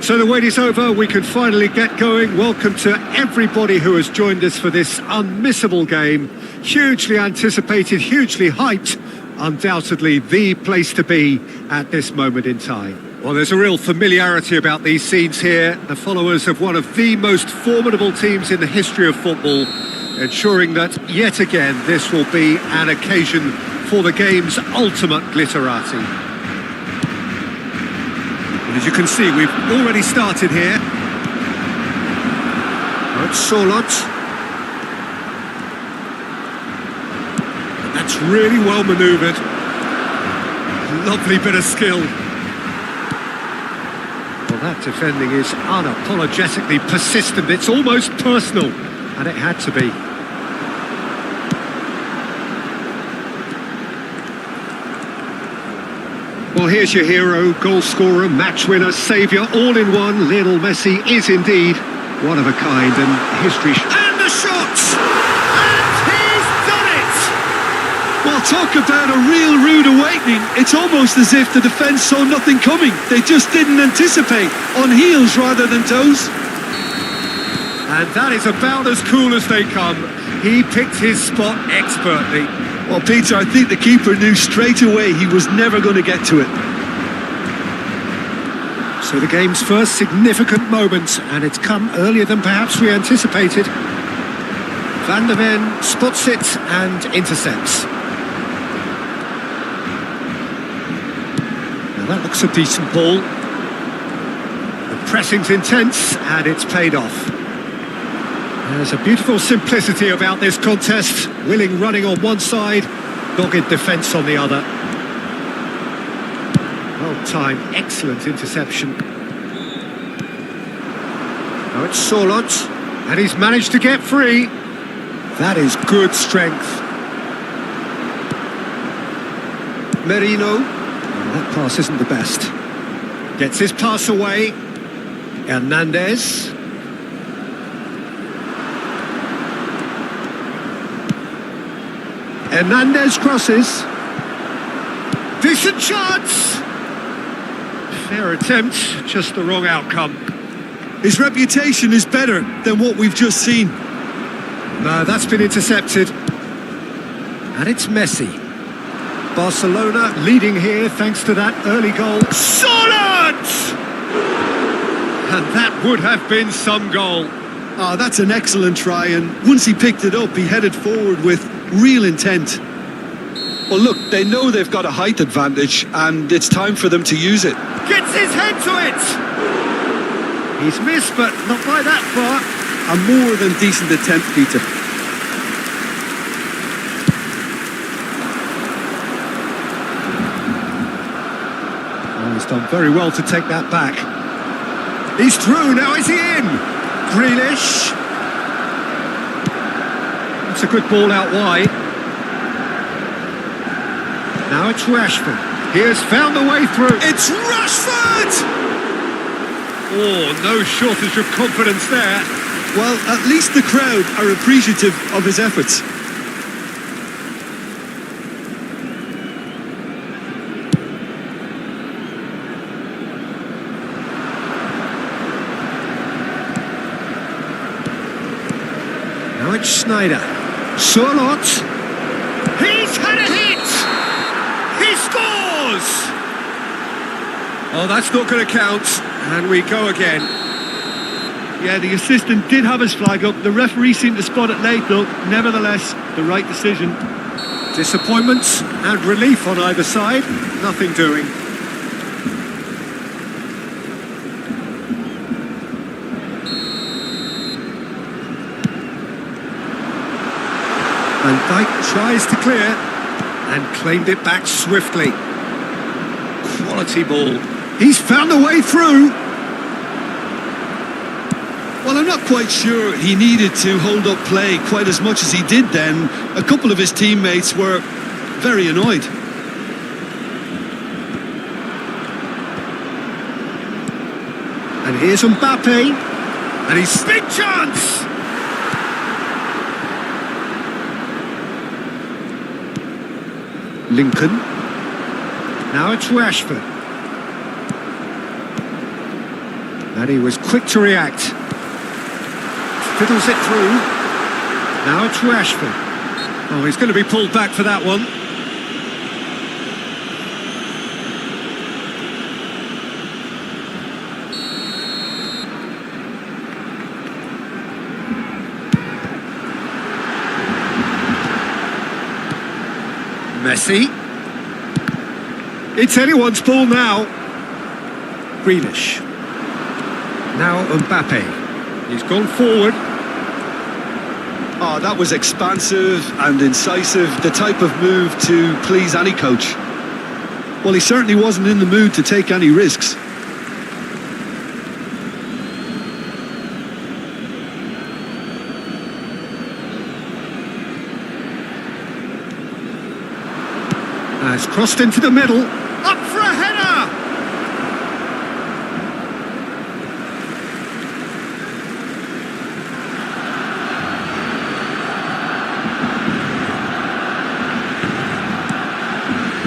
So the wait is over, we can finally get going. Welcome to everybody who has joined us for this unmissable game. Hugely anticipated, hugely hyped. Undoubtedly the place to be at this moment in time. Well, there's a real familiarity about these scenes here. The followers of one of the most formidable teams in the history of football, ensuring that yet again this will be an occasion for the game's ultimate glitterati. And as you can see, we've already started here. It's Solot. That's really well manoeuvred. Lovely bit of skill. Well, that defending is unapologetically persistent. It's almost personal, and it had to be. Well, here's your hero, goal scorer, match winner, saviour, all in one. Lionel Messi is indeed one of a kind, and history... And the shot! Well, talk about a real rude awakening. It's almost as if the defence saw nothing coming. They just didn't anticipate, on heels rather than toes. And that is about as cool as they come. He picked his spot expertly. Well, Peter, I think the keeper knew straight away he was never going to get to it. So the game's first significant moment, and it's come earlier than perhaps we anticipated. Van der Ven spots it and intercepts. That looks a decent ball. The pressing's intense, and it's paid off. There's a beautiful simplicity about this contest. Willing running on one side, dogged defence on the other. Well timed, excellent interception. Now it's Solot, and he's managed to get free. That is good strength. Merino. That pass isn't the best. Gets his pass away. Hernandez. Hernandez crosses. Decent chance. Fair attempt, just the wrong outcome. His reputation is better than what we've just seen. No, that's been intercepted. And it's Messi. Barcelona leading here thanks to that early goal. Solid! And that would have been some goal. Oh, that's an excellent try, and once he picked it up, he headed forward with real intent. Well, look, they know they've got a height advantage, and it's time for them to use it. Gets his head to it! He's missed, but not by that far. A more than decent attempt, Peter. He's done very well to take that back. He's through, now is he in? Grealish. That's a good ball out wide. Now it's Rashford. He has found the way through. It's Rashford! Oh, no shortage of confidence there. Well, at least the crowd are appreciative of his efforts. Now it's Schneider. Solot. He's had a hit! He scores! Oh, that's not going to count. And we go again. Yeah, the assistant did have his flag up. The referee seemed to spot it late, though. Nevertheless, the right decision. Disappointment and relief on either side. Nothing doing. Van Dijk tries to clear and claimed it back swiftly. Quality ball. He's found a way through. Well, I'm not quite sure he needed to hold up play quite as much as he did then. A couple of his teammates were very annoyed. And here's Mbappe. And he's big chance! Lincoln. Now it's Rashford. And he was quick to react. Fiddles it through. Now it's Rashford. Oh, he's going to be pulled back for that one. Messi. It's anyone's ball now. Grealish. Now Mbappe. He's gone forward. Oh, that was expansive and incisive, the type of move to please any coach. Well, he certainly wasn't in the mood to take any risks. Has crossed into the middle. Up for a header!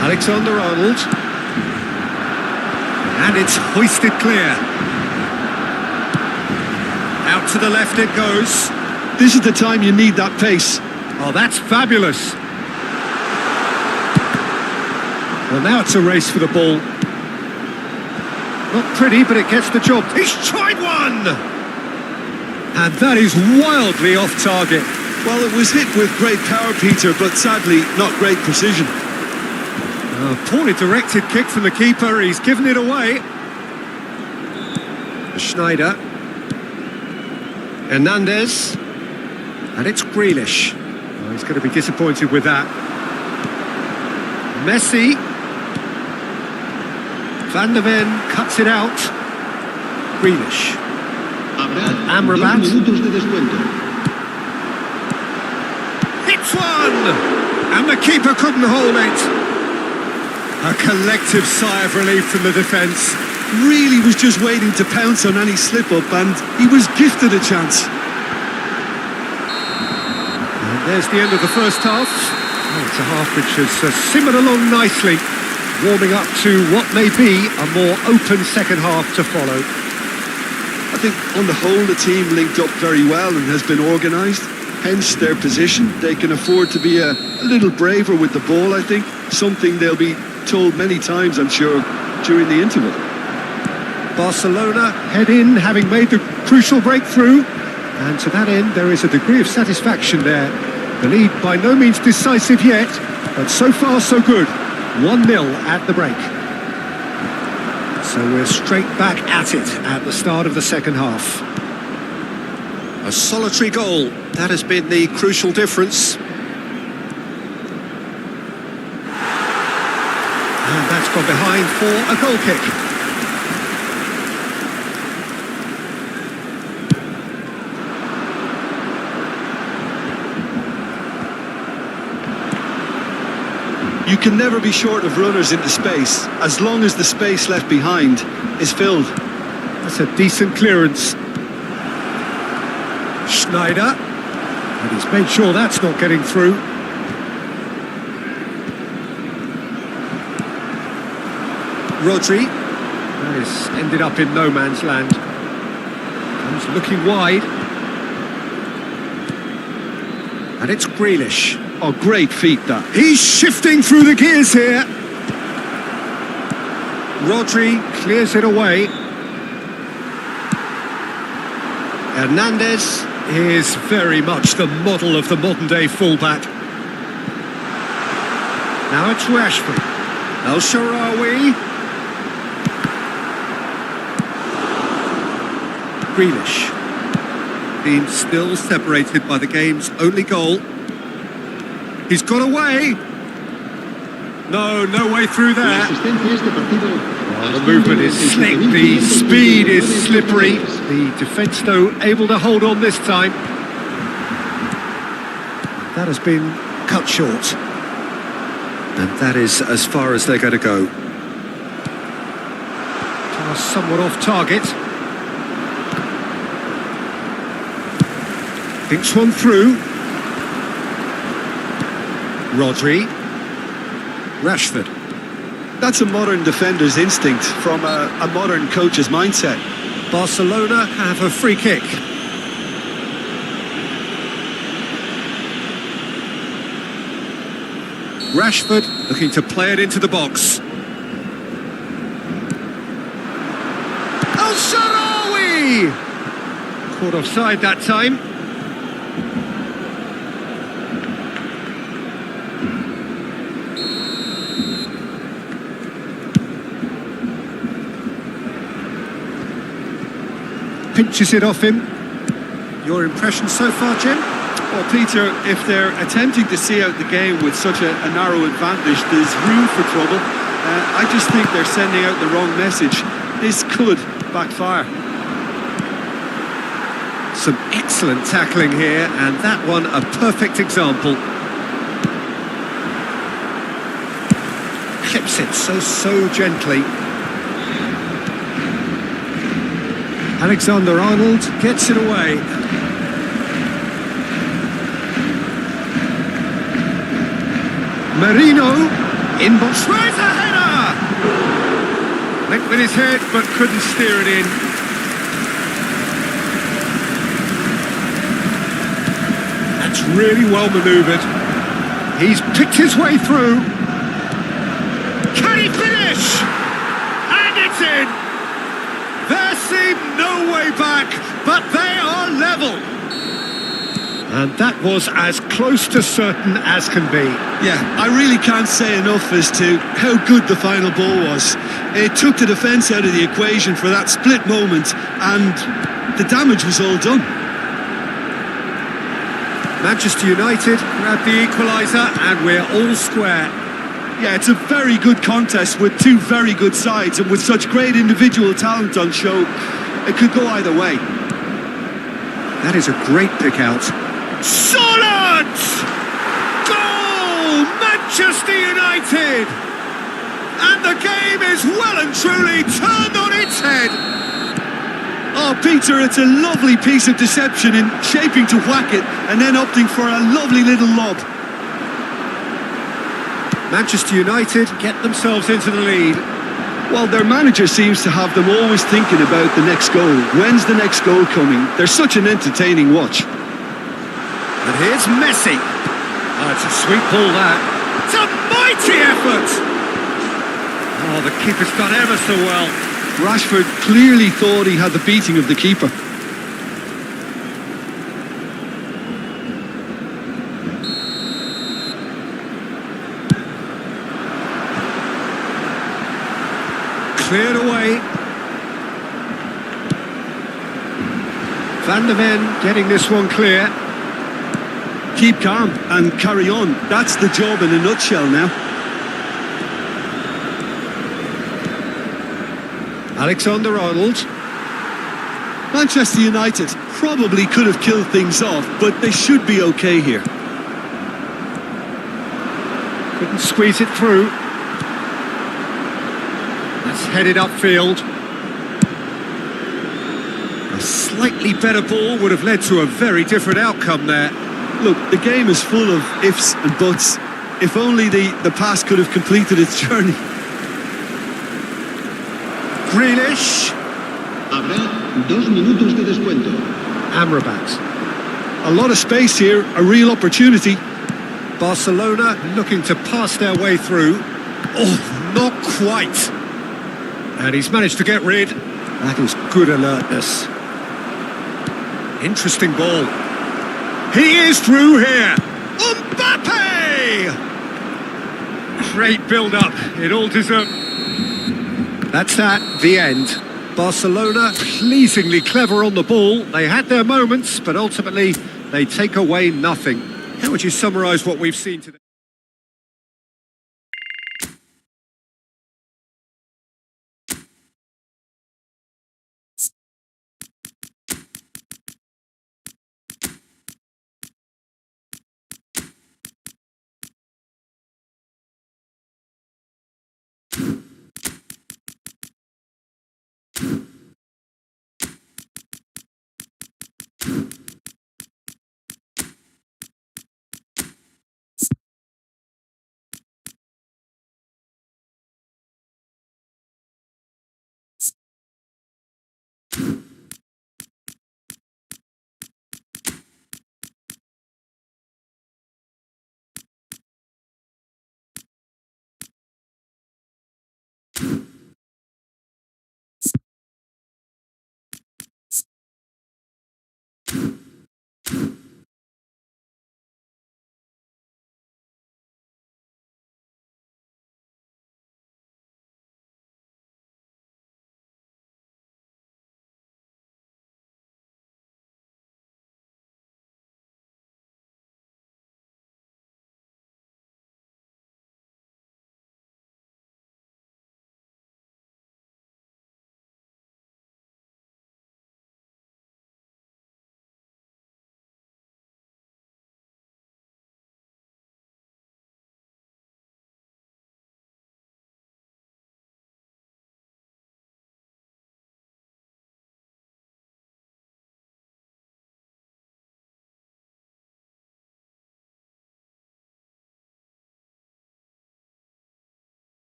Alexander-Arnold. And it's hoisted clear. Out to the left it goes. This is the time you need that pace. Oh, that's fabulous. Well, now it's a race for the ball. Not pretty, but it gets the job. He's tried one! And that is wildly off target. Well, it was hit with great power, Peter, but sadly, not great precision. A poorly directed kick from the keeper. He's given it away. Schneider. Hernandez. And it's Grealish. Oh, he's going to be disappointed with that. Messi. Van der Ven cuts it out. Grealish. Amrabat. Hits one! And the keeper couldn't hold it. A collective sigh of relief from the defence. Really was just waiting to pounce on any slip-up, and he was gifted a chance. And there's the end of the first half. Oh, it's a half which has simmered along nicely, warming up to what may be a more open second half to follow. I think on the whole the team linked up very well and has been organised, hence their position. They can afford to be a little braver with the ball, I think, something they'll be told many times, I'm sure, during the interval. Barcelona head in, having made the crucial breakthrough, and to that end there is a degree of satisfaction there. The lead by no means decisive yet, but so far so good. 1-0 at the break. So we're straight back at it at the start of the second half. A solitary goal, that has been the crucial difference. And that's gone behind for a goal kick. You can never be short of runners into space, as long as the space left behind is filled. That's a decent clearance. Schneider. And he's made sure that's not getting through. Rodri. That is ended up in no man's land. Comes looking wide. And it's Grealish. Oh, great feat that. He's shifting through the gears here. Rodri clears it away. Hernandez is very much the model of the modern-day fullback. Now it's Rashford. El Shaarawy. Grealish. Being still separated by the game's only goal. He's got away. No way through there. Oh, the movement is slick, the speed is slippery. The defence, though, able to hold on this time. That has been cut short. And that is as far as they're going to go. Pass somewhat off target. Thinks one through. Rodri. Rashford. That's a modern defender's instinct from a modern coach's mindset. Barcelona have a free kick. Rashford looking to play it into the box. El Shaarawy! Caught offside that time. Pinches it off him. Your impression so far, Jim? Well, Peter, if they're attempting to see out the game with such a narrow advantage, there's room for trouble. I just think they're sending out the wrong message. This could backfire. Some excellent tackling here, and that one a perfect example. Clips it so gently. Alexander-Arnold gets it away. Marino, inbox, right, a header! Went with his head, but couldn't steer it in. That's really well manoeuvred. He's picked his way through. Can he finish? And it's in! There seemed no way back, but they are level. And that was as close to certain as can be. Yeah, I really can't say enough as to how good the final ball was. It took the defence out of the equation for that split moment, and the damage was all done. Manchester United grab the equaliser, and we're all square. Yeah, it's a very good contest with two very good sides, and with such great individual talent on show, it could go either way. That is a great pick out. Solid! Goal! Manchester United! And the game is well and truly turned on its head. Oh, Peter, it's a lovely piece of deception in shaping to whack it and then opting for a lovely little lob. Manchester United get themselves into the lead. Well, their manager seems to have them always thinking about the next goal. When's the next goal coming? They're such an entertaining watch. And here's Messi. Oh, it's a sweet ball, that. It's a mighty effort! Oh, the keeper's done ever so well. Rashford clearly thought he had the beating of the keeper. Cleared away. Van der Ven getting this one clear. Keep calm and carry on. That's the job in a nutshell now. Alexander-Arnold. Manchester United probably could have killed things off, but they should be okay here. Couldn't squeeze it through. That's headed upfield. A slightly better ball would have led to a very different outcome there. Look, the game is full of ifs and buts. If only the pass could have completed its journey. Grealish. Habrá 2 minutos de descuento. Amrabat. A lot of space here, a real opportunity. Barcelona looking to pass their way through. Oh, not quite. And he's managed to get rid. That is good alertness. Interesting ball. He is through here. Mbappe! Great build-up. It all deserved. That's that, the end. Barcelona pleasingly clever on the ball. They had their moments, but ultimately they take away nothing. How would you summarise what we've seen today?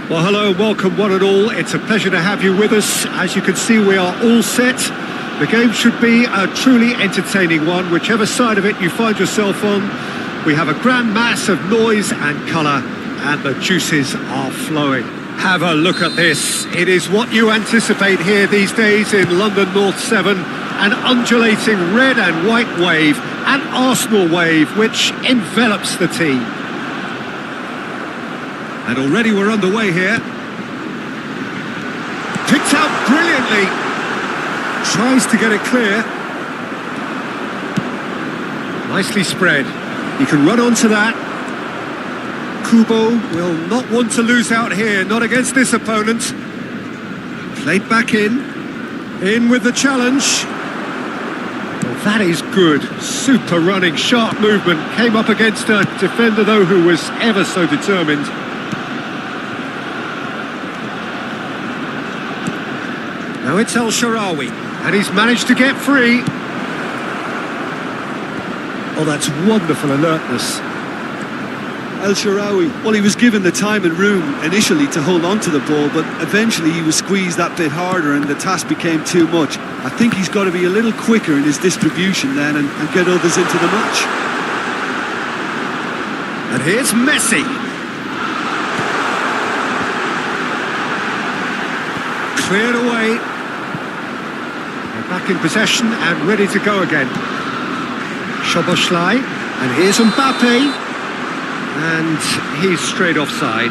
Well, hello and welcome one and all. It's a pleasure to have you with us. As you can see, we are all set. The game should be a truly entertaining one, whichever side of it you find yourself on. We have a grand mass of noise and colour, and the juices are flowing. Have a look at this. It is what you anticipate here these days in London North 7, an undulating red and white wave, an Arsenal wave which envelops the team. And already we're underway here. Picked out brilliantly. Tries to get it clear. Nicely spread. He can run onto that. Kubo will not want to lose out here, not against this opponent. Played back in. In with the challenge. Well, that is good. Super running, sharp movement. Came up against a defender, though, who was ever so determined. Now it's El Shaarawy, and he's managed to get free. Oh, that's wonderful alertness. El Shaarawy, well, he was given the time and room initially to hold on to the ball, but eventually he was squeezed that bit harder and the task became too much. I think he's got to be a little quicker in his distribution then and get others into the match. And here's Messi. Cleared away. Back in possession and ready to go again. Szoboszlai, and here's Mbappe, and he's straight offside.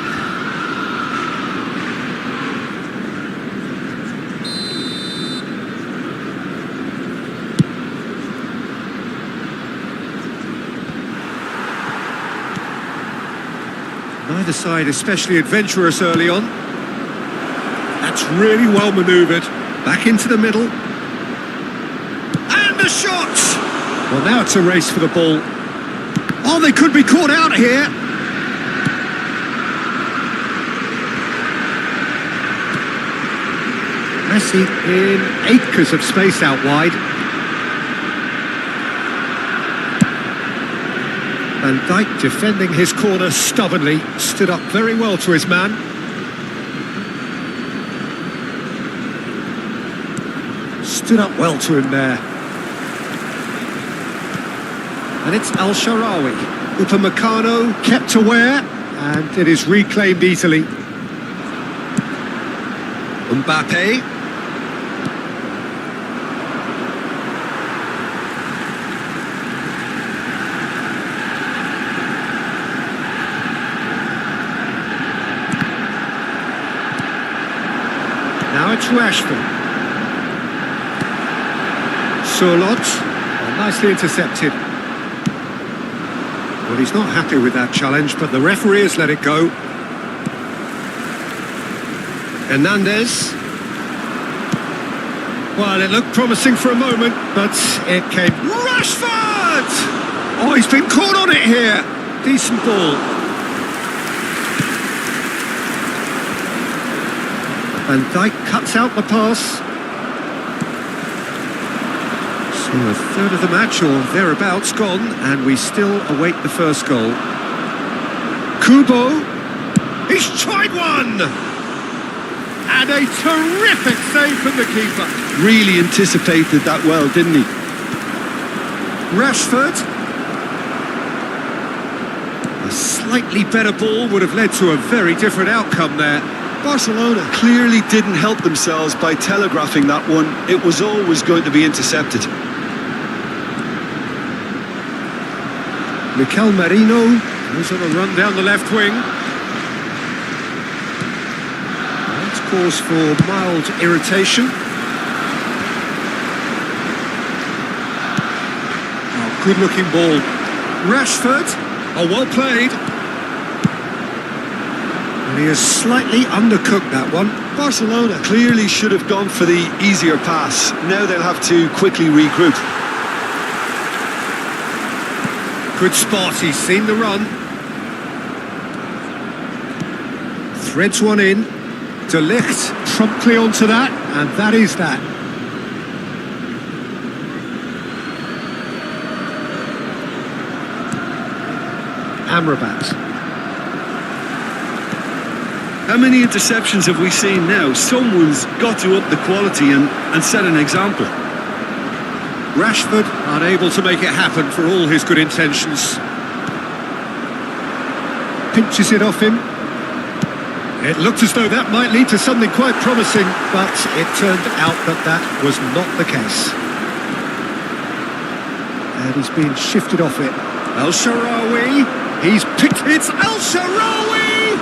Neither side especially adventurous early on. That's really well manoeuvred. Back into the middle. The shot! Well, now it's a race for the ball. Oh, they could be caught out here. Messi in acres of space out wide. Van Dijk defending his corner stubbornly. Stood up very well to his man. Stood up well to him there. And it's El Shaarawy. Upamecano kept aware, and it is reclaimed easily. Mbappe. Now it's Rashford. Surlot, nicely intercepted. Well, he's not happy with that challenge, but the referee has let it go. Hernandez. Well, it looked promising for a moment, but it came... Rashford! Oh, he's been caught on it here. Decent ball. Van Dijk cuts out the pass. So a third of the match, or thereabouts, gone, and we still await the first goal. Kubo. He's tried one! And a terrific save from the keeper. Really anticipated that well, didn't he? Rashford. A slightly better ball would have led to a very different outcome there. Barcelona clearly didn't help themselves by telegraphing that one. It was always going to be intercepted. Mikel Merino goes on a run down the left wing. That's cause for mild irritation. Oh, good looking ball. Rashford. Oh, well played. And he has slightly undercooked that one. Barcelona clearly should have gone for the easier pass. Now they'll have to quickly regroup. Good spot, he's seen the run. Threads one in. De Ligt promptly onto that, and that is that. Amrabat. How many interceptions have we seen now? Someone's got to up the quality and set an example. Rashford unable to make it happen for all his good intentions. Pinches it off him. It looked as though that might lead to something quite promising, but it turned out that that was not the case. And he's being shifted off it. El Shaarawy, he's picked, it's El Shaarawy!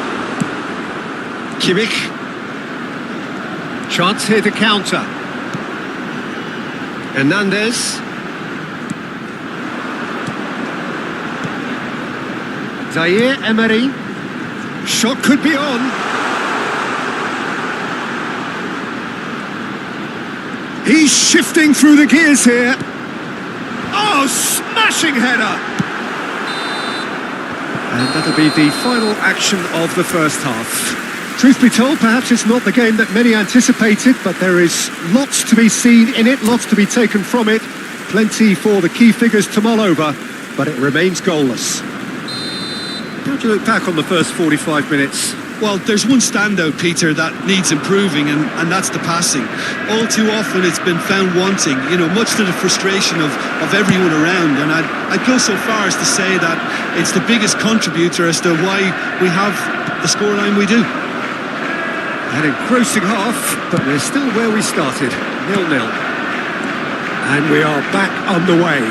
Kimmich. Chance here to counter. Hernandez. Zaire Emery. Shot could be on. He's shifting through the gears here. Oh, smashing header! And that'll be the final action of the first half. Truth be told, perhaps it's not the game that many anticipated, but there is lots to be seen in it, lots to be taken from it. Plenty for the key figures to mull over, but it remains goalless. How do you look back on the first 45 minutes? Well, there's one standout, Peter, that needs improving, and that's the passing. All too often it's been found wanting, you know, much to the frustration of everyone around. And I'd go so far as to say that it's the biggest contributor as to why we have the scoreline we do. An engrossing half, but we're still where we started, 0-0. And we are back underway.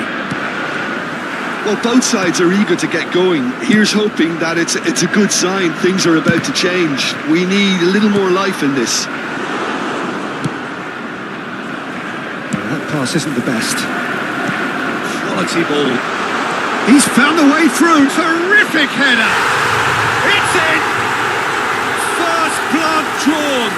Well, both sides are eager to get going. Here's hoping that it's a good sign. Things are about to change. We need a little more life in this. Well, that pass isn't the best. Quality ball. He's found a way through. Terrific header. It's in. First blood drawn.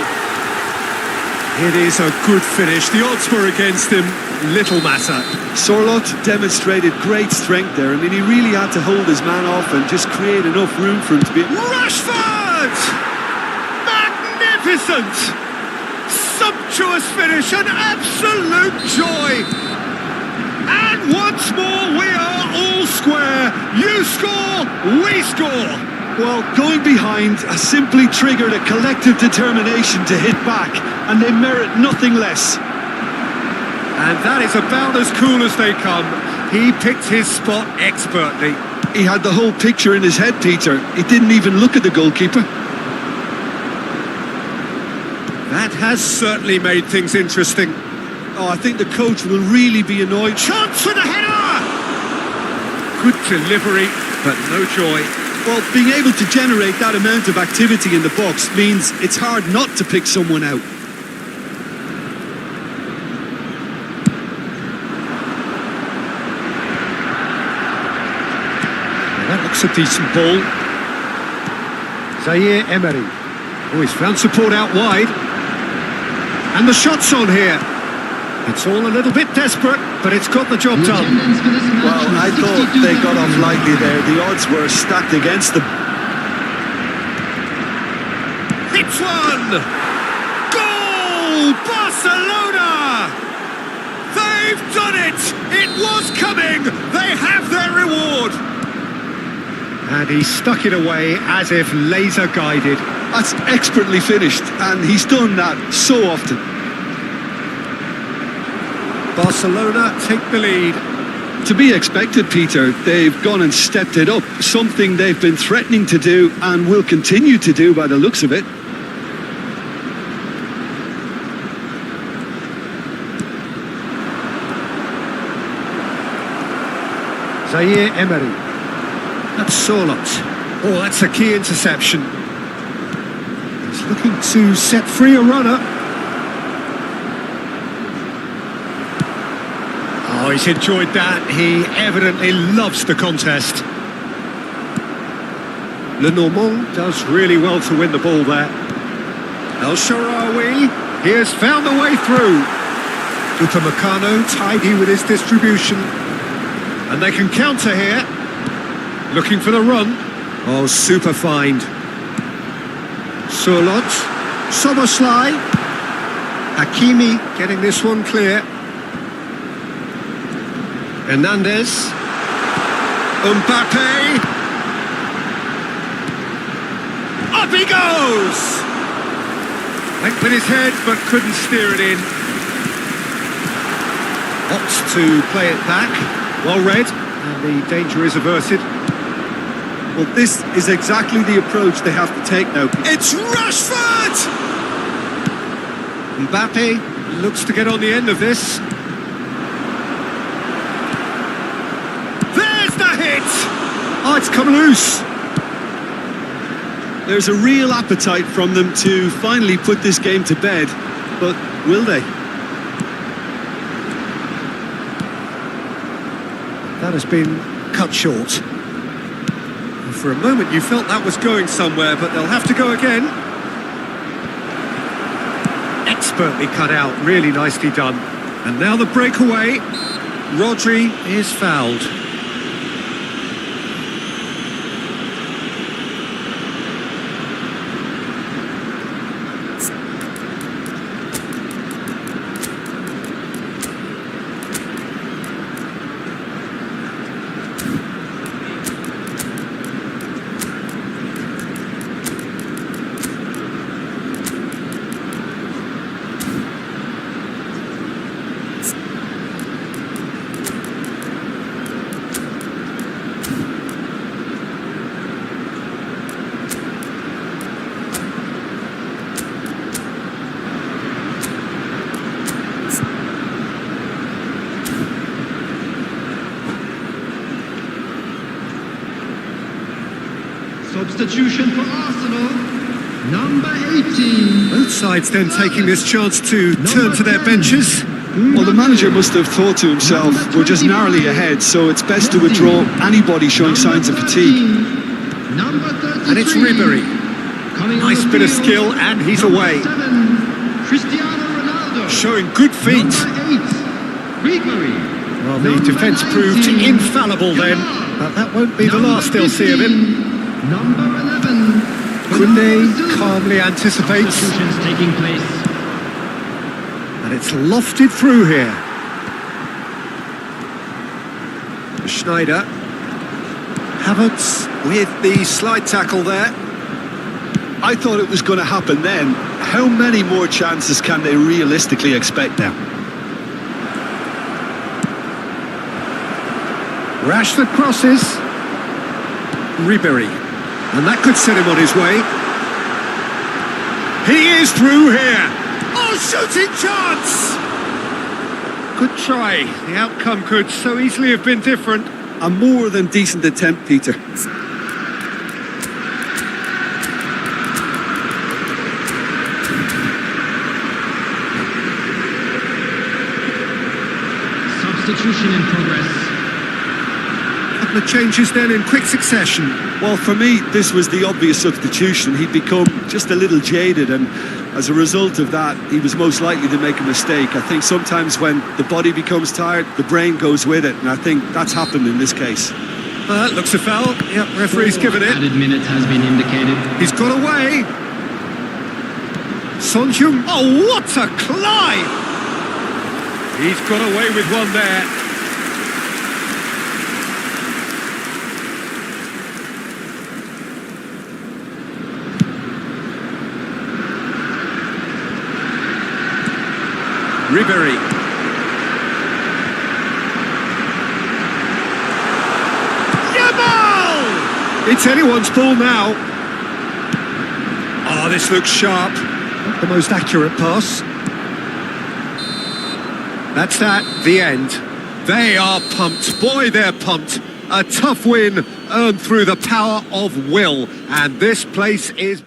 It is a good finish. The odds were against him. Little matter. Sorloth demonstrated great strength there. I mean, he really had to hold his man off and just create enough room for him to be... Rashford! Magnificent! Sumptuous finish, an absolute joy! And once more, we are all square. You score, we score! Well, going behind has simply triggered a collective determination to hit back, and they merit nothing less. And that is about as cool as they come. He picked his spot expertly. He had the whole picture in his head, Peter. He didn't even look at the goalkeeper. That has certainly made things interesting. Oh, I think the coach will really be annoyed. Chance for the header! Good delivery, but no joy. Well, being able to generate that amount of activity in the box means it's hard not to pick someone out. That looks a decent ball. Zaire Emery. Oh, he's found support out wide. And the shot's on here. It's all a little bit desperate, but it's got the job done. Well, I thought they got off lightly there. The odds were stacked against them. Hits one! Goal! Barcelona! They've done it! It was coming! They have their reward! And he stuck it away as if laser guided. That's expertly finished, and he's done that so often. Barcelona take the lead. To be expected, Peter. They've gone and stepped it up, something they've been threatening to do and will continue to do by the looks of it. Zaire Emery. That's Sorloth. Oh, that's a key interception. He's looking to set free a runner. Oh, he's enjoyed that. He evidently loves the contest. Lenormand does really well to win the ball there. El Shaarawy, he has found the way through. Upamecano tidy with his distribution. And they can counter here. Looking for the run. Oh, super find. Sorloth. Soboslai. Hakimi getting this one clear. Hernandez. Mbappe. Up he goes! Went with his head, but couldn't steer it in. Opts to play it back. Well read, and the danger is averted. Well, this is exactly the approach they have to take now. It's Rashford! Mbappe looks to get on the end of this. There's the hit! Oh, it's come loose. There's a real appetite from them to finally put this game to bed, but will they? That has been cut short. For a moment you felt that was going somewhere, but they'll have to go again. Expertly cut out, really nicely done. And now the breakaway. Rodri is fouled. Substitution for Arsenal, number 18. Both sides then taking this chance to turn to their benches. Well, the manager must have thought to himself, we're just narrowly ahead, so it's best to withdraw anybody showing signs of fatigue. Number 33. And it's Ribery. Nice bit of skill, and he's away. 7, Cristiano Ronaldo. Showing good feet. Number 8, Ribery. Well, the defence proved infallible then, but that won't be the last they'll see of him. Number 11. Kunde calmly anticipates. Substitutions taking place. And it's lofted through here. Schneider. Havertz with the slide tackle there. I thought it was going to happen then. How many more chances can they realistically expect now? Rashford crosses. Ribery. And that could set him on his way. He is through here. Oh, shooting chance! Good try. The outcome could so easily have been different. A more than decent attempt, Peter. Substitution in progress. The changes then in quick succession. Well, for me, this was the obvious substitution. He'd become just a little jaded, and as a result of that, he was most likely to make a mistake. I think sometimes when the body becomes tired, the brain goes with it, and I think that's happened in this case. That looks a foul. Yep, referee's given it. Added minute has been indicated. He's got away. Sonjum. Oh, what a climb! He's got away with one there. Ribery. Yamal! It's anyone's ball now. Oh, this looks sharp. Not the most accurate pass. That's that, the end. They are pumped. Boy, they're pumped. A tough win earned through the power of will. And this place is...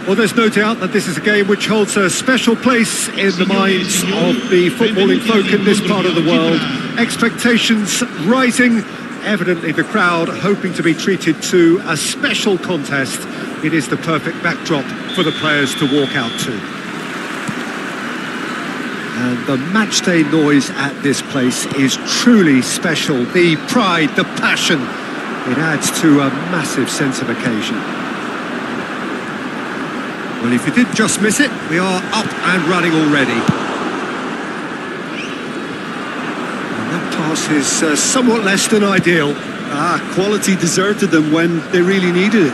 Well, there's no doubt that this is a game which holds a special place in the minds of the footballing folk in this part of the world. Expectations rising, evidently the crowd hoping to be treated to a special contest. It is the perfect backdrop for the players to walk out to. And the matchday noise at this place is truly special. The pride, the passion, it adds to a massive sense of occasion. Well, if you did just miss it, we are up and running already. And that pass is somewhat less than ideal. Quality deserted them when they really needed it.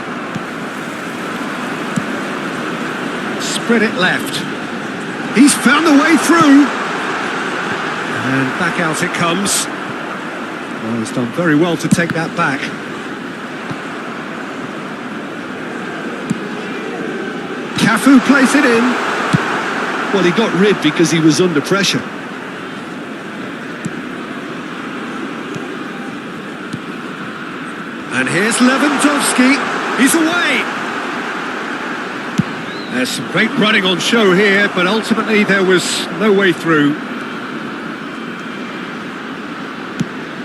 Spread it left. He's found the way through. And back out it comes. Well, he's done very well to take that back. Cafu plays it in. Well, he got rid because he was under pressure. And here's Lewandowski. He's away. There's some great running on show here, but ultimately there was no way through.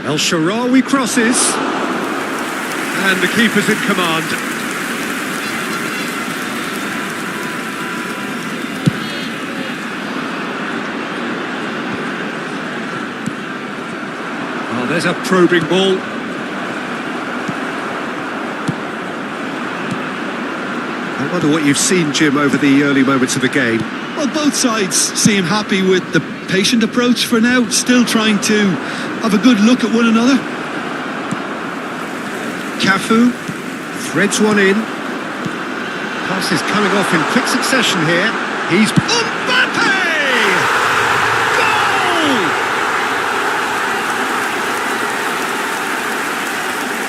El Shaarawy crosses. And the keeper's in command. Oh, there's a probing ball. I wonder what you've seen, Jim, over the early moments of the game. Well, both sides seem happy with the patient approach for now, still trying to have a good look at one another. Cafu threads one in. Pass is coming off in quick succession here. He's Mbappe! Goal!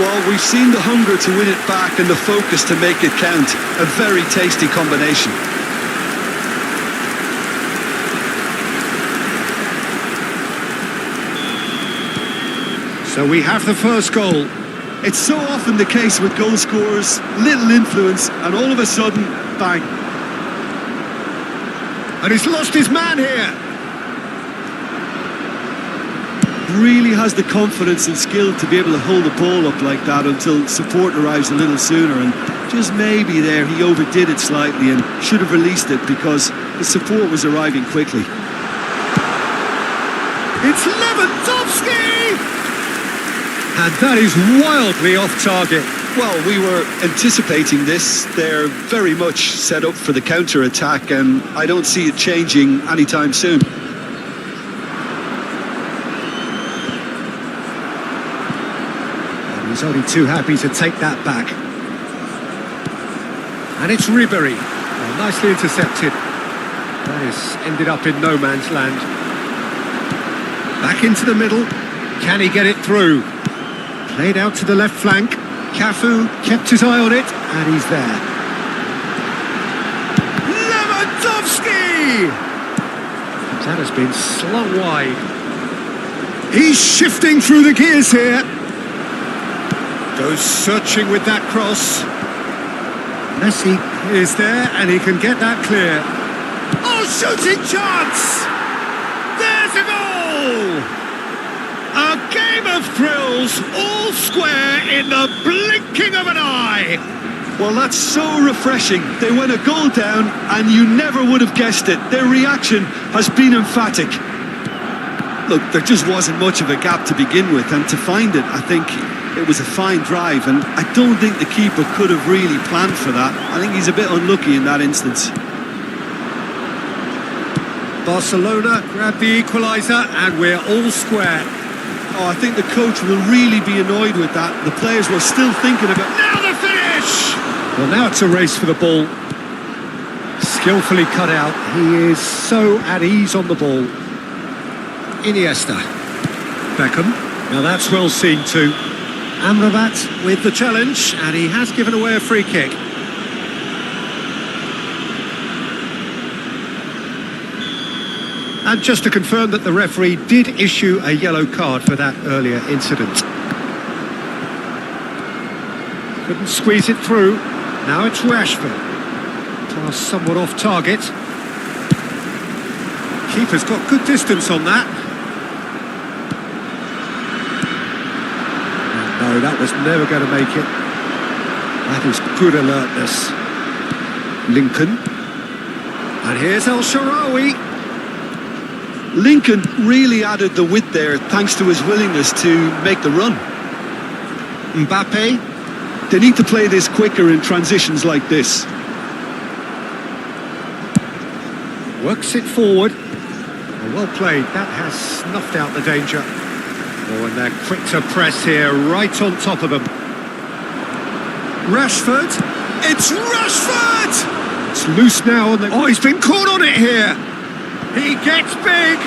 Well, we've seen the hunger to win it back and the focus to make it count. A very tasty combination. So we have the first goal. It's so often the case with goal scorers, little influence, and all of a sudden, bang. And he's lost his man here. Really has the confidence and skill to be able to hold the ball up like that until support arrives a little sooner, and just maybe there he overdid it slightly and should have released it because the support was arriving quickly. It's Lewandowski! And that is wildly off target. Well, we were anticipating this. They're very much set up for the counter-attack, and I don't see it changing anytime soon. He's only too happy to take that back. And it's Ribery. Well, nicely intercepted. That has ended up in no man's land. Back into the middle. Can he get it through? Played out to the left flank. Cafu kept his eye on it, and he's there. Lewandowski! That has been slung wide. He's shifting through the gears here. Goes searching with that cross. Messi is there, and he can get that clear. Oh, shooting chance! There's a goal! A game of thrills, all square in the blinking of an eye. Well, that's so refreshing. They went a goal down, and you never would have guessed it. Their reaction has been emphatic. Look, there just wasn't much of a gap to begin with, and to find it, I think it was a fine drive, and I don't think the keeper could have really planned for that. I think he's a bit unlucky in that instance. Barcelona grab the equaliser, and we're all square. Oh, I think the coach will really be annoyed with that. The players were still thinking about... Now the finish! Well, now it's a race for the ball. Skillfully cut out. He is so at ease on the ball. Iniesta. Beckham. Now that's well seen too. Amrabat with the challenge, and he has given away a free kick. And just to confirm that the referee did issue a yellow card for that earlier incident. Couldn't squeeze it through. Now it's Rashford. Pass somewhat off target. Keeper's got good distance on that. No, that was never going to make it. That is good alertness. Lincoln. And here's El-Shaarawy. Lincoln really added the width there thanks to his willingness to make the run. Mbappe. They need to play this quicker in transitions like this. Works it forward. Oh, well played. That has snuffed out the danger. Oh, and they're quick to press here, right on top of them. Rashford. It's Rashford! It's loose now. Oh, he's been caught on it here. He gets big.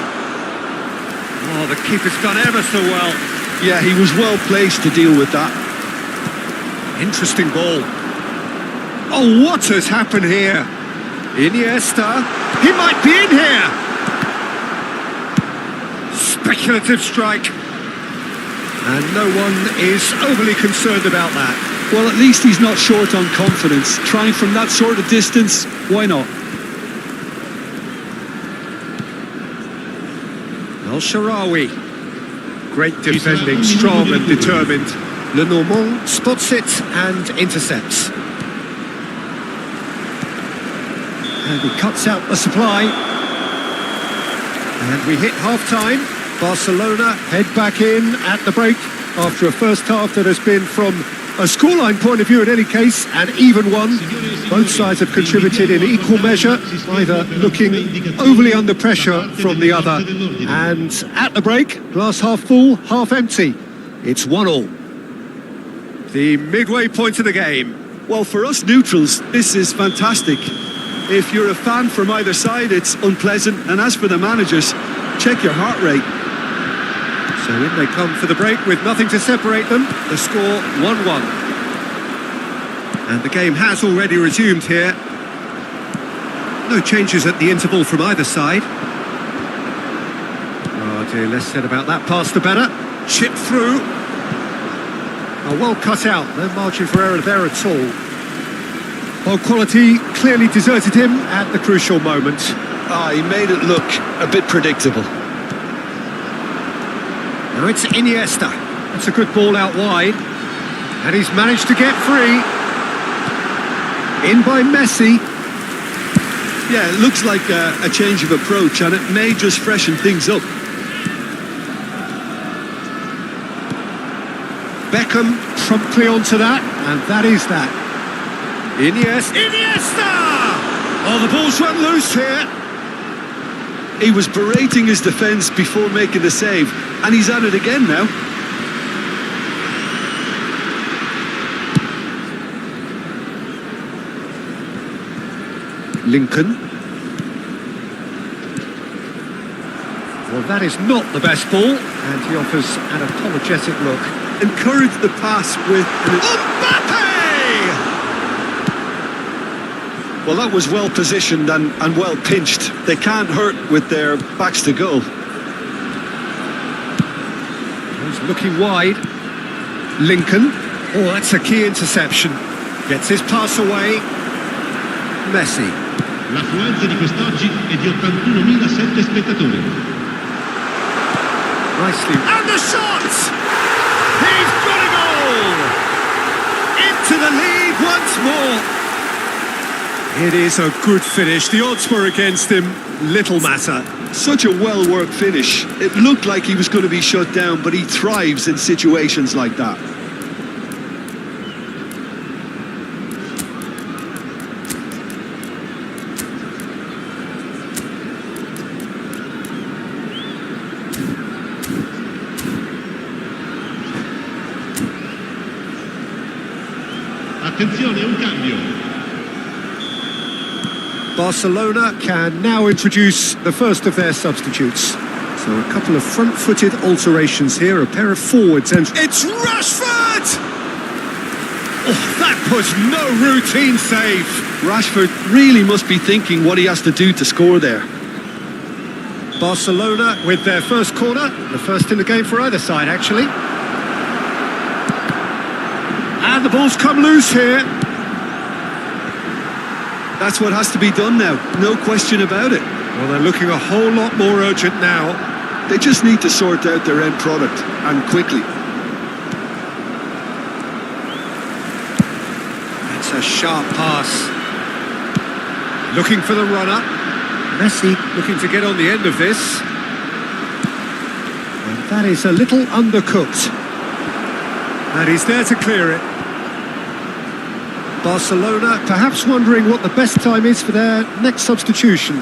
Oh, the keeper's done ever so well. Yeah, he was well placed to deal with that. Interesting ball. Oh, what has happened here? Iniesta. He might be in here. Speculative strike. And no one is overly concerned about that. Well, at least he's not short on confidence. Trying from that sort of distance, why not? El-Shaarawy. Great defending, strong and determined. Le Normand spots it and intercepts. And he cuts out the supply. And we hit half-time. Barcelona head back in at the break after a first half that has been, from a scoreline point of view in any case, an even one. Both sides have contributed in equal measure, either looking overly under pressure from the other. And at the break, glass half full, half empty. It's 1-1. The midway point of the game. Well, for us neutrals, this is fantastic. If you're a fan from either side, it's unpleasant. And as for the managers, check your heart rate. So in they come for the break with nothing to separate them. The score 1-1. And the game has already resumed here. No changes at the interval from either side. Oh dear, less said about that pass the better. Chip through. Oh, well cut out. No margin for error there at all. Well, quality clearly deserted him at the crucial moment. He made it look a bit predictable. Now it's Iniesta. That's a good ball out wide. And he's managed to get free. In by Messi. Yeah, it looks like a change of approach, and it may just freshen things up. Beckham promptly onto that, and that is that. Iniesta! Oh, the ball's run loose here. He was berating his defence before making the save, and he's at it again now. Lincoln. Well, that is not the best ball, and he offers an apologetic look. Encouraged the pass with Mbappe! Well, that was well positioned and well pinched. They can't hurt with their backs to goal. He's looking wide. Lincoln. Oh, that's a key interception. Gets his pass away. Messi. L'affluenza di quest'oggi è di 81.007 spettatori. Nicely. And the shot! He's got a goal! Into the lead once more. It is a good finish. The odds were against him. Little matter. Such a well-worked finish. It looked like he was going to be shut down, but he thrives in situations like that. Attenzione, un cambio. Barcelona can now introduce the first of their substitutes. So a couple of front-footed alterations here, a pair of forwards and... It's Rashford! Oh, that was no routine save. Rashford really must be thinking what he has to do to score there. Barcelona with their first corner, the first in the game for either side, actually. And the ball's come loose here. That's what has to be done now, no question about it. Well, they're looking a whole lot more urgent now. They just need to sort out their end product, and quickly. That's a sharp pass. Looking for the runner. Messi looking to get on the end of this. And that is a little undercooked. And he's there to clear it. Barcelona perhaps wondering what the best time is for their next substitution.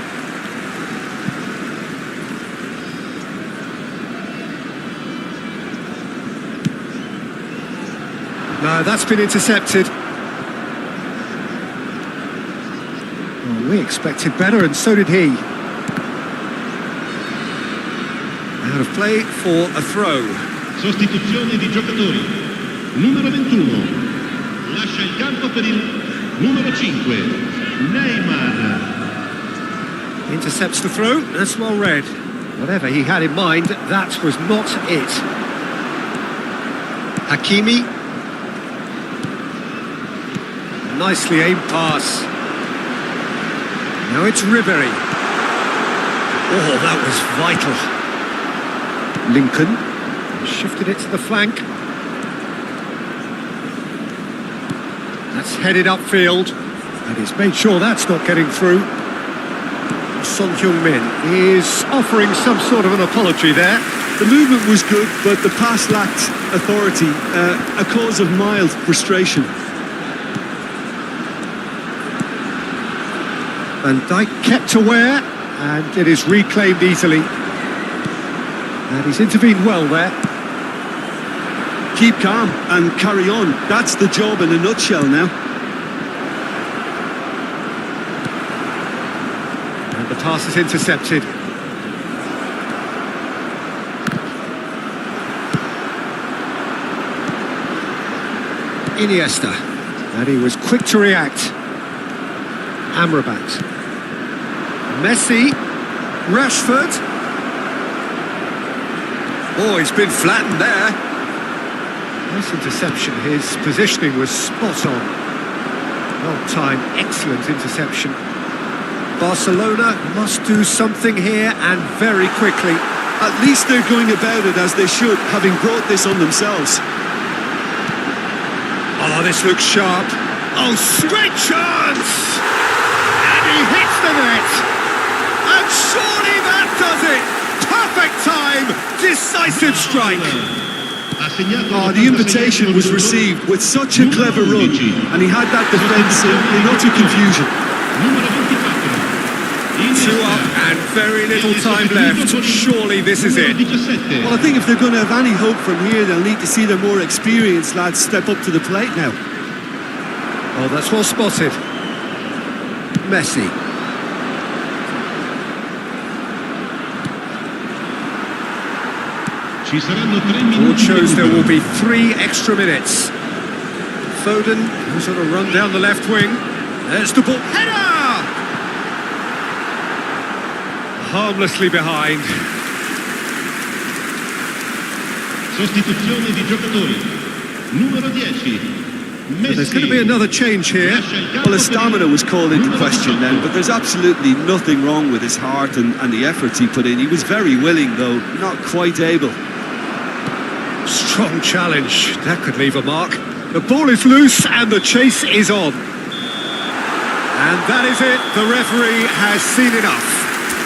No, that's been intercepted. Well, we expected better, and so did he. Out of play for a throw. Sostituzione di giocatori. Numero 21. Lascia il campo per il numero 5. Neymar. Intercepts the throw. That's well read. Whatever he had in mind, that was not it. Hakimi. Nicely aimed pass. Now it's Ribery. Oh, that was vital. Lincoln shifted it to the flank. That's headed upfield. And he's made sure that's not getting through. Son Heung-min is offering some sort of an apology there. The movement was good, but the pass lacked authority, a cause of mild frustration. Van Dijk kept aware, and it is reclaimed easily. And he's intervened well there. Keep calm and carry on. That's the job in a nutshell now. And the pass is intercepted. Iniesta. And he was quick to react. Amrabat. Messi. Rashford. Oh, he's been flattened there. Nice interception. His positioning was spot on. Well timed, excellent interception. Barcelona must do something here, and very quickly. At least they're going about it as they should, having brought this on themselves. Oh, this looks sharp. Oh, great chance! And he hits the net. And surely that does it. Perfect time. Decisive strike. Oh, the invitation was received with such a clever run, and he had that defence in utter confusion. 2 up and very little time left. Surely this is it. Well, I think if they're going to have any hope from here, they'll need to see their more experienced lads step up to the plate now. Oh, that's well spotted. Messi. Board shows there will be 3 extra minutes. Foden, who's on a run down the left wing. There's the ball. Header! Harmlessly behind. Sostituzione di giocatori. Numero 10. So there's going to be another change here. Well, his stamina was called into question then, but there's absolutely nothing wrong with his heart and the efforts he put in. He was very willing, though, not quite able. Strong challenge. That could leave a mark. The ball is loose and the chase is on. And that is it. The referee has seen enough.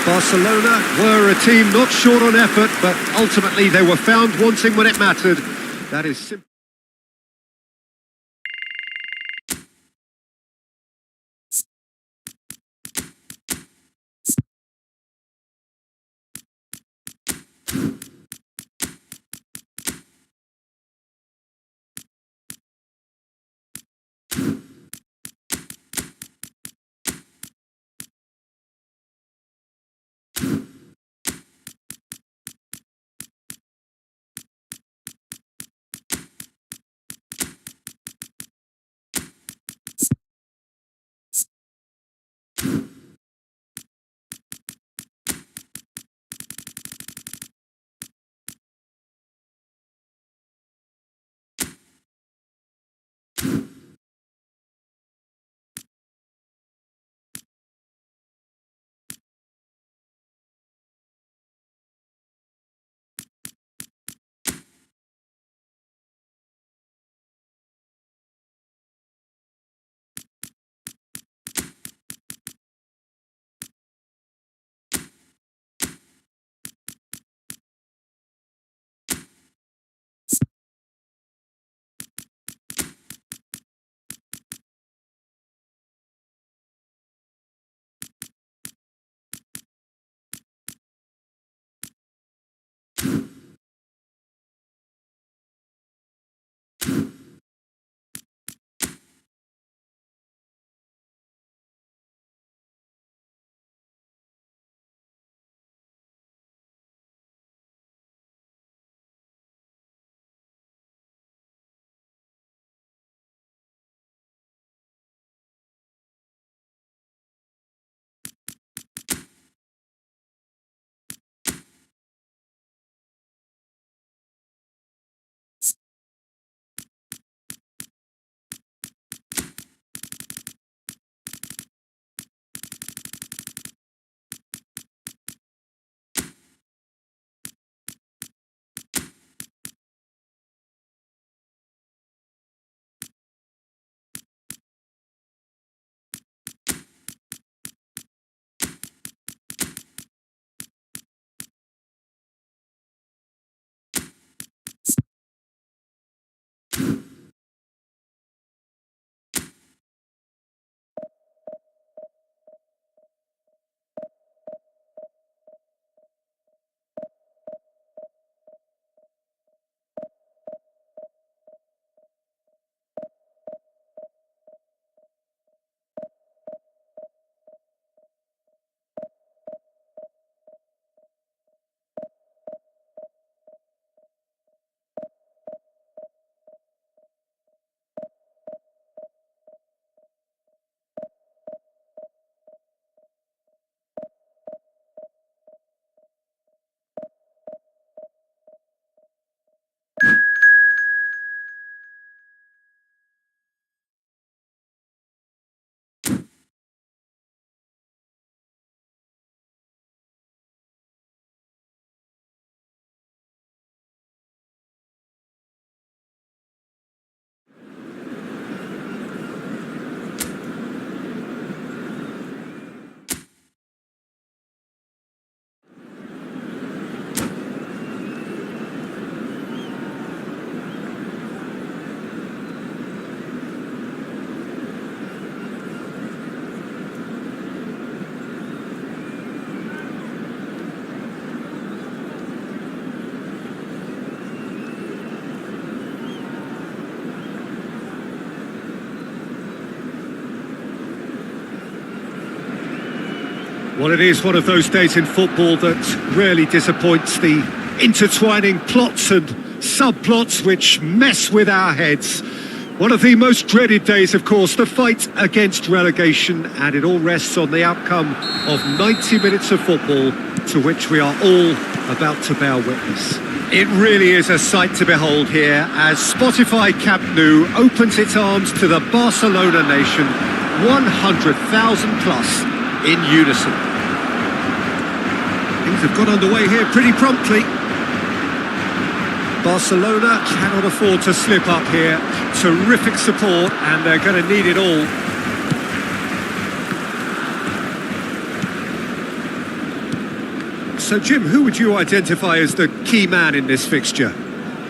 Barcelona were a team not short on effort, but ultimately they were found wanting when it mattered. That is simple. Well, it is one of those days in football that rarely disappoints. The intertwining plots and subplots which mess with our heads. One of the most dreaded days, of course, the fight against relegation, and it all rests on the outcome of 90 minutes of football to which we are all about to bear witness. It really is a sight to behold here as Spotify Camp Nou opens its arms to the Barcelona nation, 100,000 plus in unison. Things have got underway here pretty promptly. Barcelona cannot afford to slip up here. Terrific support, and they're going to need it all. So, Jim, who would you identify as the key man in this fixture?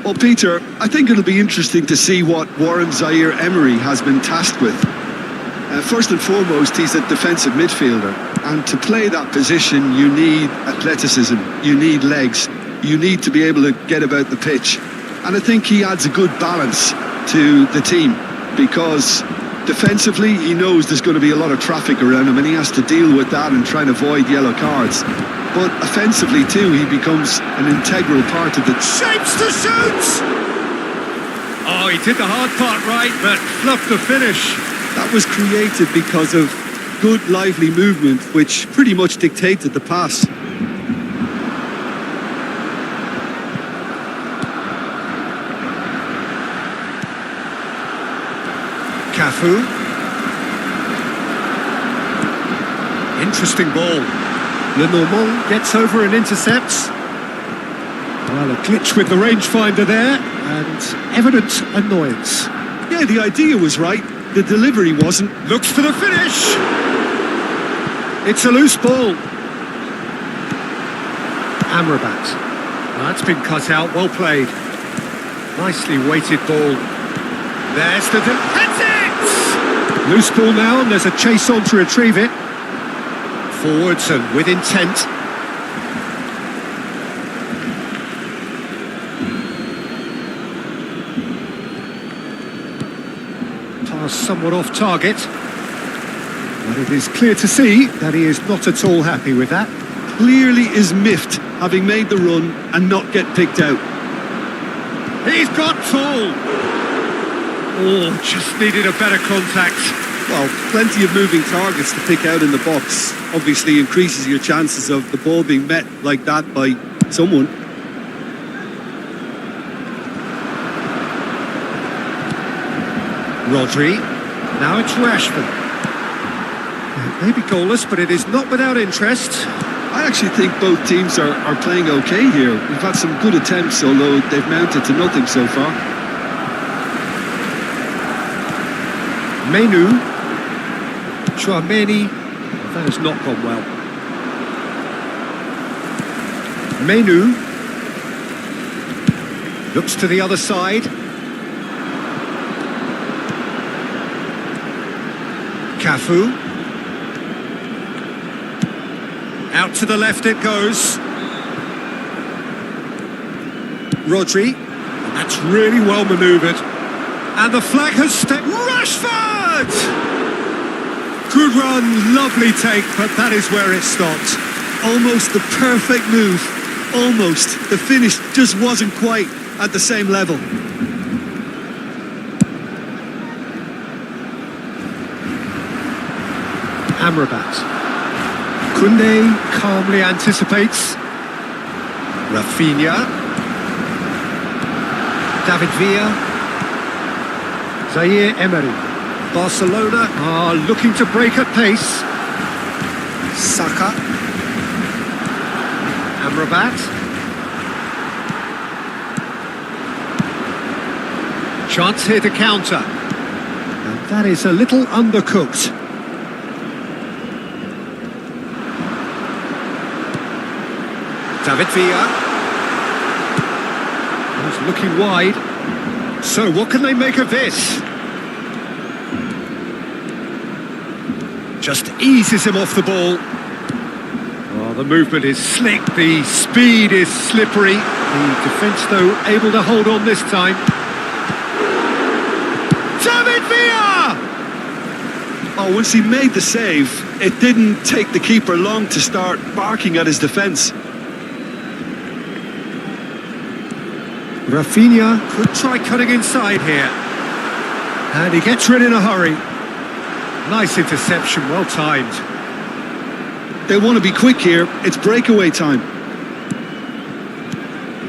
Well, Peter, I think it'll be interesting to see what Warren Zaire-Emery has been tasked with. First and foremost, he's a defensive midfielder, and to play that position you need athleticism, you need legs, you need to be able to get about the pitch. And I think he adds a good balance to the team, because defensively he knows there's going to be a lot of traffic around him and he has to deal with that and try and avoid yellow cards. But offensively too, he becomes an integral part of the... Shapes to shoot! Oh, he did the hard part right, but fluffed the finish. That was created because of good, lively movement, which pretty much dictated the pass. Cafu. Interesting ball. Lenormand gets over and intercepts. Well, a glitch with the rangefinder there, and evident annoyance. Yeah, the idea was right. The delivery wasn't. Looks for the finish. It's a loose ball. Amrabat. That's been cut out. Well played. Nicely weighted ball. There's the... That's it! Loose ball now, and there's a chase on to retrieve it. Forwards and with intent. Oh, somewhat off target. But it is clear to see that he is not at all happy with that. Clearly is miffed, having made the run and not get picked out. He's got tall. Oh, just needed a better contact. Well, plenty of moving targets to pick out in the box. Obviously increases your chances of the ball being met like that by someone. Rodri. Now it's Rashford. It may be goalless, but it is not without interest. I actually think both teams are playing okay here. We've had some good attempts, although they've mounted to nothing so far. Menu. Chouameni. That has not gone well. Menu. Looks to the other side. Cafu. Out to the left it goes. Rodri. And that's really well manoeuvred. And the flag has stepped. Rashford! Good run, lovely take, but that is where it stopped. Almost the perfect move. Almost. The finish just wasn't quite at the same level. Amrabat. Koundé calmly anticipates. Rafinha. David Villa. Zaire Emery. Barcelona are looking to break at pace. Saka. Amrabat. Chance here to counter. And that is a little undercooked. David Villa. He's looking wide. So what can they make of this? Just eases him off the ball. Oh, the movement is slick, the speed is slippery. The defence, though, able to hold on this time. David Villa! Oh, once he made the save, it didn't take the keeper long to start barking at his defence. Rafinha could try cutting inside here. And he gets rid in a hurry. Nice interception, well timed. They want to be quick here. It's breakaway time.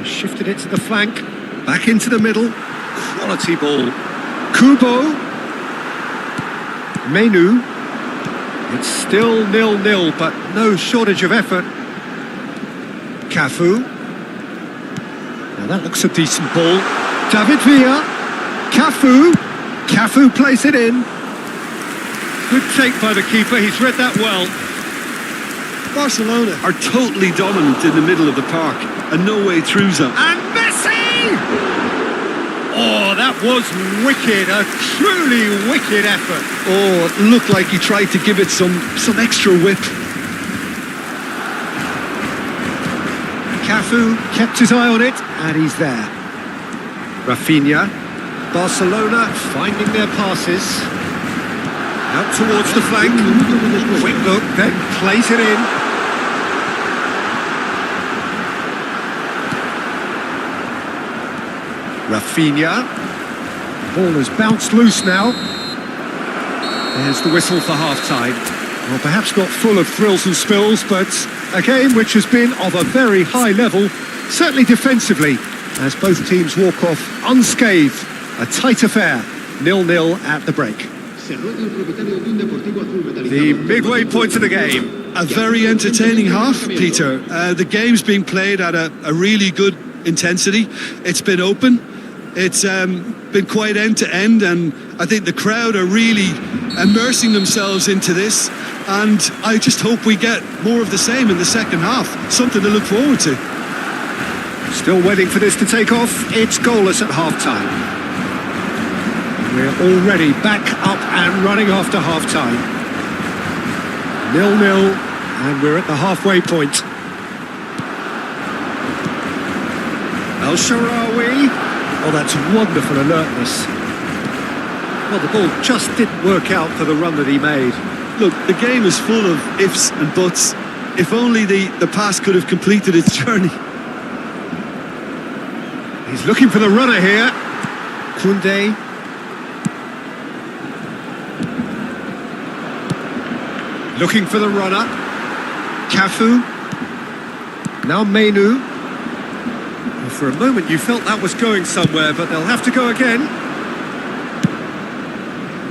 Shifted it to the flank. Back into the middle. Quality ball. Kubo. Menu. It's still 0-0, but no shortage of effort. Cafu. Now that looks a decent ball. David Villa. Cafu. Cafu plays it in. Good take by the keeper, he's read that well. Barcelona are totally dominant in the middle of the park and no way through zone. And Messi! Oh, that was wicked, a truly wicked effort. Oh, it looked like he tried to give it some extra whip. Cafu kept his eye on it, and he's there. Rafinha. Barcelona finding their passes. Out towards the flank. Quick look, then plays it in. Rafinha. Ball has bounced loose now. There's the whistle for half-time. Well, perhaps not full of thrills and spills, but a game which has been of a very high level, certainly defensively, as both teams walk off unscathed. A tight affair, 0-0 at the break. The midway point of the game. A very entertaining half, Peter. The game's being played at a really good intensity. It's been open. It's been quite end-to-end, and I think the crowd are really immersing themselves into this, and I just hope we get more of the same in the second half. Something to look forward to. Still waiting for this to take off. It's goalless at half-time. We're already back up and running after half-time. 0-0, and we're at the halfway point. El Shaarawy. Oh, that's wonderful alertness. Well, the ball just didn't work out for the run that he made. Look, the game is full of ifs and buts. If only the pass could have completed its journey. He's looking for the runner here. Koundé. Looking for the runner. Cafu. Now Menu. Well, for a moment you felt that was going somewhere, but they'll have to go again.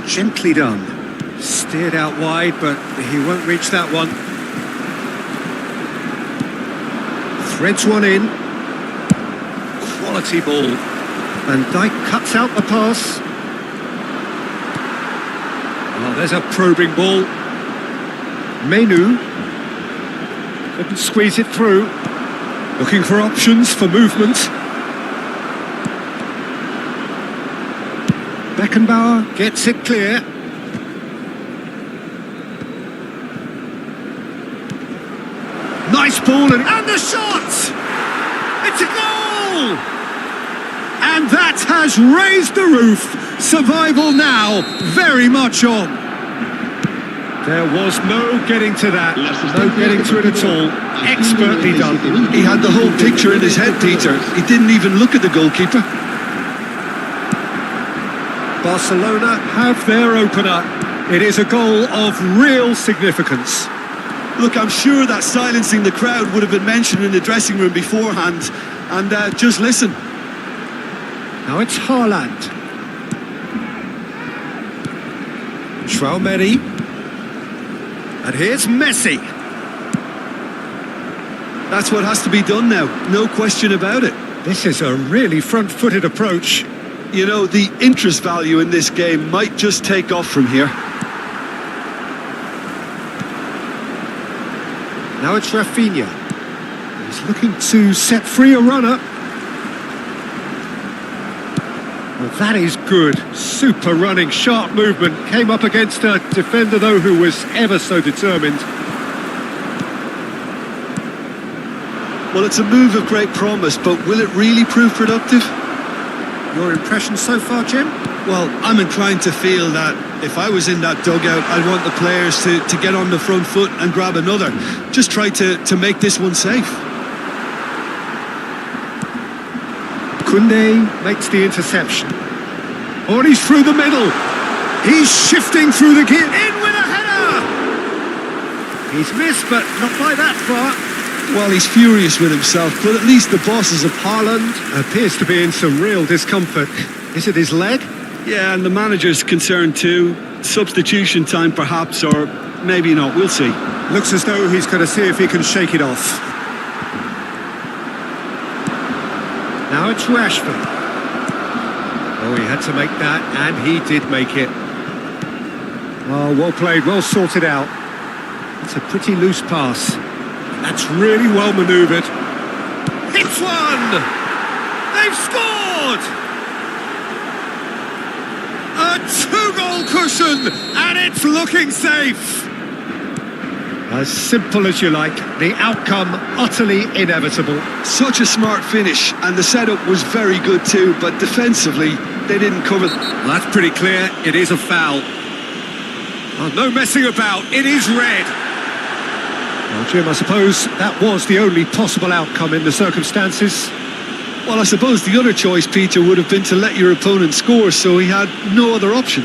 Gently done. Steered out wide, but he won't reach that one. Threads one in. Quality ball. Van Dijk cuts out the pass. Oh, there's a probing ball. Menu. Couldn't squeeze it through. Looking for options for movement. Beckenbauer gets it clear. Nice ball and the shot! It's a goal! And that has raised the roof. Survival now, very much on. There was no getting to that, no getting to it at all. Expertly done. He had the whole picture in his head, Peter. He didn't even look at the goalkeeper. Barcelona have their opener. It is a goal of real significance. Look, I'm sure that silencing the crowd would have been mentioned in the dressing room beforehand. And just listen. Now it's Haaland. Traumeri. And here's Messi. That's what has to be done now, no question about it. This is a really front-footed approach. You know, the interest value in this game might just take off from here. Now it's Rafinha. He's looking to set free a runner. Well, that is good. Super running, sharp movement. Came up against a defender, though, who was ever so determined. Well, it's a move of great promise, but will it really prove productive? Your impression so far, Jim? Well, I'm inclined to feel that if I was in that dugout, I'd want the players to get on the front foot and grab another. Just try to make this one safe. Koundé makes the interception. Oh, and he's through the middle. He's shifting through the gear. In with a header! He's missed, but not by that far. Well, he's furious with himself, but at least the bosses of Haaland appears to be in some real discomfort. Is it his leg? Yeah, and the manager's concerned too. Substitution time perhaps, or maybe not, we'll see. Looks as though he's going to see if he can shake it off. Now it's Rashford. Oh, he had to make that, and he did make it. Oh, well played, well sorted out. It's a pretty loose pass. That's really well manoeuvred. Hits one! They've scored! A two-goal cushion, and it's looking safe. As simple as you like, the outcome utterly inevitable. Such a smart finish, and the setup was very good too, but defensively, they didn't cover. Well, that's pretty clear. It is a foul. Oh, no messing about. It is red. Well, Jim, I suppose that was the only possible outcome in the circumstances. Well, I suppose the other choice, Peter, would have been to let your opponent score, so he had no other option.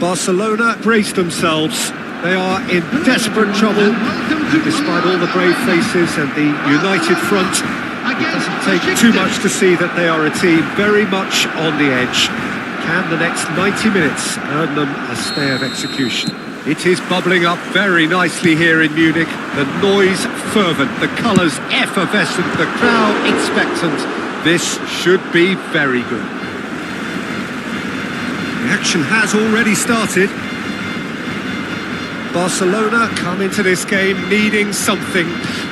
Barcelona brace themselves. They are in desperate trouble. And despite all the brave faces and the united front, it doesn't take too much to see that they are a team very much on the edge. Can the next 90 minutes earn them a stay of execution? It is bubbling up very nicely here in Munich. The noise fervent, the colours effervescent, the crowd expectant. This should be very good. The action has already started. Barcelona come into this game needing something.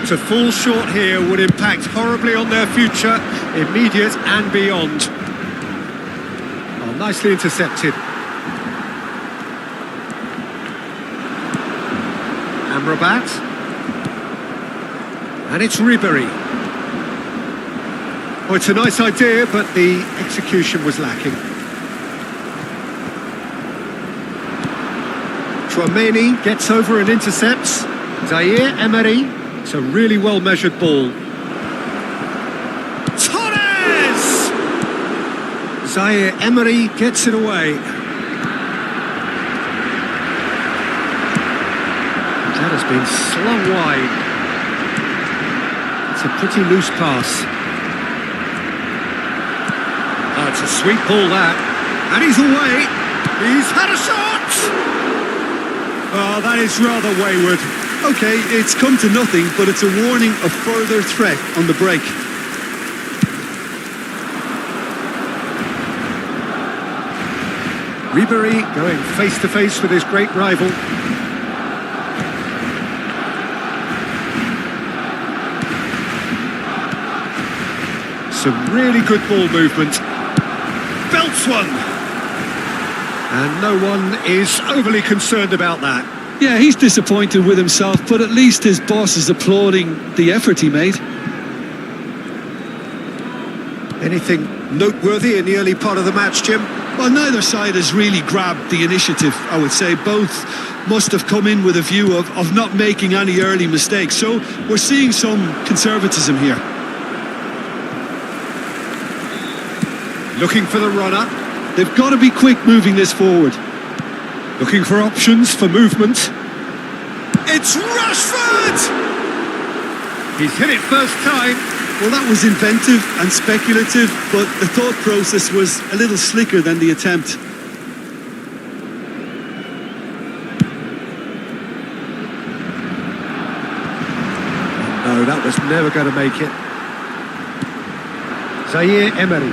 To fall short here would impact horribly on their future, immediate and beyond. Oh, nicely intercepted. Amrabat. And it's Ribery. Oh, it's a nice idea, but the execution was lacking. Chouameni gets over and intercepts. Zaire Emery. It's a really well-measured ball. Torres! Zaire Emery gets it away. That has been slung wide. It's a pretty loose pass. Oh, it's a sweet ball, that. And he's away. He's had a shot! Oh, that is rather wayward. Okay, it's come to nothing, but it's a warning of further threat on the break. Ribery going face-to-face with his great rival. Some really good ball movement. Belts one! And no one is overly concerned about that. Yeah, he's disappointed with himself, but at least his boss is applauding the effort he made. Anything noteworthy in the early part of the match, Jim? Well, neither side has really grabbed the initiative, I would say. Both must have come in with a view of not making any early mistakes. So we're seeing some conservatism here. Looking for the runner. They've got to be quick moving this forward. Looking for options for movement. It's Rashford! He's hit it first time. Well, that was inventive and speculative, but the thought process was a little slicker than the attempt. No, that was never going to make it. Zaire Emery.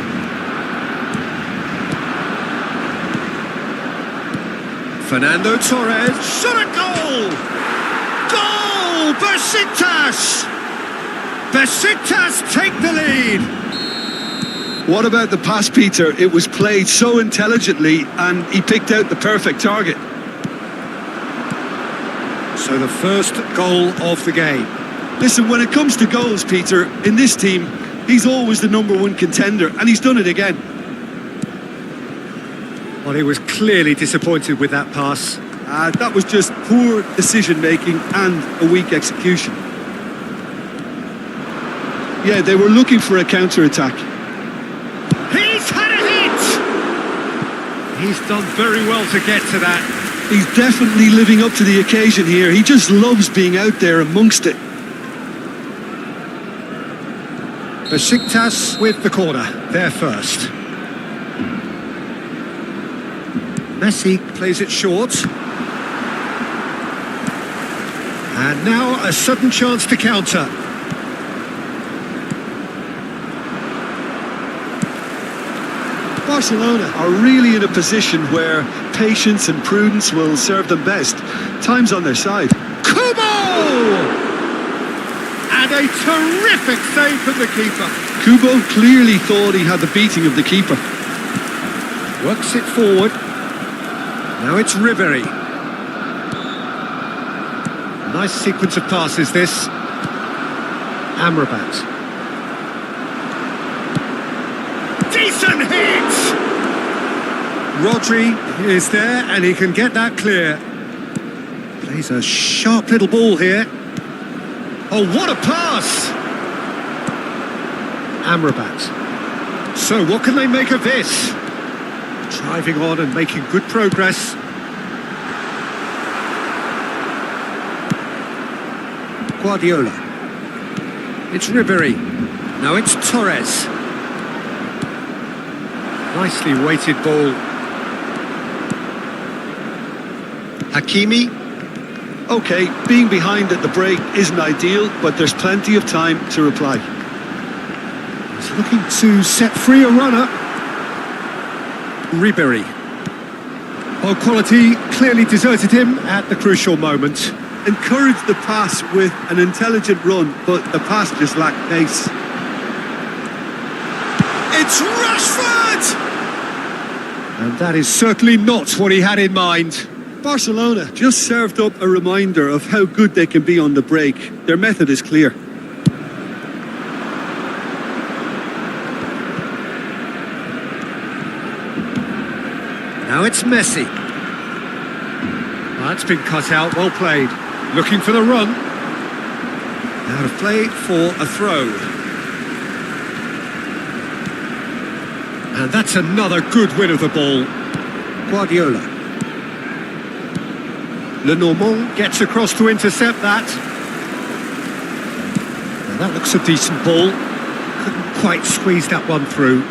Fernando Torres, shot a goal! Goal! Besiktas! Besiktas take the lead! What about the pass, Peter? It was played so intelligently and he picked out the perfect target. So the first goal of the game. Listen, when it comes to goals, Peter, in this team, he's always the #1 contender, and he's done it again. Well, he was clearly disappointed with that pass. That was just poor decision-making and a weak execution. Yeah, they were looking for a counter-attack. He's had a hit! He's done very well to get to that. He's definitely living up to the occasion here. He just loves being out there amongst it. Besiktas with the corner, there first. Messi plays it short. And now a sudden chance to counter. Barcelona are really in a position where patience and prudence will serve them best. Time's on their side. Kubo! And a terrific save from the keeper. Kubo clearly thought he had the beating of the keeper. Works it forward. Now it's Ribery. Nice sequence of passes, this. Amrabat. Decent hit! Rodri is there and he can get that clear. Plays a sharp little ball here. Oh, what a pass! Amrabat. So what can they make of this? Driving on and making good progress. Guardiola. It's Ribéry. Now it's Torres. Nicely weighted ball. Hakimi. Okay, being behind at the break isn't ideal, but there's plenty of time to reply. He's looking to set free a runner. Ribéry. Well, quality clearly deserted him at the crucial moment. Encouraged the pass with an intelligent run, but the pass just lacked pace. It's Rashford! And that is certainly not what he had in mind. Barcelona just served up a reminder of how good they can be on the break. Their method is clear. Now it's Messi. That's been cut out, well played. Looking for the run. Now to play for a throw. And that's another good win of the ball. Guardiola. Lenormand gets across to intercept that. Now that looks a decent ball. Couldn't quite squeeze that one through.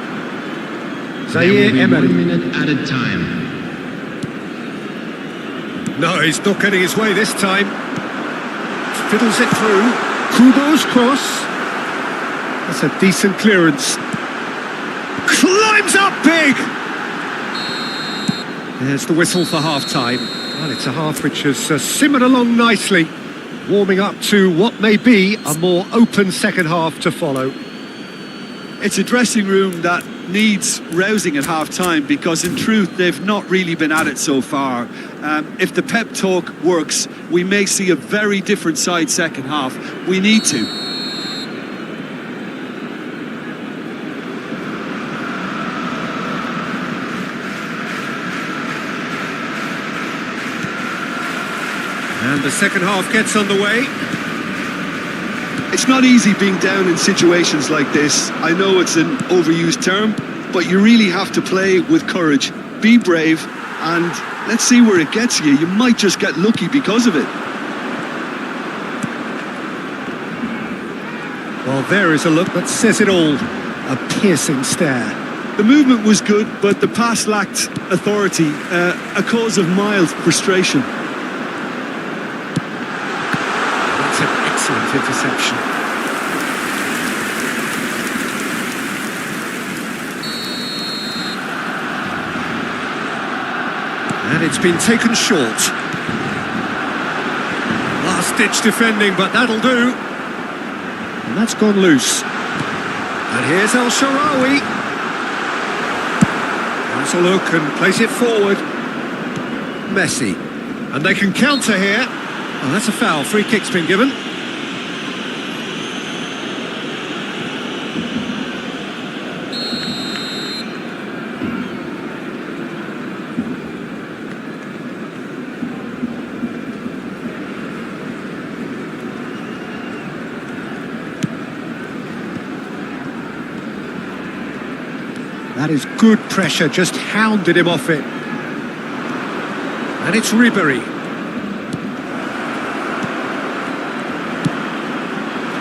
There will be Emery. 1 minute added time. No, he's not getting his way this time. Fiddles it through. Kubo's cross. That's a decent clearance. Climbs up big! There's the whistle for half-time. Well, it's a half which has simmered along nicely, warming up to what may be a more open second half to follow. It's a dressing room that needs rousing at half-time because in truth they've not really been at it so far. If the pep talk works, we may see a very different side second half. We need to. And the second half gets underway. It's not easy being down in situations like this. I know it's an overused term, but you really have to play with courage. Be brave, and let's see where it gets you. You might just get lucky because of it. Well, there is a look that says it all. A piercing stare. The movement was good, but the pass lacked authority, a cause of mild frustration. That's an excellent interception. And it's been taken short. Last-ditch defending, but that'll do. And that's gone loose. And here's El Shaarawy. Has a look and plays it forward. Messi. And they can counter here. Oh, that's a foul. Free kick's been given. That is good pressure, just hounded him off it. And it's Ribéry.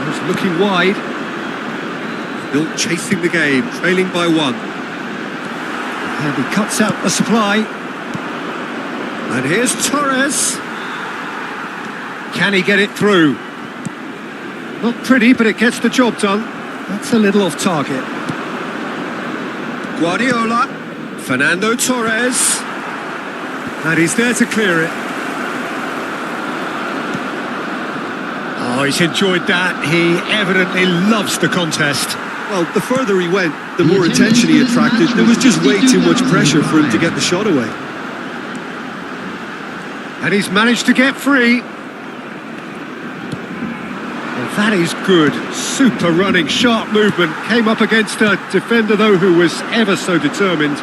He's looking wide. Still chasing the game, trailing by 1. And he cuts out the supply. And here's Torres. Can he get it through? Not pretty, but it gets the job done. That's a little off target. Guardiola, Fernando Torres, and he's there to clear it. Oh, he's enjoyed that. He evidently loves the contest. Well, the further he went, the more attention he attracted. There was just way too much pressure for him to get the shot away. And he's managed to get free. That is good. Super running, sharp movement. Came up against a defender, though, who was ever so determined.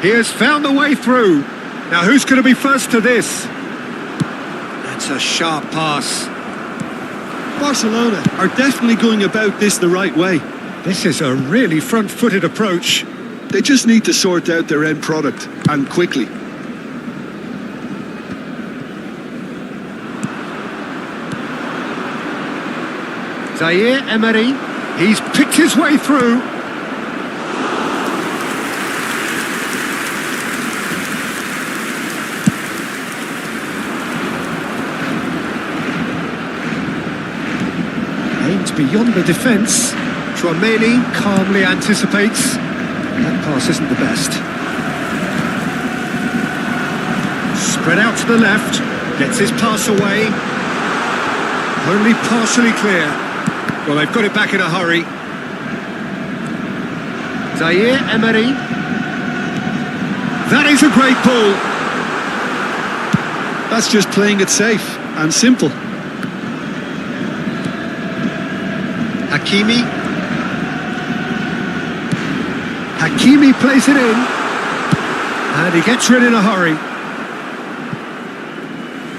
He has found a way through. Now, who's going to be first to this? That's a sharp pass. Barcelona are definitely going about this the right way. This is a really front-footed approach. They just need to sort out their end product, and quickly. Zaire Emery, he's picked his way through. Aimed beyond the defence. Chouameni calmly anticipates. That pass isn't the best. Spread out to the left, gets his pass away. Only partially clear. Well, they've got it back in a hurry. Zaire Emery. That is a great ball. That's just playing it safe and simple. Hakimi. Hakimi plays it in. And he gets rid in a hurry.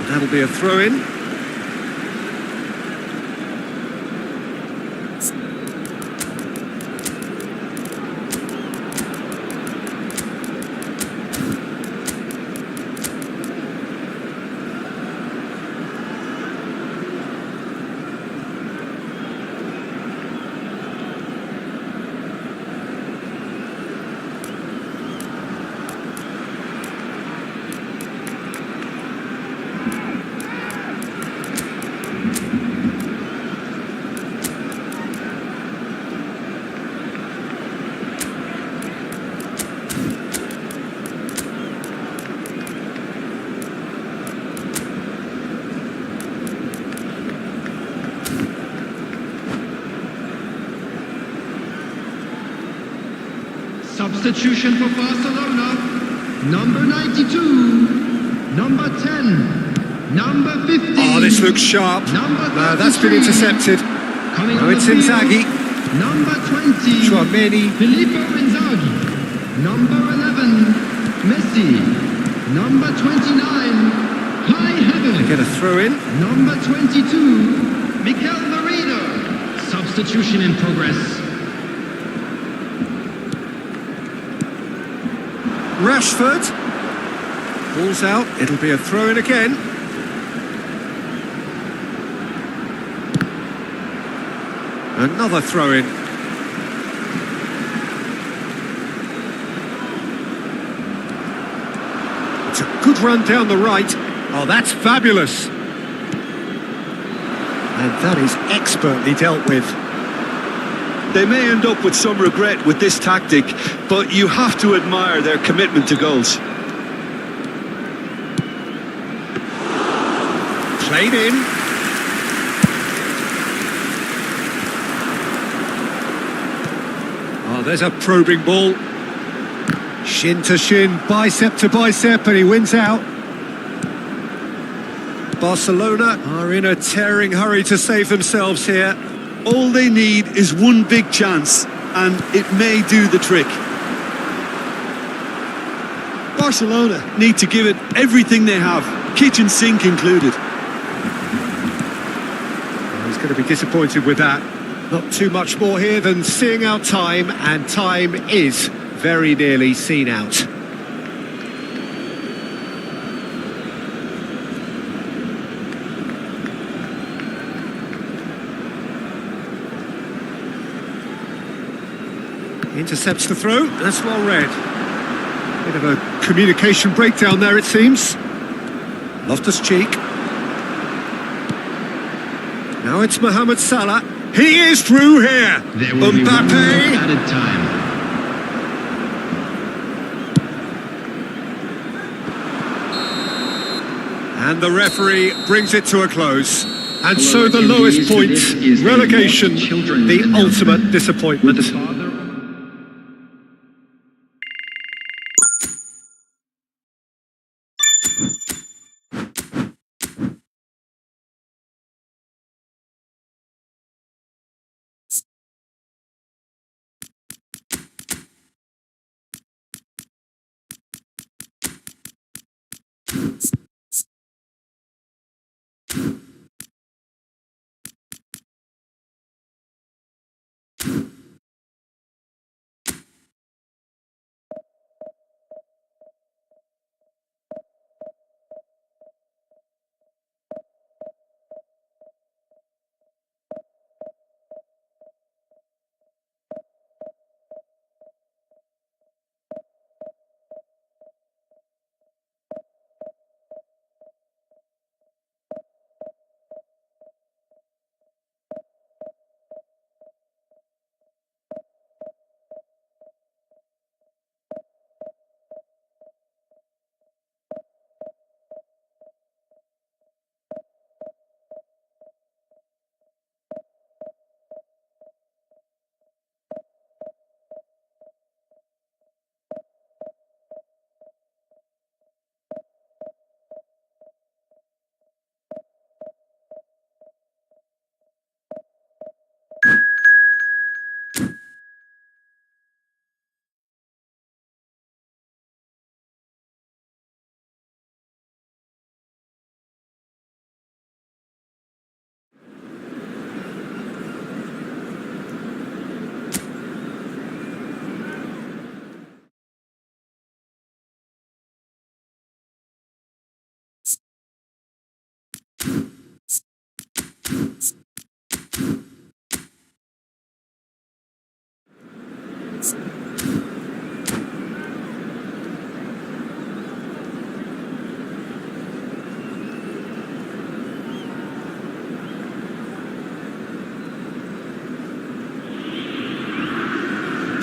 That'll be a throw-in. Substitution for Barcelona. Number 92. Number 10. Number 15. Oh, this looks sharp. That's been intercepted. Now it's Inzaghi. Number 20. Chouameni. Filippo Inzaghi. Number 11. Messi. Number 29. Kai Havertz. Get a throw in. Number 22. Mikel Merino. Substitution in progress. Rashford. Ball's out. It'll be a throw in again. Another throw in. It's a good run down the right. Oh, that's fabulous. And that is expertly dealt with. They may end up with some regret with this tactic, but you have to admire their commitment to goals. Played in. Oh, there's a probing ball. Shin to shin, bicep to bicep, and he wins out. Barcelona are in a tearing hurry to save themselves here. All they need is one big chance, and it may do the trick. Barcelona need to give it everything they have, kitchen sink included. He's going to be disappointed with that. Not too much more here than seeing out time, and time is very nearly seen out. Intercepts the throw, that's well read. Bit of a communication breakdown there, it seems. Loftus-Cheek. Now it's Mohamed Salah. He is through here. There will be one more Mbappe. added time. And the referee brings it to a close. And so the Hello, lowest attendees. point, This is the relegation, What Children's the announcement. ultimate disappointment. With the father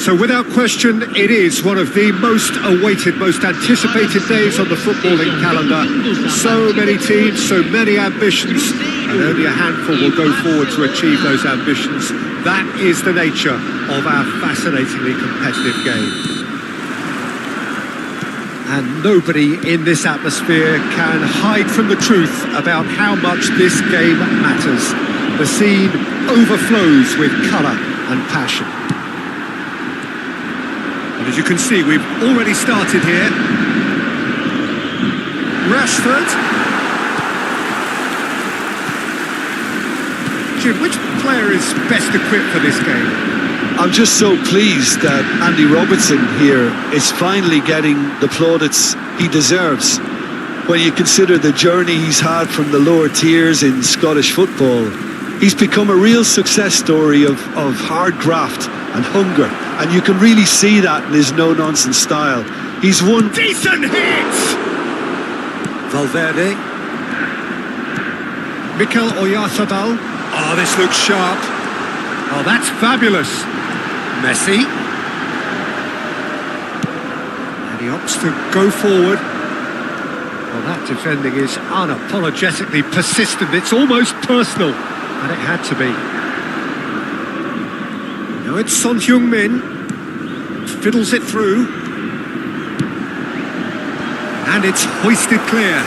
So without question, it is one of the most awaited, most anticipated days on the footballing calendar. So many teams, so many ambitions, and only a handful will go forward to achieve those ambitions. That is the nature of our fascinatingly competitive game. And nobody in this atmosphere can hide from the truth about how much this game matters. The scene overflows with colour and passion. And as you can see, we've already started here. Rashford. Jim, which player is best equipped for this game? I'm just so pleased that Andy Robertson here is finally getting the plaudits he deserves. When you consider the journey he's had from the lower tiers in Scottish football, he's become a real success story of hard graft and hunger. And you can really see that in his no-nonsense style. He's won... Decent hit! Valverde. Mikel Oyarzabal. Oh, this looks sharp. Oh, that's fabulous. Messi. And he opts to go forward. Well, that defending is unapologetically persistent. It's almost personal. And it had to be. Now it's Son Heung-min. Fiddles it through. And it's hoisted clear.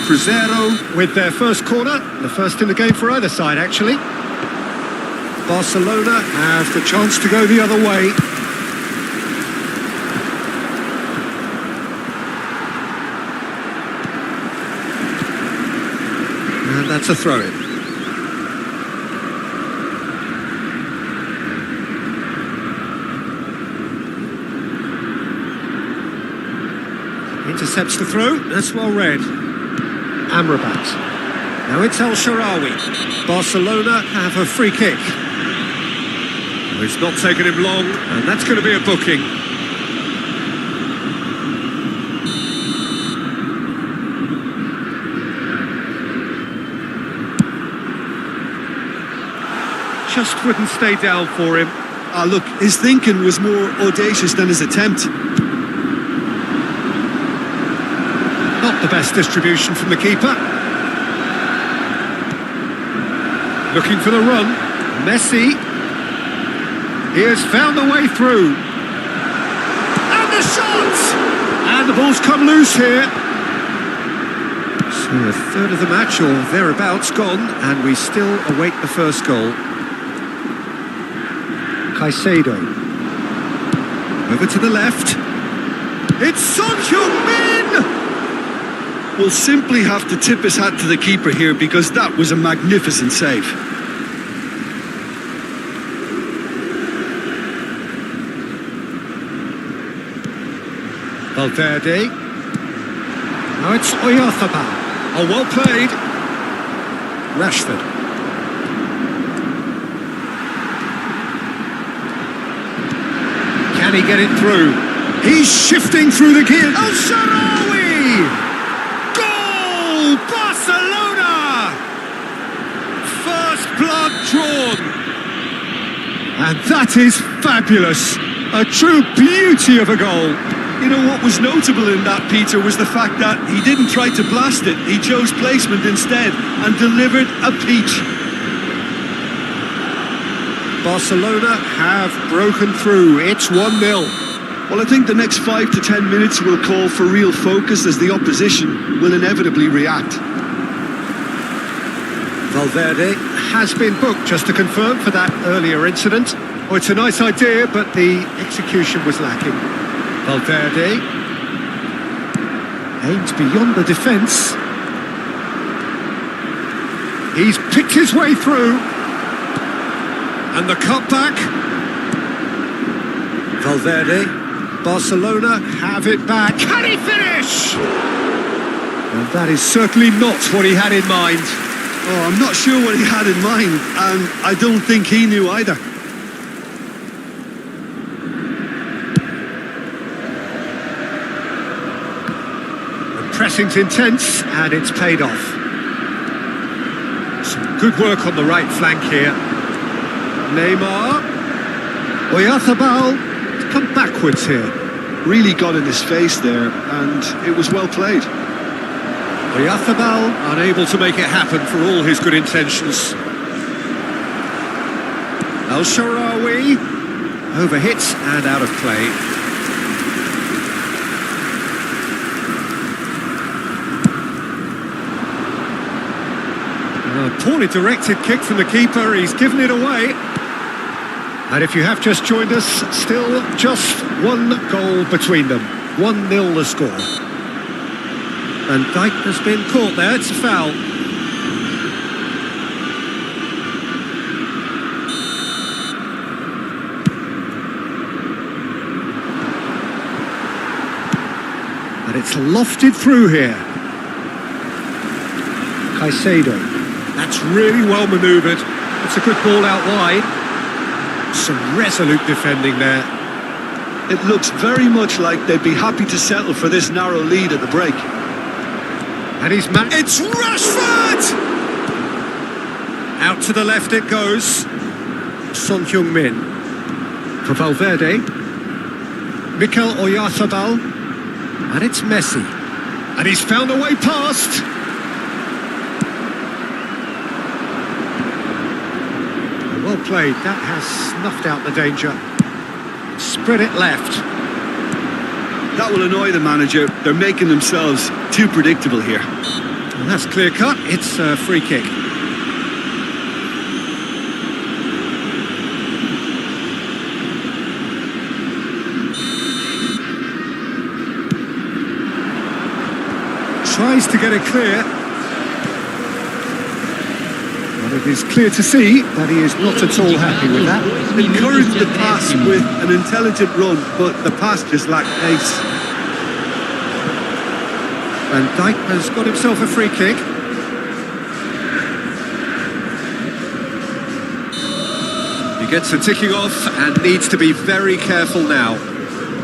Cruzeiro with their first corner. The first in the game for either side, actually. Barcelona have the chance to go the other way. And that's a throw-in. Intercepts the throw, that's well read. Amrabat. Now it's El Shaarawy. Barcelona have a free kick. Oh, it's not taken him long, and that's going to be a booking. Just wouldn't stay down for him. Look, his thinking was more audacious than his attempt. Not the best distribution from the keeper. Looking for the run. Messi. He has found the way through. And the shot! And the ball's come loose here. So a third of the match or thereabouts gone, and we still await the first goal. Caicedo. Over to the left. It's Son Heung-min! Will simply have to tip his hat to the keeper here because that was a magnificent save. Valverde. Now it's Oyarzabal. Oh, well played. Rashford. Can he get it through? He's shifting through the gear. El Shaarawy! Barcelona! First blood drawn. And that is fabulous. A true beauty of a goal. You know what was notable in that, Peter, was the fact that he didn't try to blast it. He chose placement instead and delivered a peach. Barcelona have broken through. It's 1-0. Well, I think the next 5 to 10 minutes will call for real focus as the opposition will inevitably react. Valverde has been booked, just to confirm, for that earlier incident. Oh, it's a nice idea, but the execution was lacking. Valverde aims beyond the defence. He's picked his way through. And the cutback. Valverde. Barcelona have it back. Can he finish? And that is certainly not what he had in mind. Oh, I'm not sure what he had in mind, and I don't think he knew either. The pressing's intense, and it's paid off. Some good work on the right flank here. Neymar. Oyarzabal come backwards here. Really got in his face there, and it was well played. Oyarzabal unable to make it happen for all his good intentions. El-Shaarawy overhits and out of play. A poorly directed kick from the keeper, he's given it away. And if you have just joined us, still just one goal between them. 1-0 the score. And Dijk has been caught there, it's a foul. And it's lofted through here. Caicedo. That's really well manoeuvred. It's a good ball out wide. Some resolute defending there. It looks very much like they'd be happy to settle for this narrow lead at the break. And he's it's Rashford! Out to the left it goes. Son Heung-min. For Valverde. Mikel Oyarzabal. And it's Messi. And he's found a way past. Well played, that has snuffed out the danger. Spread it left. That will annoy the manager. They're making themselves too predictable here. And that's clear cut, it's a free kick. Tries to get it clear. It is clear to see that he is not at all happy with that. Encouraged the pass with an intelligent run, but the pass just lacked pace. And Dijk has got himself a free kick. He gets the ticking off and needs to be very careful now.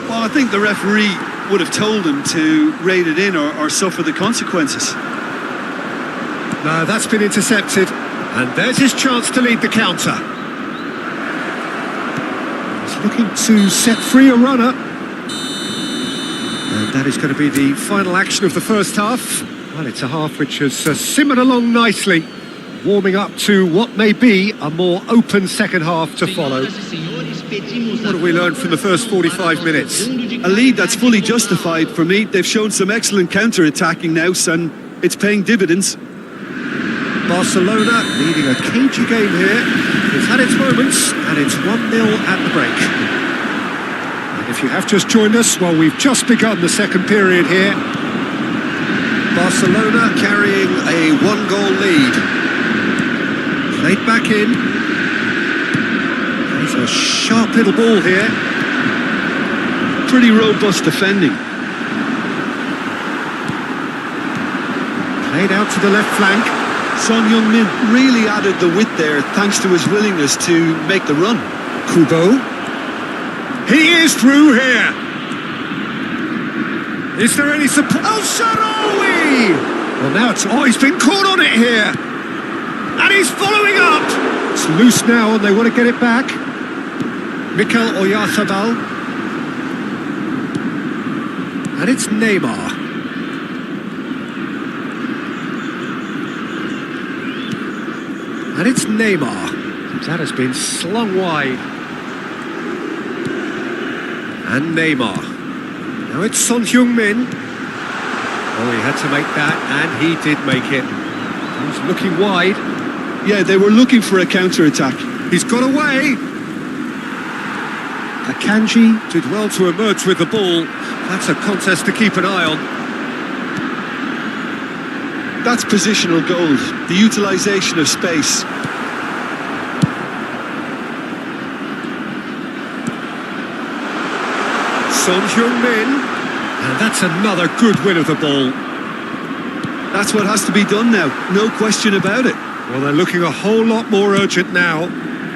Well, I think the referee would have told him to rein it in or suffer the consequences. No, that's been intercepted. And there's his chance to lead the counter. He's looking to set free a runner. And that is going to be the final action of the first half. Well, it's a half which has simmered along nicely, warming up to what may be a more open second half to follow. What have we learned from the first 45 minutes? A lead that's fully justified for me. They've shown some excellent counter-attacking now, and it's paying dividends. Barcelona leading a cagey game here. It's had its moments, and it's 1-0 at the break. And if you have just joined us, well, we've just begun the second period here. Barcelona carrying a one-goal lead. Played back in. There's a sharp little ball here. Pretty robust defending. Played out to the left flank. Son Heung-min really added the width there thanks to his willingness to make the run. Kubo. He is through here. Is there any support? El-Shaarawy! Well, now it's... Oh, he's been caught on it here. And he's following up. It's loose now and they want to get it back. Mikel Oyarzabal. And it's Neymar. And it's Neymar. That has been slung wide. And Neymar. Now it's Son Heung-min. Oh, he had to make that, and he did make it. He's looking wide. Yeah, they were looking for a counter-attack. He's got away. Akanji did well to emerge with the ball. That's a contest to keep an eye on. That's positional goals, the utilisation of space. Son Heung-min, and that's another good win of the ball. That's what has to be done now, no question about it. Well, they're looking a whole lot more urgent now.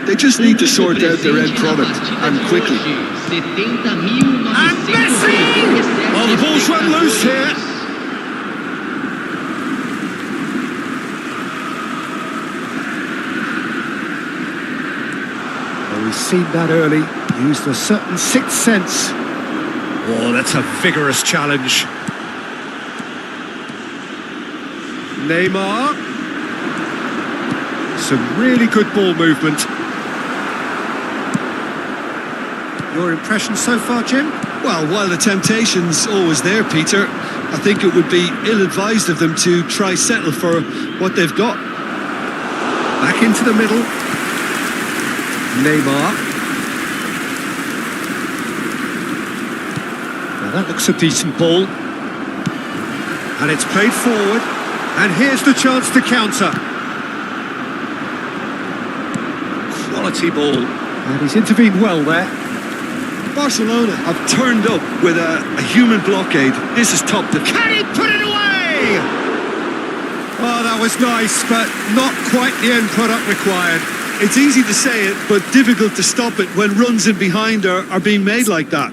They just need to sort out their end product, and quickly. And Messi! Well, the ball's run loose here. seen that early, used a certain sixth sense. Oh, that's a vigorous challenge. Neymar. Some really good ball movement. Your impression so far, Jim? Well, while the temptation's always there, Peter, I think it would be ill-advised of them to try settle for what they've got. Back into the middle. Neymar. Now that looks a decent ball. And it's played forward. And here's the chance to counter. Quality ball. And he's intervened well there. Barcelona have turned up with a human blockade. This is top. Can he put it away? Oh, that was nice, but not quite the end product required. It's easy to say it, but difficult to stop it when runs in behind are being made like that.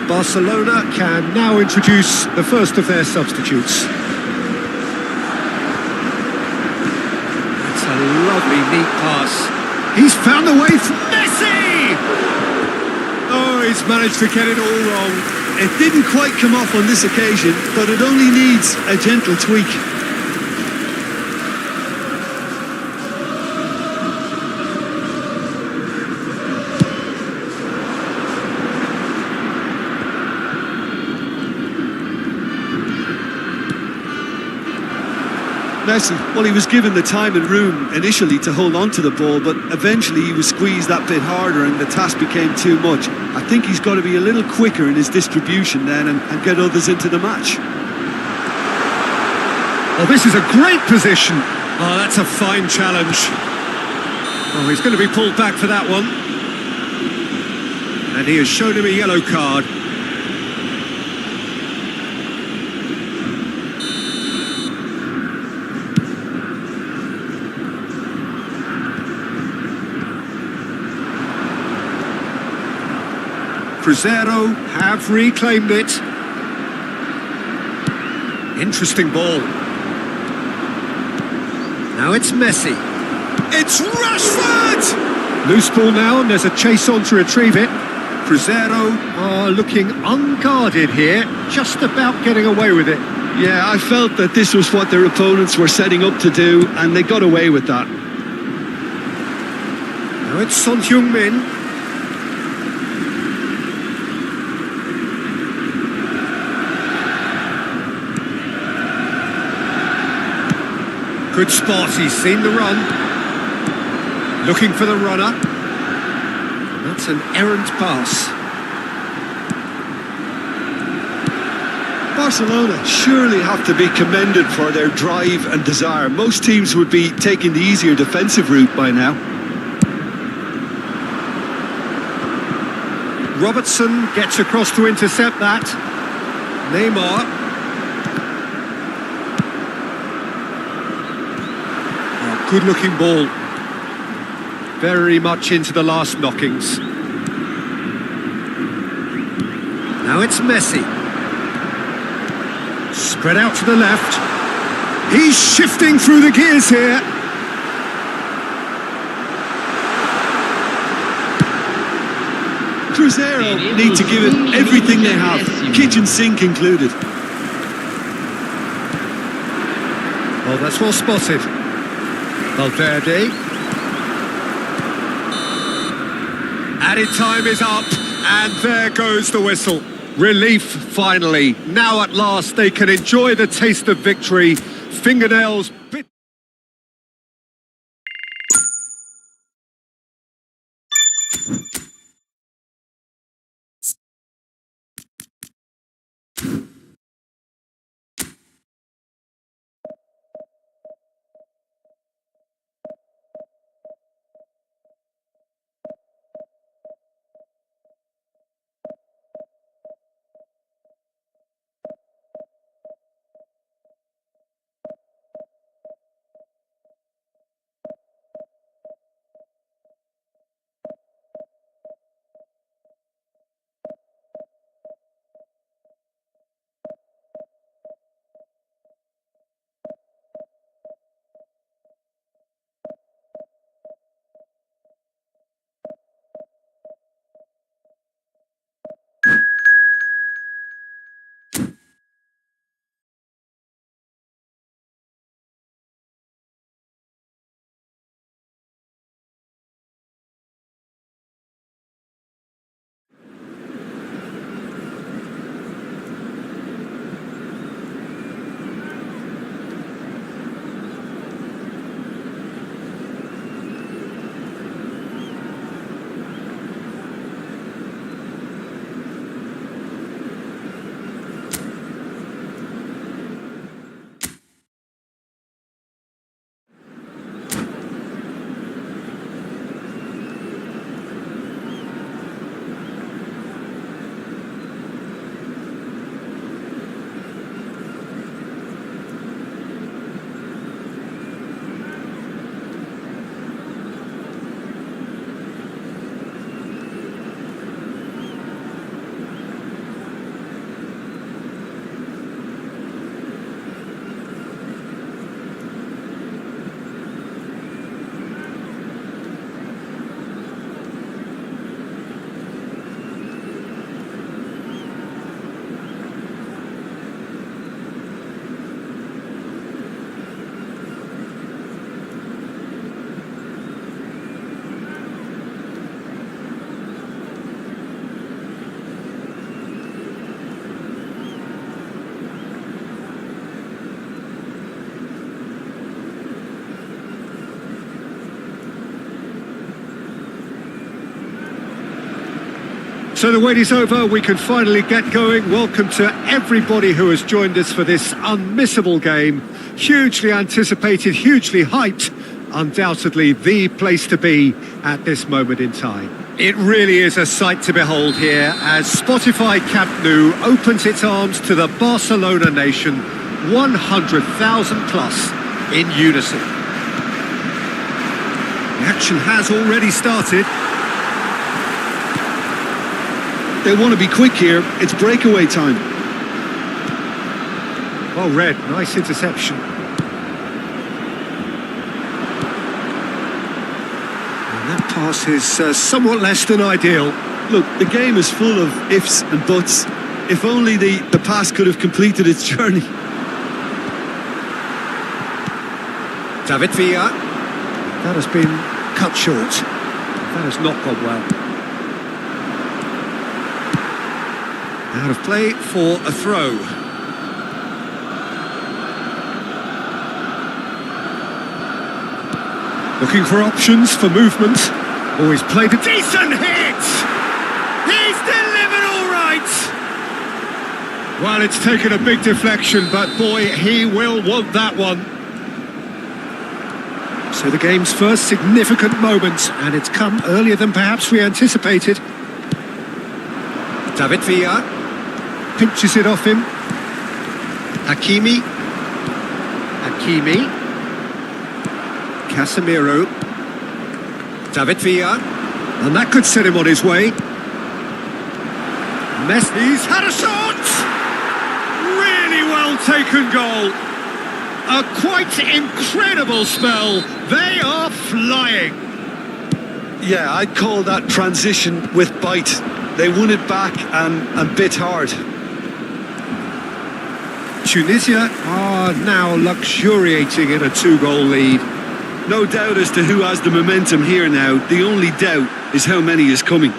Barcelona can now introduce the first of their substitutes. That's a lovely, neat pass. He's found the way for Messi! Oh, he's managed to get it all wrong. It didn't quite come off on this occasion, but it only needs a gentle tweak. Messi, well, he was given the time and room initially to hold on to the ball, but eventually he was squeezed that bit harder and the task became too much. I think he's got to be a little quicker in his distribution then and get others into the match. Oh, this is a great position. Oh, that's a fine challenge. Oh, he's going to be pulled back for that one. And he has shown him a yellow card. Cruzeiro have reclaimed it. Interesting ball. Now it's Messi. It's Rashford! Loose ball now, and there's a chase on to retrieve it. Cruzeiro are looking unguarded here, just about getting away with it. Yeah, I felt that this was what their opponents were setting up to do, and they got away with that. Now it's Son Heung-min. Good spot, he's seen the run. Looking for the runner. That's an errant pass. Barcelona surely have to be commended for their drive and desire. Most teams would be taking the easier defensive route by now. Robertson gets across to intercept that. Neymar. Good looking ball. Very much into the last knockings. Now it's Messi. Spread out to the left. He's shifting through the gears here. Cruzeiro need to give it everything they have, kitchen sink included. Oh, that's well spotted. Valverde. Added time is up, and there goes the whistle. Relief, finally. Now at last they can enjoy the taste of victory. Fingernails bit. So the wait is over, we can finally get going. Welcome to everybody who has joined us for this unmissable game. Hugely anticipated, hugely hyped. Undoubtedly the place to be at this moment in time. It really is a sight to behold here as Spotify Camp Nou opens its arms to the Barcelona nation, 100,000 plus in unison. The action has already started. They want to be quick here. It's breakaway time. Well read, nice interception. And that pass is somewhat less than ideal. Look, the game is full of ifs and buts. If only the pass could have completed its journey. David Villa. That has been cut short. That has not gone well. Out of play for a throw. Looking for options for movement. Oh, he's played a decent hit! He's delivered all right! Well, it's taken a big deflection, but boy, he will want that one. So the game's first significant moment, and it's come earlier than perhaps we anticipated. David Villa pinches it off him. Hakimi. Casemiro. David Villa. And that could set him on his way. Messi's had a shot! Really well taken goal. A quite incredible spell. They are flying. Yeah, I'd call that transition with bite. They won it back and bit hard. Tunisia are now luxuriating in a 2-goal lead. No doubt as to who has the momentum here now. The only doubt is how many is coming.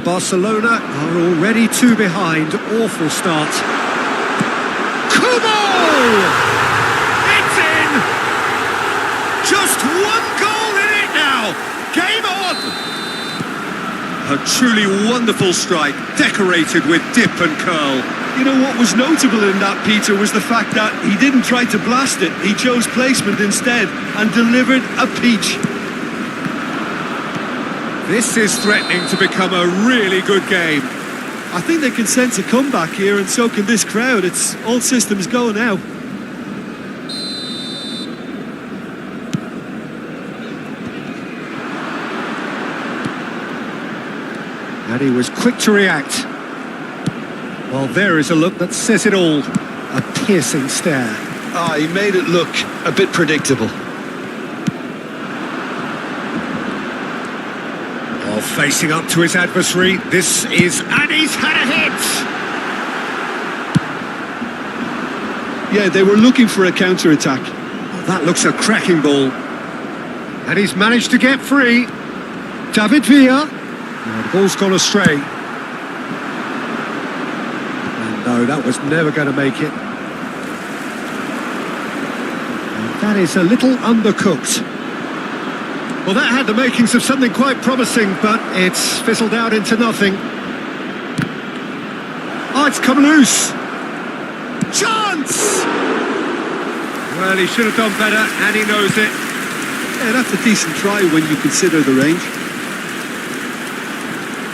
Barcelona are already 2 behind. Awful start. Kubo! It's in! Just 1 goal in it now. Game on! A truly wonderful strike, decorated with dip and curl. You know what was notable in that, Peter, was the fact that he didn't try to blast it. He chose placement instead and delivered a peach. This is threatening to become a really good game. I think they can sense a comeback here, and so can this crowd. It's all systems go now. And he was quick to react. Well, there is a look that says it all. A piercing stare. He made it look a bit predictable. While facing up to his adversary, this is... And he's had a hit! Yeah, they were looking for a counter-attack. Well, that looks a cracking ball. And he's managed to get free. David Villa. No, the ball's gone astray. And no, that was never going to make it. And that is a little undercooked. Well, that had the makings of something quite promising, but it's fizzled out into nothing. Oh, it's come loose. Chance! Well, he should have done better, and he knows it. Yeah, that's a decent try when you consider the range.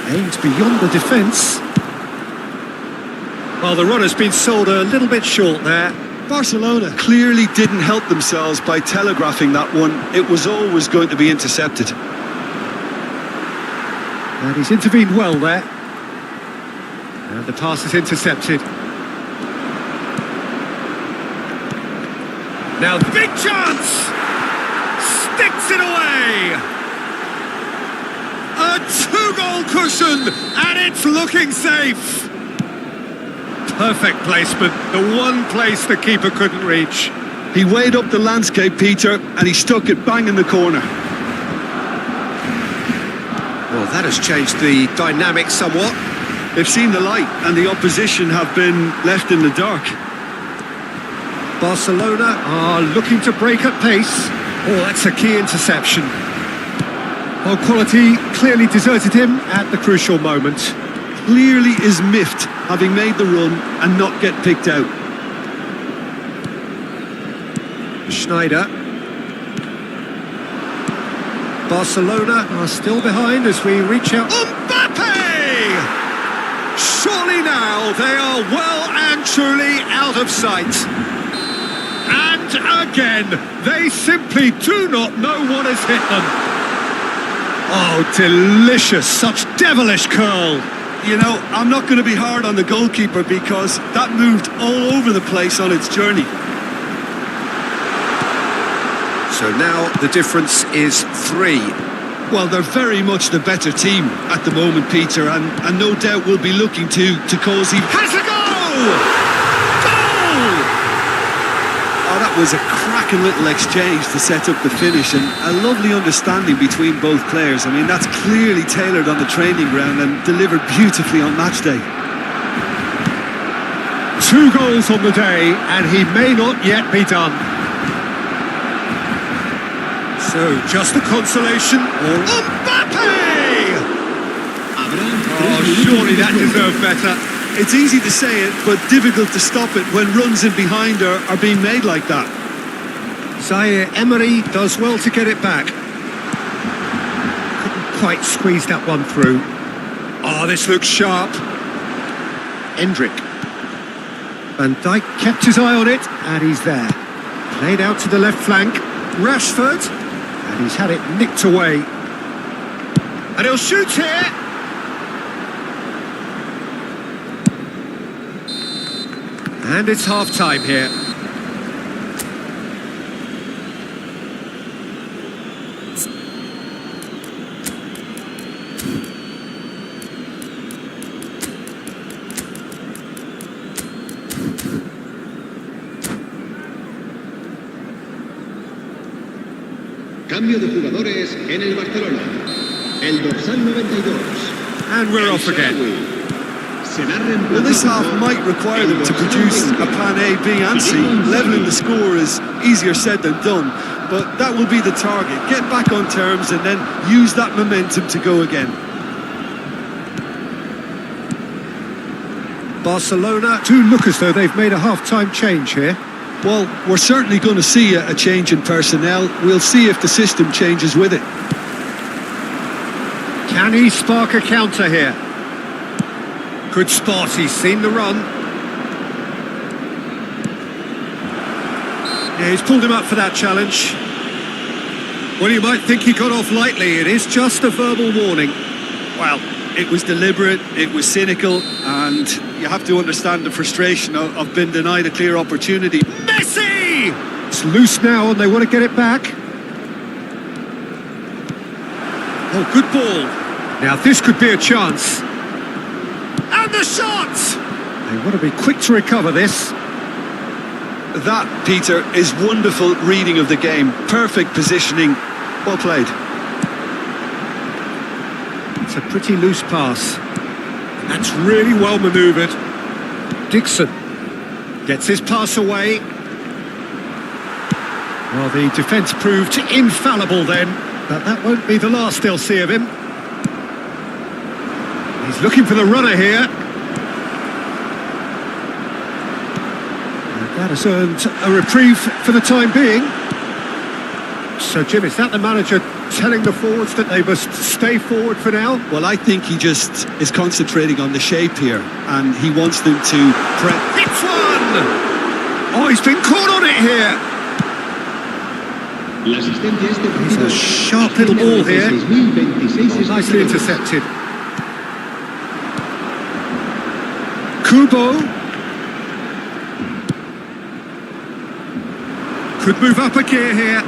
Aimed beyond the defence. Well, the runner's been sold a little bit short there. Barcelona clearly didn't help themselves by telegraphing that one. It was always going to be intercepted. And he's intervened well there. And the pass is intercepted. Now, big chance! Sticks it away! A 2-goal cushion, and it's looking safe! Perfect placement, the one place the keeper couldn't reach. He weighed up the landscape, Peter, and he stuck it bang in the corner. Well, that has changed the dynamic somewhat. They've seen the light, and the opposition have been left in the dark. Barcelona are looking to break at pace. Oh, that's a key interception. Well, quality clearly deserted him at the crucial moment. Clearly is miffed, having made the run and not get picked out. Schneider. Barcelona are still behind as we reach out. Mbappe! Surely now they are well and truly out of sight. And again, they simply do not know what has hit them. Oh, delicious, such devilish curl. You know, I'm not going to be hard on the goalkeeper because that moved all over the place on its journey. So now the difference is 3. Well, they're very much the better team at the moment, Peter, and no doubt will be looking to cause even... Has a goal! Goal! Oh, that was a cracking little exchange to set up the finish, and a lovely understanding between both players. I mean, that's clearly tailored on the training ground and delivered beautifully on match day. 2 goals on the day, and he may not yet be done. So, just a consolation, or Mbappe! Oh, surely that deserved better. It's easy to say it, but difficult to stop it when runs in behind are being made like that. Zaire Emery does well to get it back. Couldn't quite squeeze that one through. Oh, this looks sharp. Endrick. Van Dijk kept his eye on it, and he's there. Played out to the left flank. Rashford. And he's had it nicked away. And he'll shoot here. And it's half-time here. Cambio de jugadores en el Barcelona. El dorsal 92. And we're off again. Well, this half might require them to produce a plan A, B and C. Levelling the score is easier said than done, but that will be the target. Get back on terms and then use that momentum to go again. Barcelona do look as though they've made a half-time change here. Well, we're certainly going to see a change in personnel. We'll see if the system changes with it. Can he spark a counter here? Good spot, he's seen the run. Yeah, he's pulled him up for that challenge. Well, you might think he got off lightly. It is just a verbal warning. Well, it was deliberate, it was cynical, and you have to understand the frustration of being denied a clear opportunity. Messi! It's loose now and they want to get it back. Oh, good ball. Now this could be a chance. And the shot! They want to be quick to recover this. That, Peter, is wonderful reading of the game. Perfect positioning. Well played. It's a pretty loose pass. That's really well manoeuvred. Dixon gets his pass away. Well, the defence proved infallible then, but that won't be the last they'll see of him. He's looking for the runner here. And that has earned a reprieve for the time being. So, Jim, is that the manager telling the forwards that they must stay forward for now? Well, I think he just is concentrating on the shape here, and he wants them to press. It's one! Oh, he's been caught on it here. He's a sharp little ball here. Oh, nicely intercepted. Kubo. Could move up a gear here.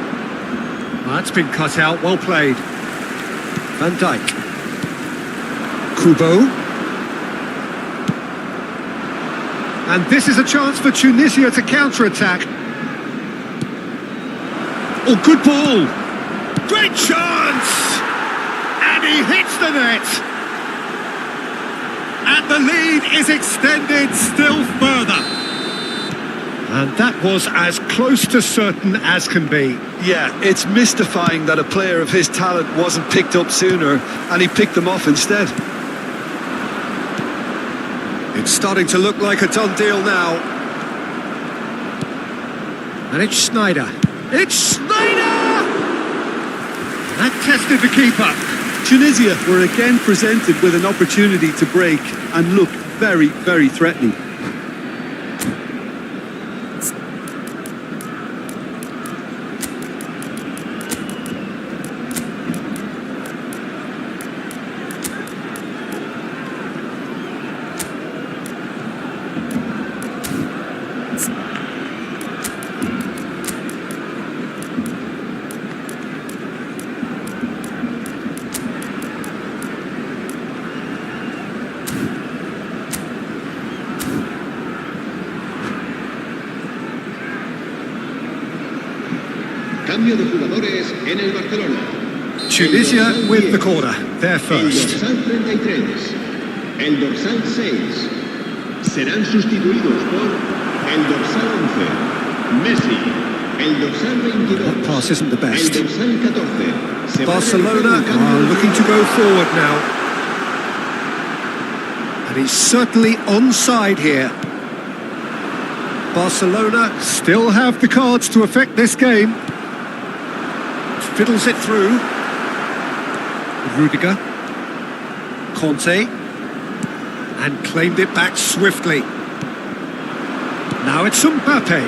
Well, that's been cut out, well played. Van Dijk. Kubo. And this is a chance for Tunisia to counter-attack. Oh, good ball. Great chance! And he hits the net. And the lead is extended still further. And that was as close to certain as can be. Yeah, it's mystifying that a player of his talent wasn't picked up sooner and he picked them off instead. It's starting to look like a done deal now. And it's Snyder. It's Snyder! That tested the keeper. Tunisia were again presented with an opportunity to break and look very, very threatening. Cambio de jugadores en el Barcelona. Tunisia with the corner. They're El first. dorsal 33, el dorsal 6. Serán sustituidos por el dorsal 11, Messi, el dorsal 22. That pass isn't the El best. dorsal 14. Se va a Barcelona realizar un cambio are de looking to go forward now. And he's certainly onside here. Barcelona still have the cards to affect this game. Fiddles it through. Rudiger. Conte. And claimed it back swiftly. Now it's Mbappe.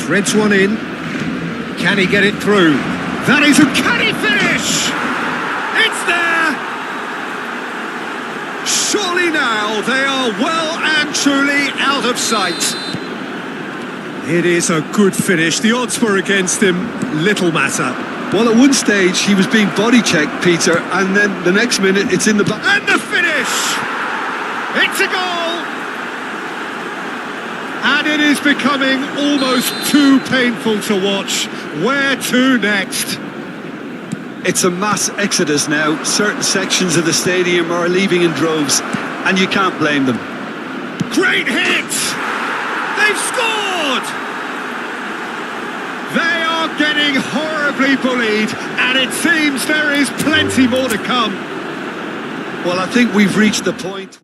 Threads one in. Can he get it through? That is a canny finish! It's there! Surely now they are well and truly out of sight. It is a good finish. The odds were against him. Little matter. Well, at one stage he was being body checked, Peter, and then the next minute it's in the back. And the finish! It's a goal! And it is becoming almost too painful to watch. Where to next? It's a mass exodus now. Certain sections of the stadium are leaving in droves, and you can't blame them. Great hit! They've scored! They are getting horribly bullied, and it seems there is plenty more to come. Well, I think we've reached the point.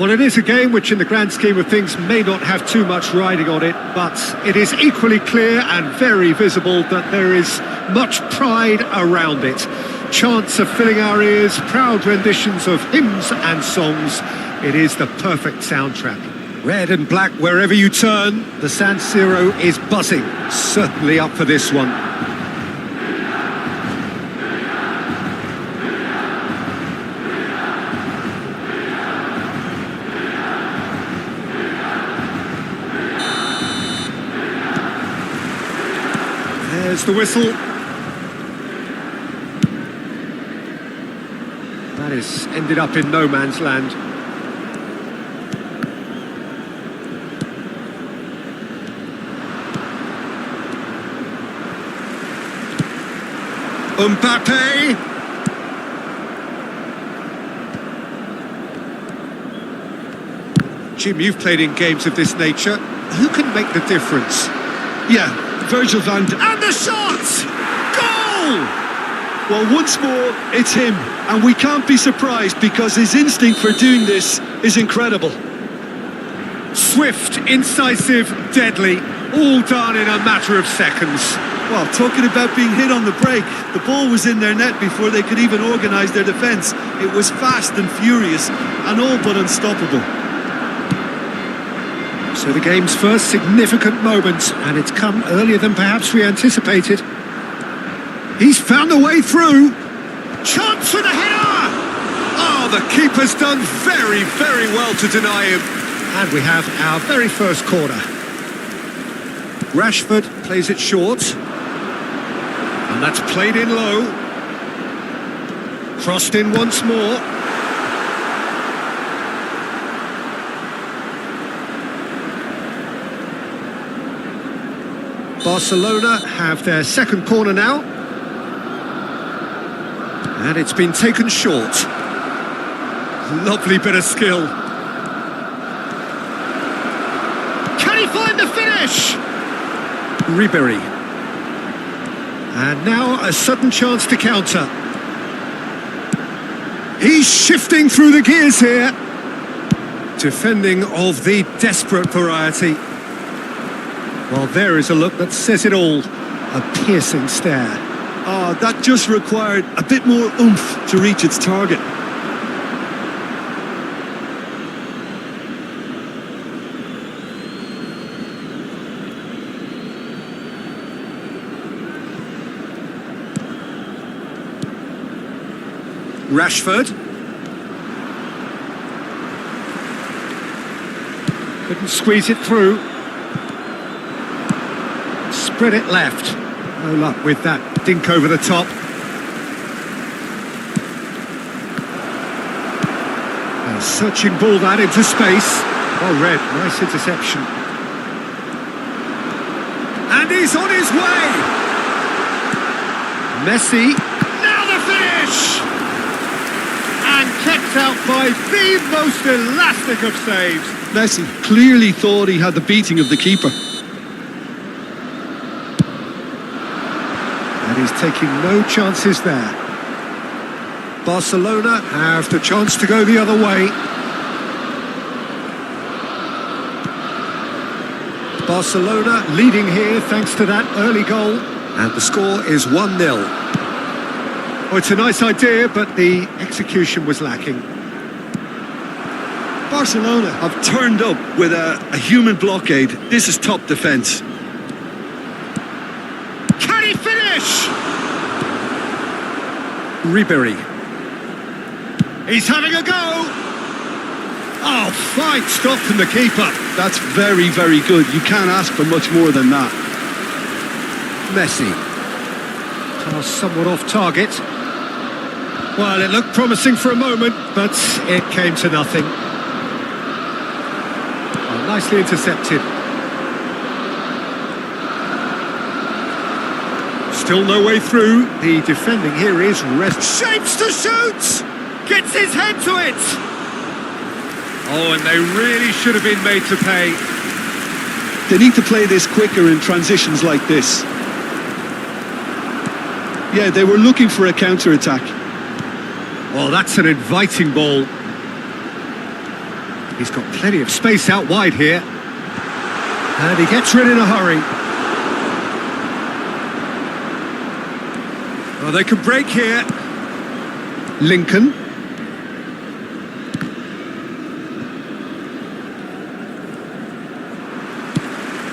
Well, it is a game which in the grand scheme of things may not have too much riding on it, but it is equally clear and very visible that there is much pride around it. Chants are filling our ears, proud renditions of hymns and songs. It is the perfect soundtrack. Red and black wherever you turn, the San Siro is buzzing. Certainly up for this one. There's the whistle. That is ended up in no man's land. Mbappe. Jim, you've played in games of this nature. Who can make the difference? Yeah, Virgil van Dijk. And the shot! Goal! Well, once more, it's him. And we can't be surprised because his instinct for doing this is incredible. Swift, incisive, deadly, all done in a matter of seconds. Well, talking about being hit on the break, the ball was in their net before they could even organise their defence. It was fast and furious and all but unstoppable. So the game's first significant moment, and it's come earlier than perhaps we anticipated. He's found a way through. Chance for the header! Oh, the keeper's done very, very well to deny him. And we have our very first corner. Rashford plays it short. And that's played in low. Crossed in once more. Barcelona have their second corner now. And it's been taken short. Lovely bit of skill. Can he find the finish? Ribery. And now a sudden chance to counter. He's shifting through the gears here. Defending of the desperate variety. Well, there is a look that says it all. A piercing stare. Oh, that just required a bit more oomph to reach its target. Rashford. Couldn't squeeze it through. Spread it left. No luck with that dink over the top. A searching ball that into space. Well read, nice interception. And he's on his way. Messi. Now the finish! And kept out by the most elastic of saves. Messi clearly thought he had the beating of the keeper. And he's taking no chances there. Barcelona have the chance to go the other way. Barcelona leading here thanks to that early goal. And the score is 1-0. Well, it's a nice idea, but the execution was lacking. Barcelona have turned up with a human blockade. This is top defence. Can he finish? Ribery. He's having a go. Oh, fine stop from the keeper. That's very, very good. You can't ask for much more than that. Messi. Pass somewhat off target. Well, it looked promising for a moment, but it came to nothing. Oh, nicely intercepted. Still no way through. The defending here is shapes to shoot! Gets his head to it! Oh, and they really should have been made to pay. They need to play this quicker in transitions like this. Yeah, they were looking for a counter-attack. Oh, that's an inviting ball. He's got plenty of space out wide here. And he gets rid in a hurry. Well, they can break here. Lincoln.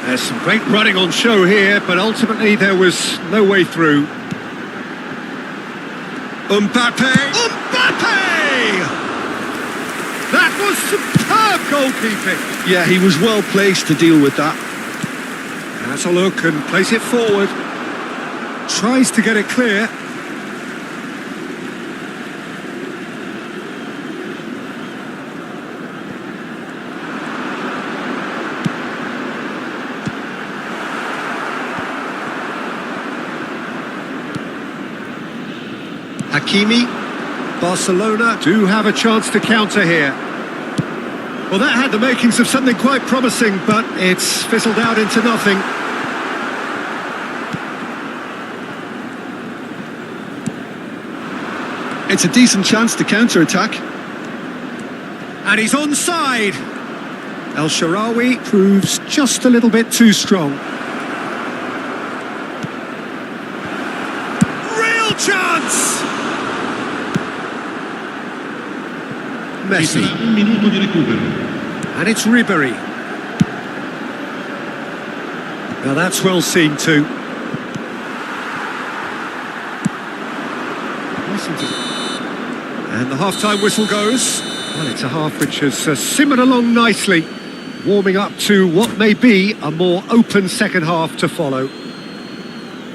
There's some great running on show here, but ultimately there was no way through. Mbappe! That was superb goalkeeping! Yeah, he was well placed to deal with that. Has a look and plays it forward. Tries to get it clear. Hakimi. Barcelona do have a chance to counter here. Well, that had the makings of something quite promising, but it's fizzled out into nothing. It's a decent chance to counter-attack. And he's onside. El Shaarawy proves just a little bit too strong. Real chance! Messi. Un minuto di recupero. And it's Ribery. Now that's well seen too. And the half-time whistle goes. Well, it's a half which has simmered along nicely, warming up to what may be a more open second half to follow.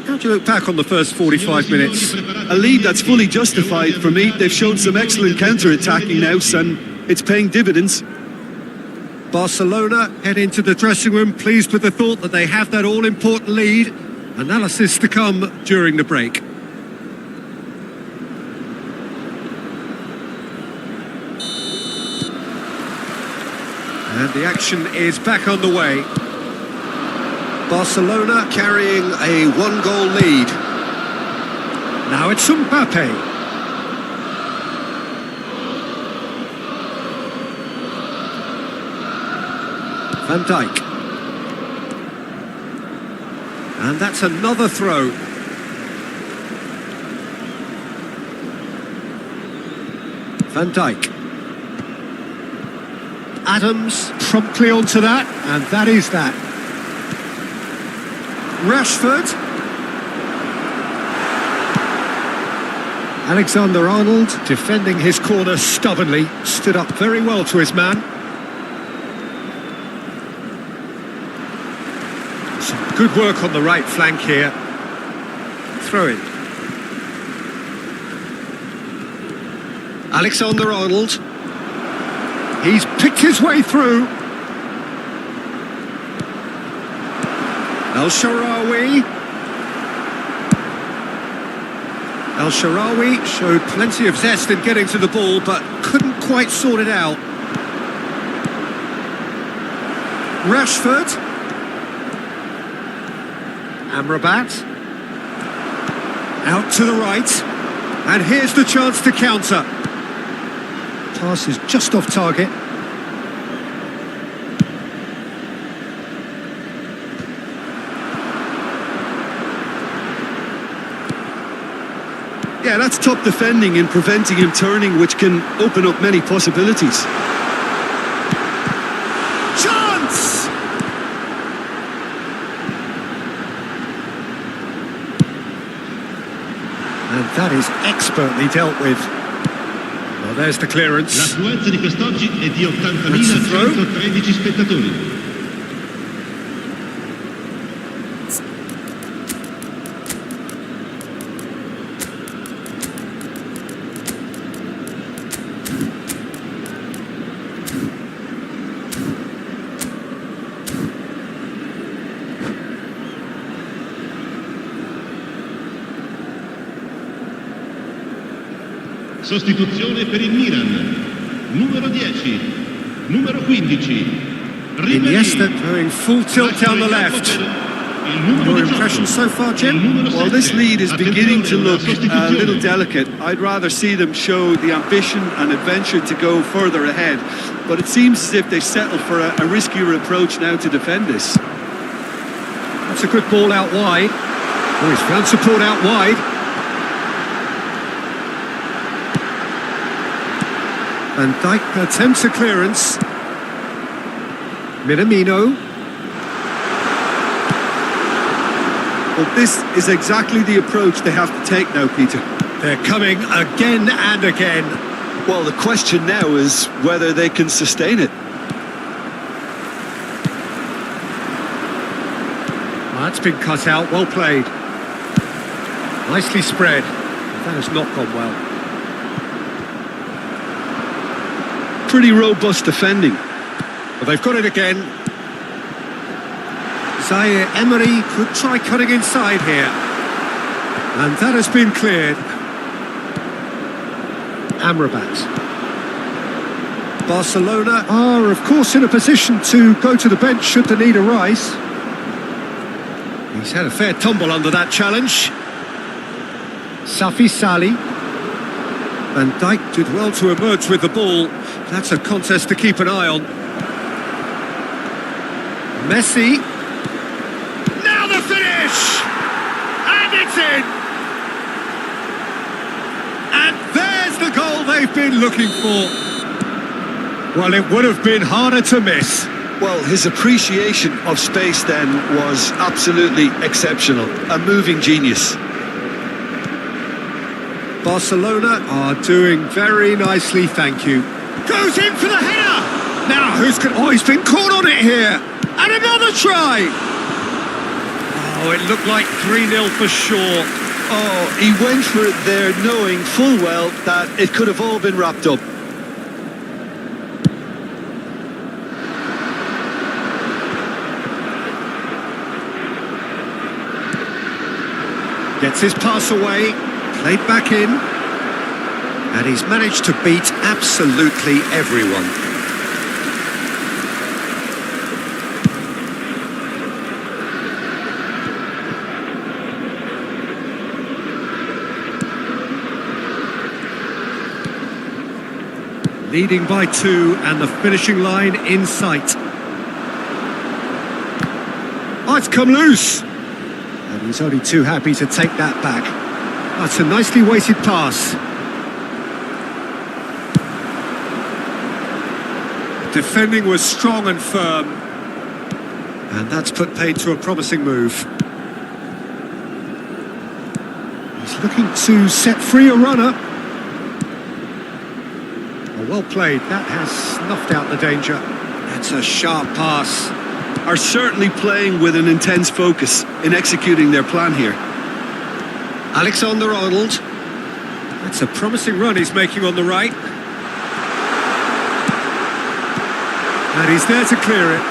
How do you look back on the first 45 minutes? A lead that's fully justified for me. They've shown some excellent counter-attacking now, and it's paying dividends. Barcelona head into the dressing room pleased with the thought that they have that all-important lead. Analysis to come during the break. And the action is back on the way. Barcelona carrying a one-goal lead. Now it's Mbappe. Van Dijk. And that's another throw. Van Dijk. Adams promptly onto that, and that is that. Rashford. Alexander-Arnold defending his corner stubbornly, stood up very well to his man. Some good work on the right flank here. Throw in. Alexander-Arnold. He's picked his way through. El Shaarawy. El Shaarawy showed plenty of zest in getting to the ball, but couldn't quite sort it out. Rashford. Amrabat. Out to the right. And here's the chance to counter. Pass is just off target. Yeah, that's top defending and preventing him turning, which can open up many possibilities. Chance! And that is expertly dealt with. Well, there's the clearance. L'affluenza di quest'oggi è di That's the throw. 80.113 spettatori. Sostituzione per il Milan. Numero 10, numero 15. Iniesta going full tilt down the left. il numero Your 18. impression so far, Il Jim? numero Well, this 7. lead is beginning to Attenzione, look la a sostituzione. little delicate. I'd rather see them show the ambition and adventure to go further ahead. But it seems as if they've settled for a riskier approach now to defend this. That's a good ball out wide. Oh, he's found support out wide. Van Dijk attempts a clearance. Minamino. Well, this is exactly the approach they have to take now, Peter. They're coming again and again. Well, the question now is whether they can sustain it. That's been cut out, well played. Nicely spread. That has not gone well. Pretty robust defending. Well, they've got it again. Zaire Emery could try cutting inside here. And that has been cleared. Amrabat. Barcelona are, of course, in a position to go to the bench should the need arise. He's had a fair tumble under that challenge. Safi Sali. Van Dijk did well to emerge with the ball. That's a contest to keep an eye on. Messi. Now the finish! And it's in! And there's the goal they've been looking for. Well, it would have been harder to miss. Well, his appreciation of space then was absolutely exceptional. A moving genius. Barcelona are doing very nicely, thank you. Goes in for the header! Now who's going... Oh, he's been caught on it here! And another try! Oh, it looked like 3-0 for sure. Oh, he went for it there knowing full well that it could have all been wrapped up. Gets his pass away, played back in, and he's managed to beat absolutely everyone. Leading by 2 and the finishing line in sight. Oh, it's come loose. And he's only too happy to take that back. That's a nicely weighted pass. Defending was strong and firm. And that's put paid to a promising move. He's looking to set free a runner. Well played, that has snuffed out the danger. That's a sharp pass. Are certainly playing with an intense focus in executing their plan here. Alexander-Arnold. That's a promising run he's making on the right. And he's there to clear it.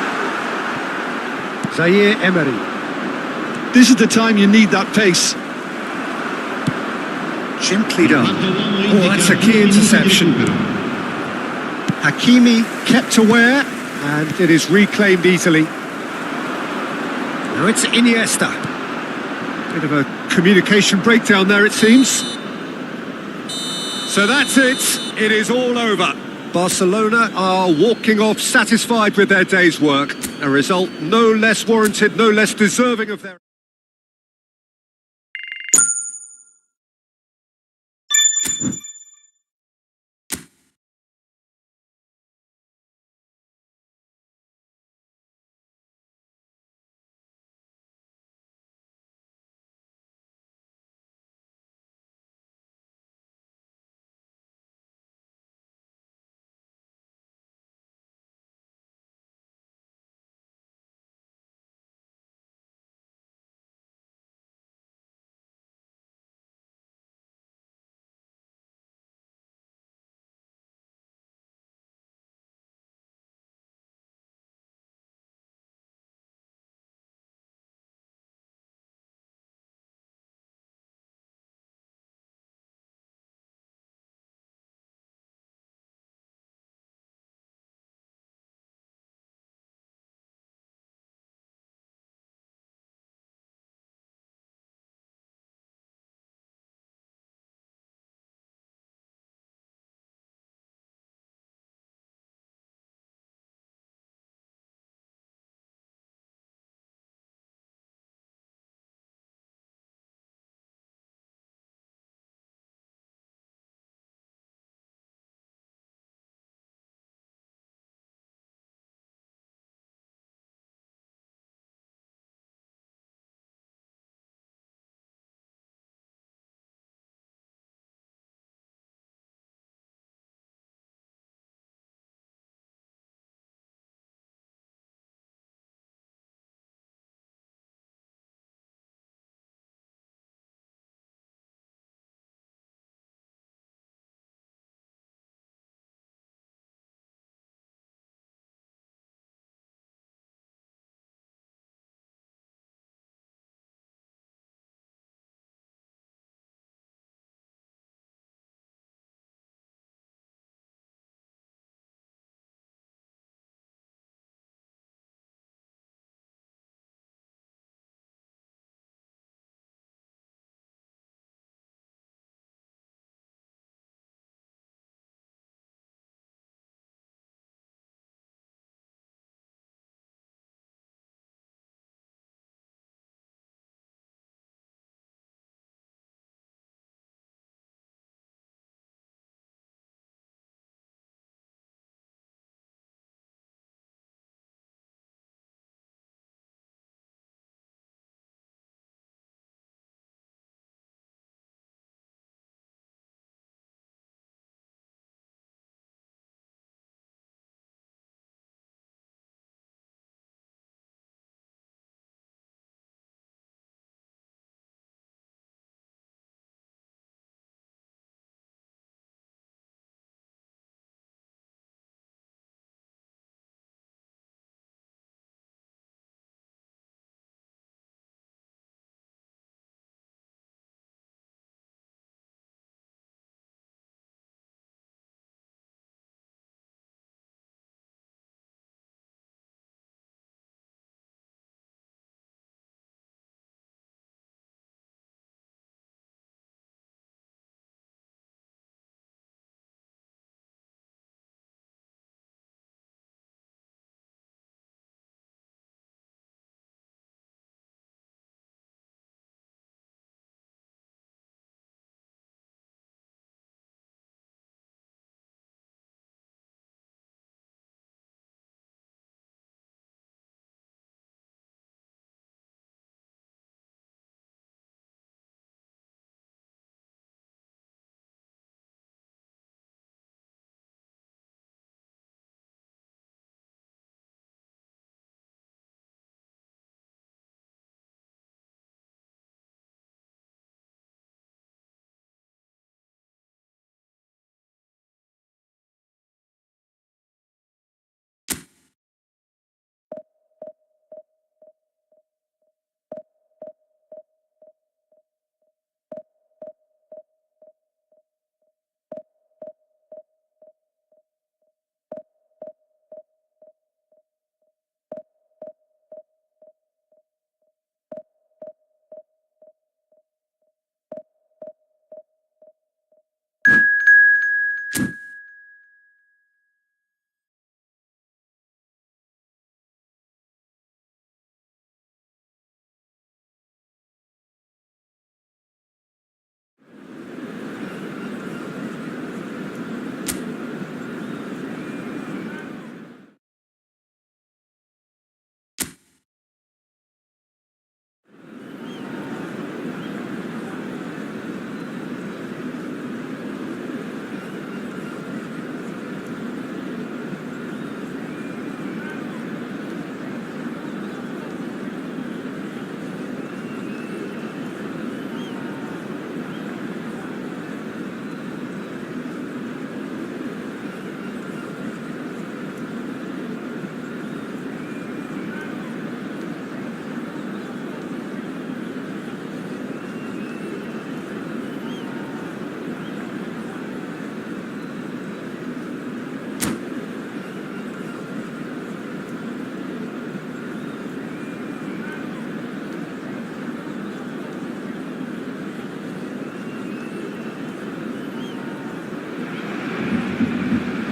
Zaire Emery. This is the time you need that pace. Gently done. Oh, that's a key interception. Hakimi kept aware, and it is reclaimed easily. Now it's Iniesta. Bit of a communication breakdown there, it seems. So that's it. It is all over. Barcelona are walking off satisfied with their day's work. A result no less warranted, no less deserving of their...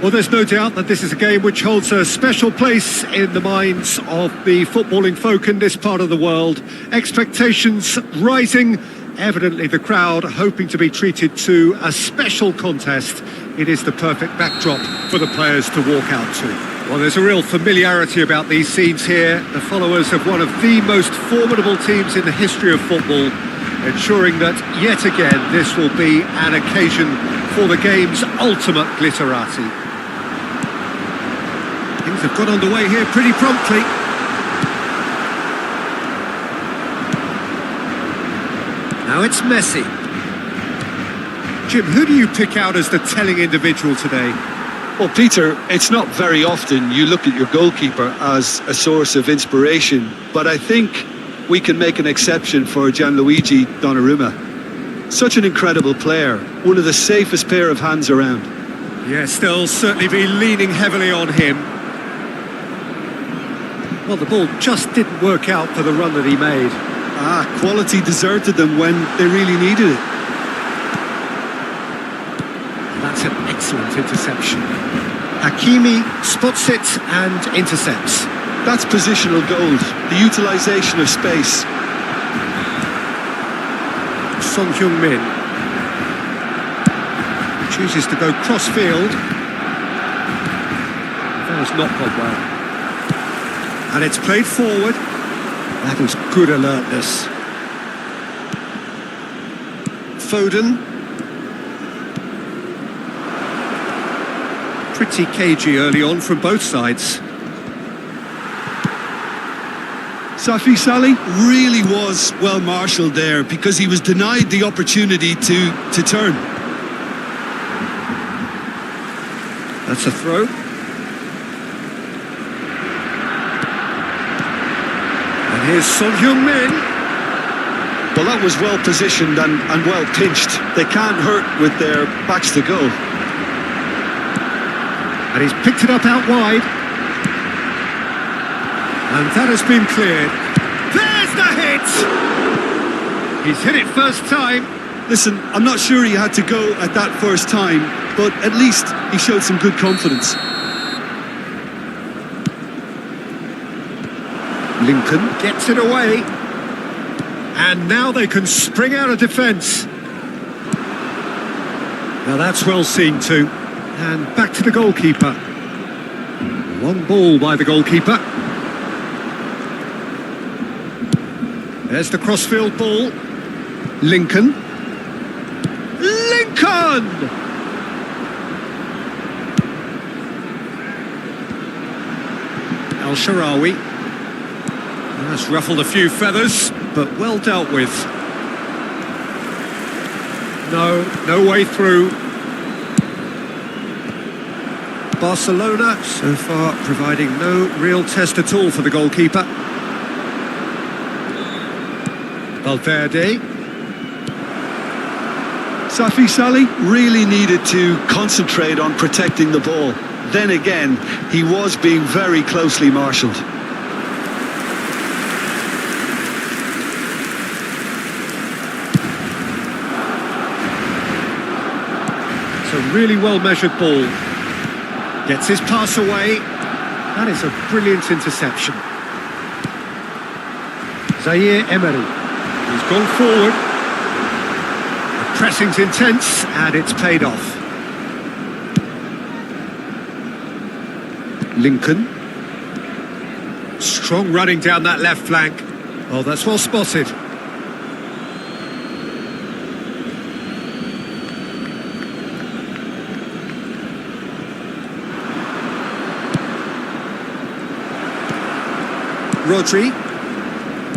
Well, there's no doubt that this is a game which holds a special place in the minds of the footballing folk in this part of the world. Expectations rising, evidently the crowd hoping to be treated to a special contest. It is the perfect backdrop for the players to walk out to. Well, there's a real familiarity about these scenes here. The followers of one of the most formidable teams in the history of football, ensuring that yet again this will be an occasion for the game's ultimate glitterati. Things have got underway here pretty promptly. Now it's Messi. Jim, who do you pick out as the telling individual today? Well, Peter, it's not very often you look at your goalkeeper as a source of inspiration, but I think we can make an exception for Gianluigi Donnarumma. Such an incredible player, one of the safest pair of hands around. Yes, they'll certainly be leaning heavily on him. Well, the ball just didn't work out for the run that he made. Quality deserted them when they really needed it. That's an excellent interception. Hakimi spots it and intercepts. That's positional gold, the utilisation of space. Son Heung-min chooses to go cross-field. That has not gone well. And it's played forward. That is good alertness. Foden. Pretty cagey early on from both sides. Safi Salih really was well marshalled there because he was denied the opportunity to turn. That's a throw. And here's Son Heung-min. Well, that was well positioned and well pinched. They can't hurt with their backs to goal. And he's picked it up out wide. And that has been cleared. There's the hit! He's hit it first time. Listen, I'm not sure he had to go at that first time, but at least he showed some good confidence. Lincoln gets it away. And now they can spring out of defence. Now that's well seen too. And back to the goalkeeper. Long ball by the goalkeeper. There's the crossfield ball. Lincoln. Lincoln! El-Shaarawy. That's ruffled a few feathers, but well dealt with. No way through. Barcelona so far providing no real test at all for the goalkeeper. Valverde. Safi Salih really needed to concentrate on protecting the ball. Then again, he was being very closely marshalled. It's a really well-measured ball. Gets his pass away. That is a brilliant interception. Zaire Emery. He's gone forward. The pressing's intense and it's paid off. Lincoln. Strong running down that left flank. Oh, that's well spotted. Rodri.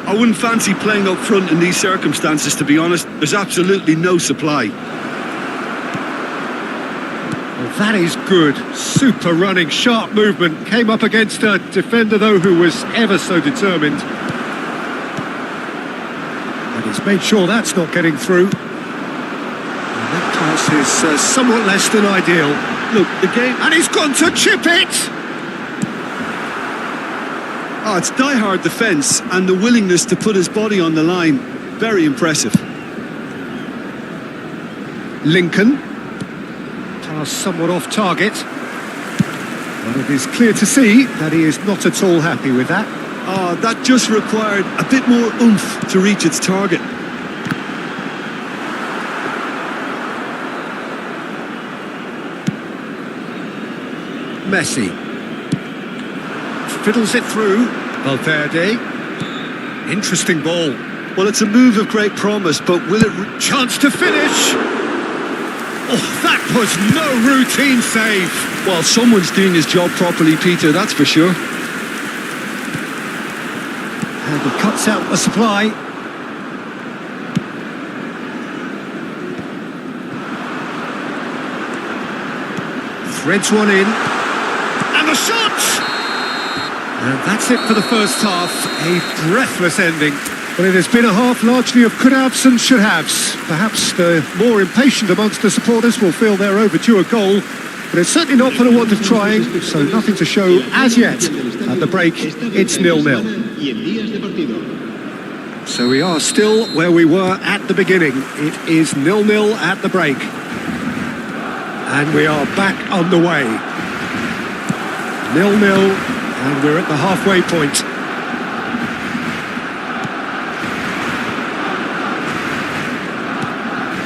I wouldn't fancy playing up front in these circumstances, to be honest. There's absolutely no supply. Well, that is good. Super running, sharp movement. Came up against a defender, though, who was ever so determined. And he's made sure that's not getting through. And that pass is somewhat less than ideal. Look, the game... And he's gone to chip it! Oh, it's die-hard defence and the willingness to put his body on the line. Very impressive. Lincoln. Pass somewhat off target. Well, it is clear to see that he is not at all happy with that. Oh, that just required a bit more oomph to reach its target. Messi. Fiddles it through. Valverde. Interesting ball. Well, it's a move of great promise, but will it... Chance to finish. Oh, that was no routine save. Well, someone's doing his job properly, Peter, that's for sure. And he cuts out the supply. Threads one in. And the shot! And that's it for the first half. A breathless ending. Well, it has been a half largely of could-haves and should-haves. Perhaps the more impatient amongst the supporters will feel they're overdue a goal, but it's certainly not for the want of trying, so nothing to show as yet. At the break, it's 0-0. So we are still where we were at the beginning. It is 0-0 at the break. And we are back on the way. 0-0, and we're at the halfway point.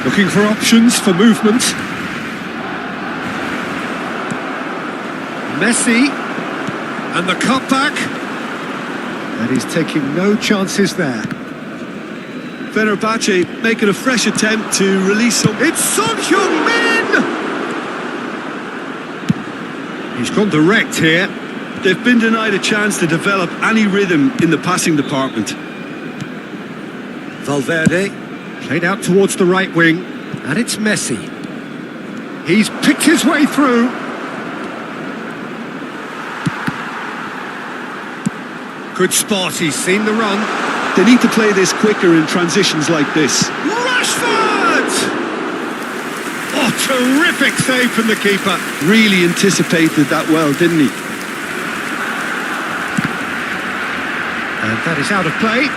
Looking for options for movement. Messi, and the cutback. And he's taking no chances there. Fenerbahce making a fresh attempt to release some... It's Son Heung-min! He's gone direct here. They've been denied a chance to develop any rhythm in the passing department. Valverde, played out towards the right wing, and it's Messi. He's picked his way through. Good spot, he's seen the run. They need to play this quicker in transitions like this. Rashford! Oh, terrific save from the keeper. Really anticipated that well, didn't he? And that is out of play.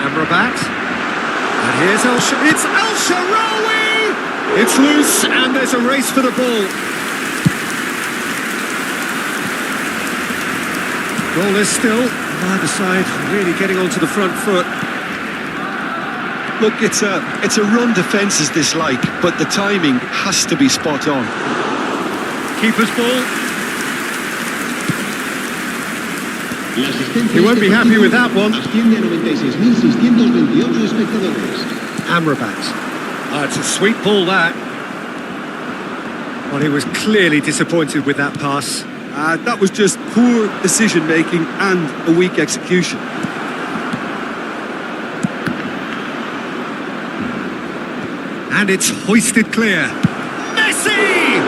Amrabat. And here's it's El Shaarawy! It's loose, and there's a race for the ball. Goalless still. Neither side really getting onto the front foot. Look, it's a run defence is dislike, but the timing has to be spot on. Keeper's ball. He won't be happy with that one. Amrabat. It's a sweet ball, that. Well, he was clearly disappointed with that pass. That was just poor decision-making and a weak execution. And it's hoisted clear. Messi!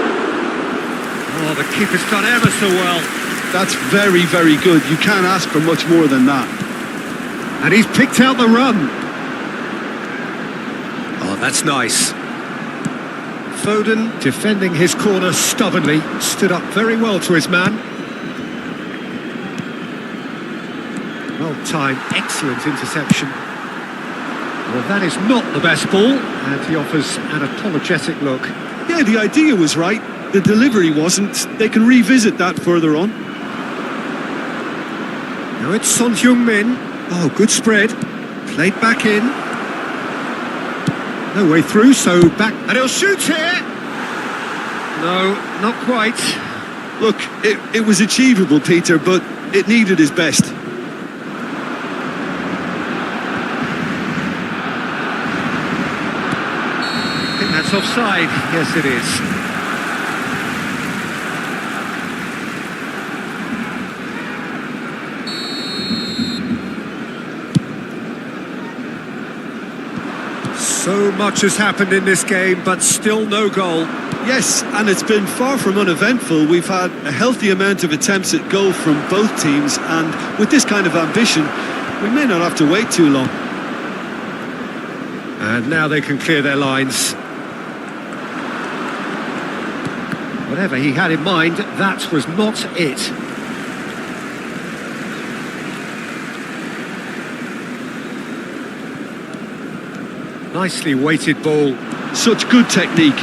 Oh, the keeper's done ever so well. That's very, very good. You can't ask for much more than that. And he's picked out the run. Oh, that's nice. Foden, defending his corner stubbornly, stood up very well to his man. Well-timed, excellent interception. Well, that is not the best ball, and he offers an apologetic look. Yeah, the idea was right. The delivery wasn't. They can revisit that further on. Now it's Son Heung-min. Oh, good spread. Played back in. No way through, so back. And he'll shoot here! No, not quite. Look, it was achievable, Peter, but it needed his best. I think that's offside. Yes, it is. So much has happened in this game, but still no goal. Yes, and it's been far from uneventful. We've had a healthy amount of attempts at goal from both teams, and with this kind of ambition, we may not have to wait too long. And now they can clear their lines. Whatever he had in mind, that was not it. Nicely weighted ball. such good technique.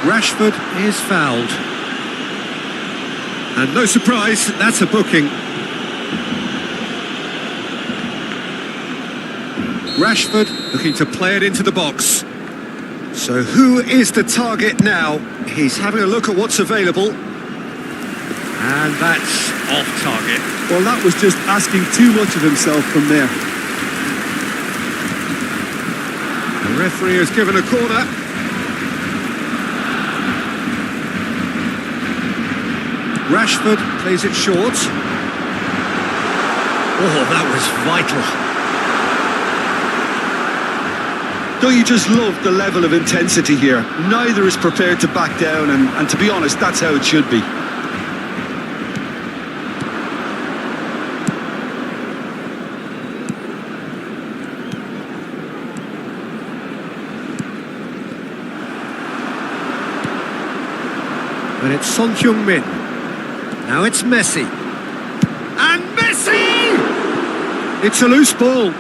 Rashford is fouled. And no surprise, that's a booking. Rashford looking to play it into the box. So who is the target now? He's having a look at what's available. And that's off target. Well, that was just asking too much of himself from there. The referee has given a corner. Rashford plays it short. Oh, that was vital. Don't you just love the level of intensity here? Neither is prepared to back down, and to be honest, that's how it should be. And it's Son Heung-min. Now it's Messi. And Messi! It's a loose ball.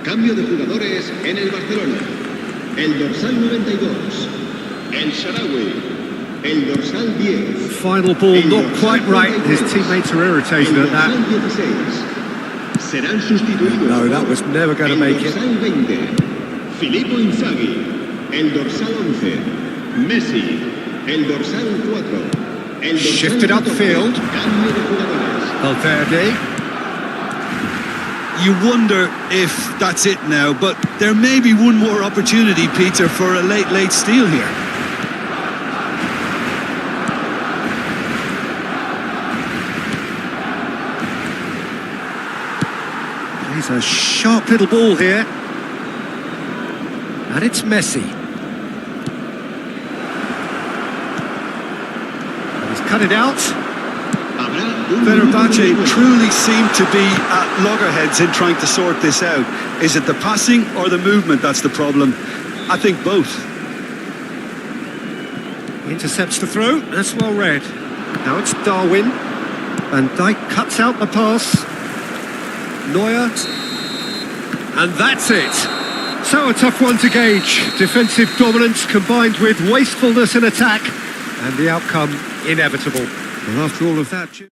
Cambio de jugadores en el Barcelona. El dorsal 92, el Sharawi. El dorsal 10. Final ball not quite right. His teammates are irritated at that. El dorsal 16. Serán sustituidos. No, that was never going to make it. El dorsal 20. Filippo Inzaghi. El dorsal 11. Messi. El dorsal 4. El dorsal Shifted 14. upfield. Cambio de jugadores. Valverde. You wonder if that's it now, but there may be one more opportunity, Peter, for a late steal here. He's a sharp little ball here. And it's Messi. And he's cut it out. Fenerbahce truly seem to be at loggerheads in trying to sort this out. Is it the passing or the movement that's the problem? I think both. Intercepts the throw. That's well read. Now it's Darwin. Van Dijk cuts out the pass. Neuer. And that's it. So a tough one to gauge. Defensive dominance combined with wastefulness in attack. And the outcome inevitable. Well, after all of that...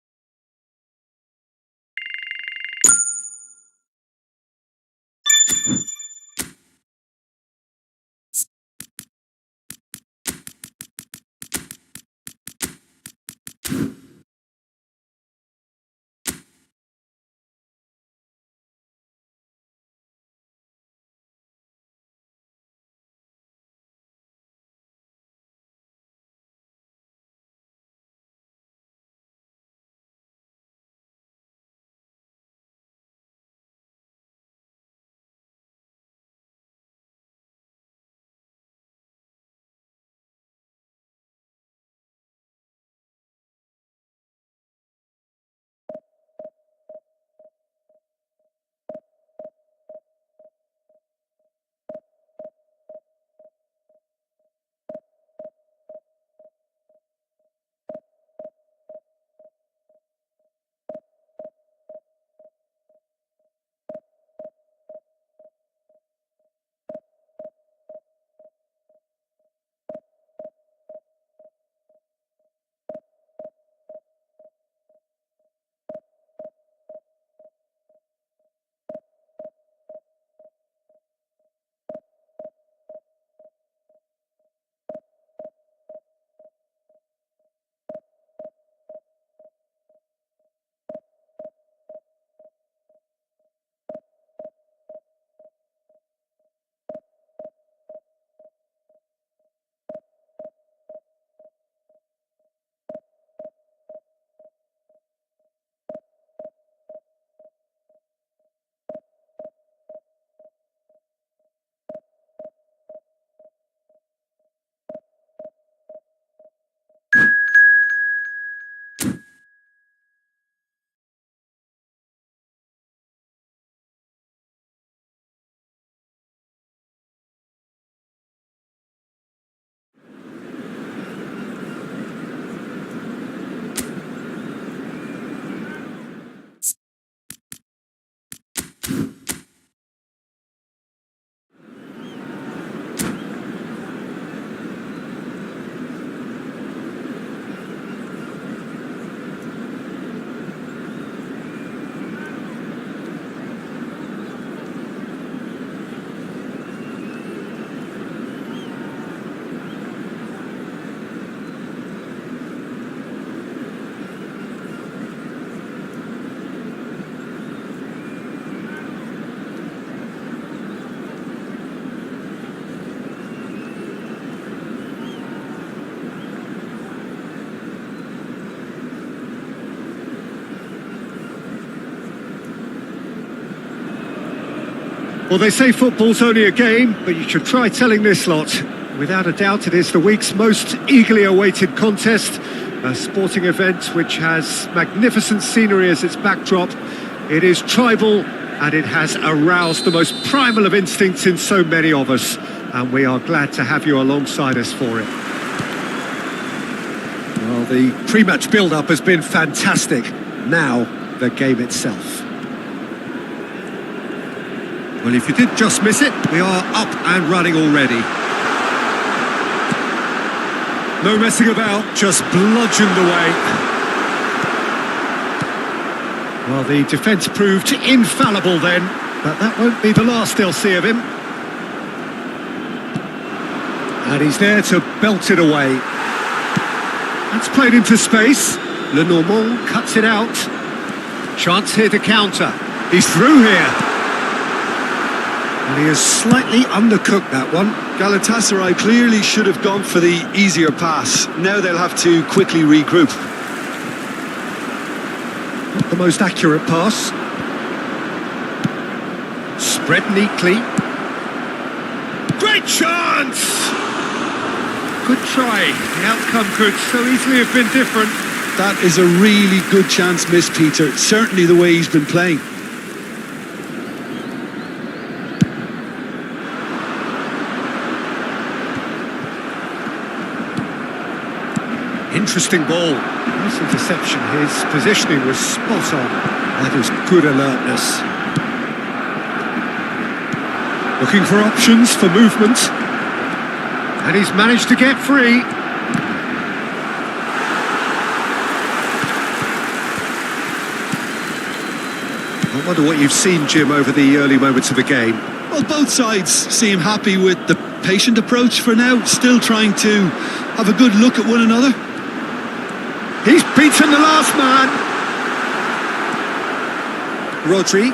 Well, they say football's only a game, but you should try telling this lot. Without a doubt, it is the week's most eagerly awaited contest, a sporting event which has magnificent scenery as its backdrop. It is tribal, and it has aroused the most primal of instincts in so many of us, and we are glad to have you alongside us for it. Well, the pre-match build-up has been fantastic. Now, the game itself. Well, if you did just miss it, we are up and running already. No messing about, just bludgeoned away. Well, the defence proved infallible then, but that won't be the last they'll see of him. And he's there to belt it away. That's played into space. Lenormand cuts it out. Chance here to counter. He's through here. And he has slightly undercooked that one. Galatasaray clearly should have gone for the easier pass. Now they'll have to quickly regroup. Not the most accurate pass. Spread neatly. Great chance! Good try. The outcome could so easily have been different. That is a really good chance missed, Peter. Certainly the way he's been playing. Interesting ball. Nice interception. His positioning was spot on. That is good alertness. Looking for options for movement. And he's managed to get free. I wonder what you've seen, Jim, over the early moments of the game. Well, both sides seem happy with the patient approach for now, still trying to have a good look at one another. He's beaten the last man. Rodri.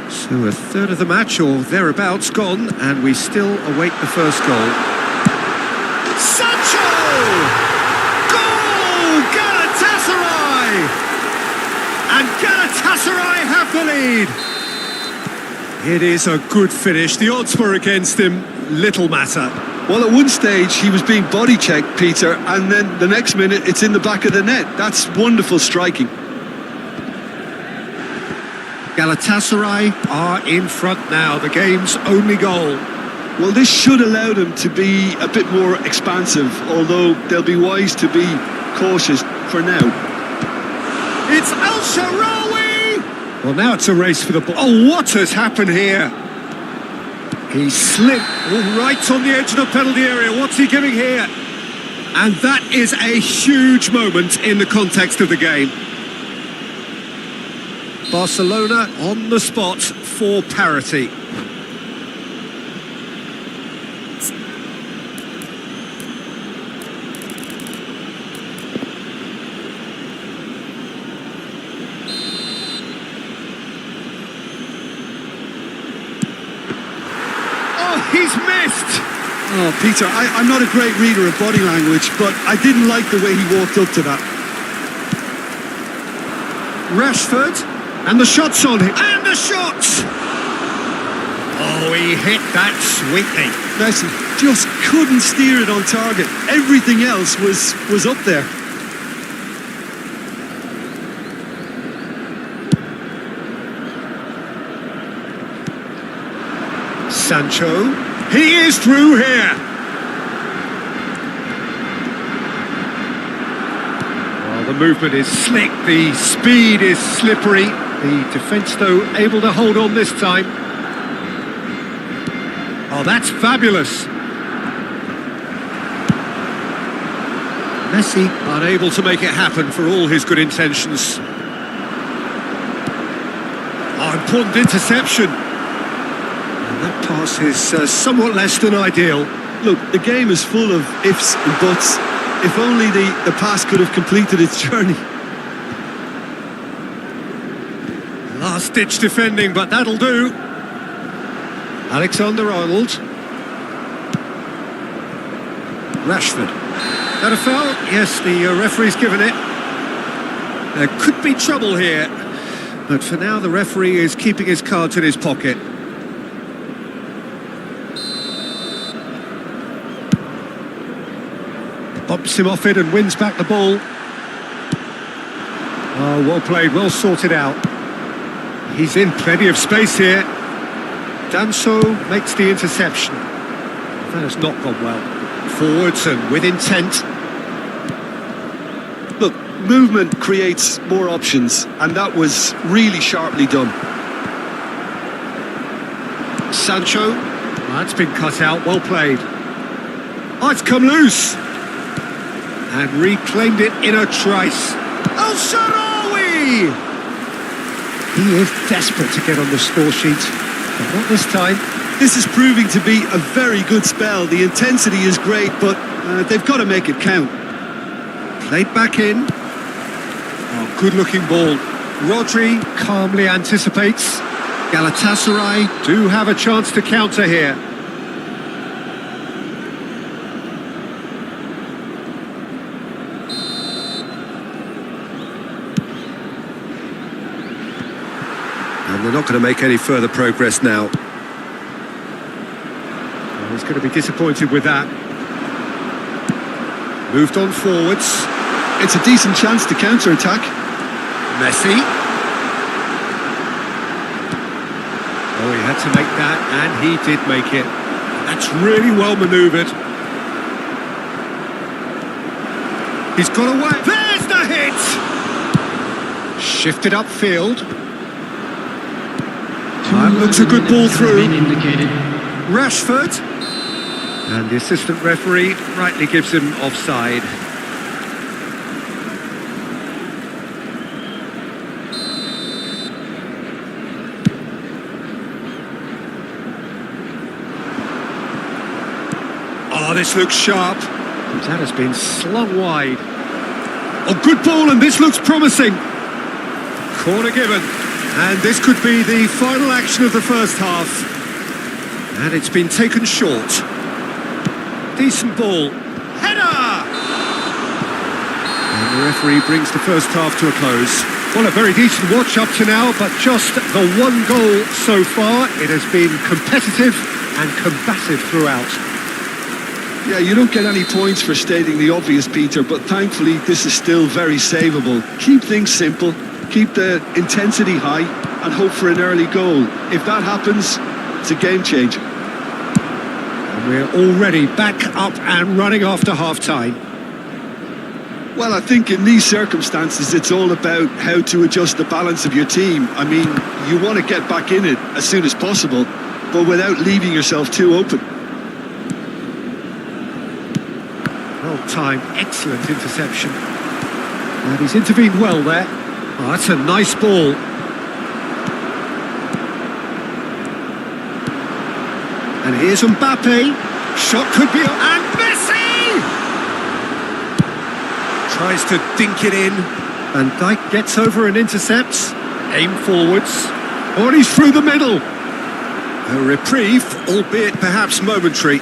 So a third of the match or thereabouts gone, and we still await the first goal. Sancho! Goal! Galatasaray! And Galatasaray have the lead. It is a good finish. The odds were against him. Little matter. Well, at one stage he was being body checked, Peter, and then the next minute it's in the back of the net. That's wonderful striking. Galatasaray are in front now, the game's only goal. Well, this should allow them to be a bit more expansive, although they'll be wise to be cautious for now. It's El Shaarawy! Well, now it's a race for the ball. Oh, what has happened here? He slipped right on the edge of the penalty area. What's he giving here? And that is a huge moment in the context of the game. Barcelona on the spot for parity. He's missed! Oh, Peter, I'm not a great reader of body language, but I didn't like the way he walked up to that. Rashford, and the shot's on him, and the shots! Oh, he hit that sweetly. Messi just couldn't steer it on target. Everything else was up there. Sancho, he is through here. Well, the movement is slick, the speed is slippery. The defence, though, able to hold on this time. Oh, that's fabulous. Messi unable to make it happen for all his good intentions. Oh, important interception. That pass is somewhat less than ideal. Look, the game is full of ifs and buts. If only the pass could have completed its journey. Last-ditch defending, but that'll do. Alexander-Arnold. Rashford. That a foul? Yes, the referee's given it. There could be trouble here. But for now, the referee is keeping his cards in his pocket. Bumps him off it and wins back the ball. Oh, well played, well sorted out. He's in plenty of space here. Tensua makes the interception. That has not gone well. Forwards and with intent. Look, movement creates more options, and that was really sharply done. Sancho, that's been cut out, well played. Oh, it's come loose. And reclaimed it in a trice. El Shaarawy! He is desperate to get on the score sheet, but not this time. This is proving to be a very good spell. The intensity is great, but they've got to make it count. Played back in. Oh, good-looking ball. Rodri calmly anticipates. Galatasaray do have a chance to counter here. And they're not going to make any further progress now. He's going to be disappointed with that. Moved on forwards. It's a decent chance to counter-attack. Messi. Oh, he had to make that, and he did make it. That's really well manoeuvred. He's got away. There's the hit! Shifted upfield. That looks a good ball through. Rashford. And the assistant referee rightly gives him offside. Oh, this looks sharp. That has been slung wide. Oh, good ball, and this looks promising. Corner given. And this could be the final action of the first half. And it's been taken short. Decent ball. Header! And the referee brings the first half to a close. Well, a very decent watch up to now, but just the one goal so far. It has been competitive and combative throughout. Yeah, you don't get any points for stating the obvious, Peter, but thankfully this is still very savable. Keep things simple, keep the intensity high, and hope for an early goal. If that happens, it's a game changer. And we're already back up and running after half-time. Well, I think in these circumstances, it's all about how to adjust the balance of your team. I mean, you want to get back in it as soon as possible, but without leaving yourself too open. Well timed, excellent interception. And he's intervened well there. Oh, that's a nice ball. And here's Mbappe. Shot could be on. And Messi! Tries to dink it in. Van Dijk gets over and intercepts. Aim forwards. Oh, and he's through the middle. A reprieve, albeit perhaps momentary.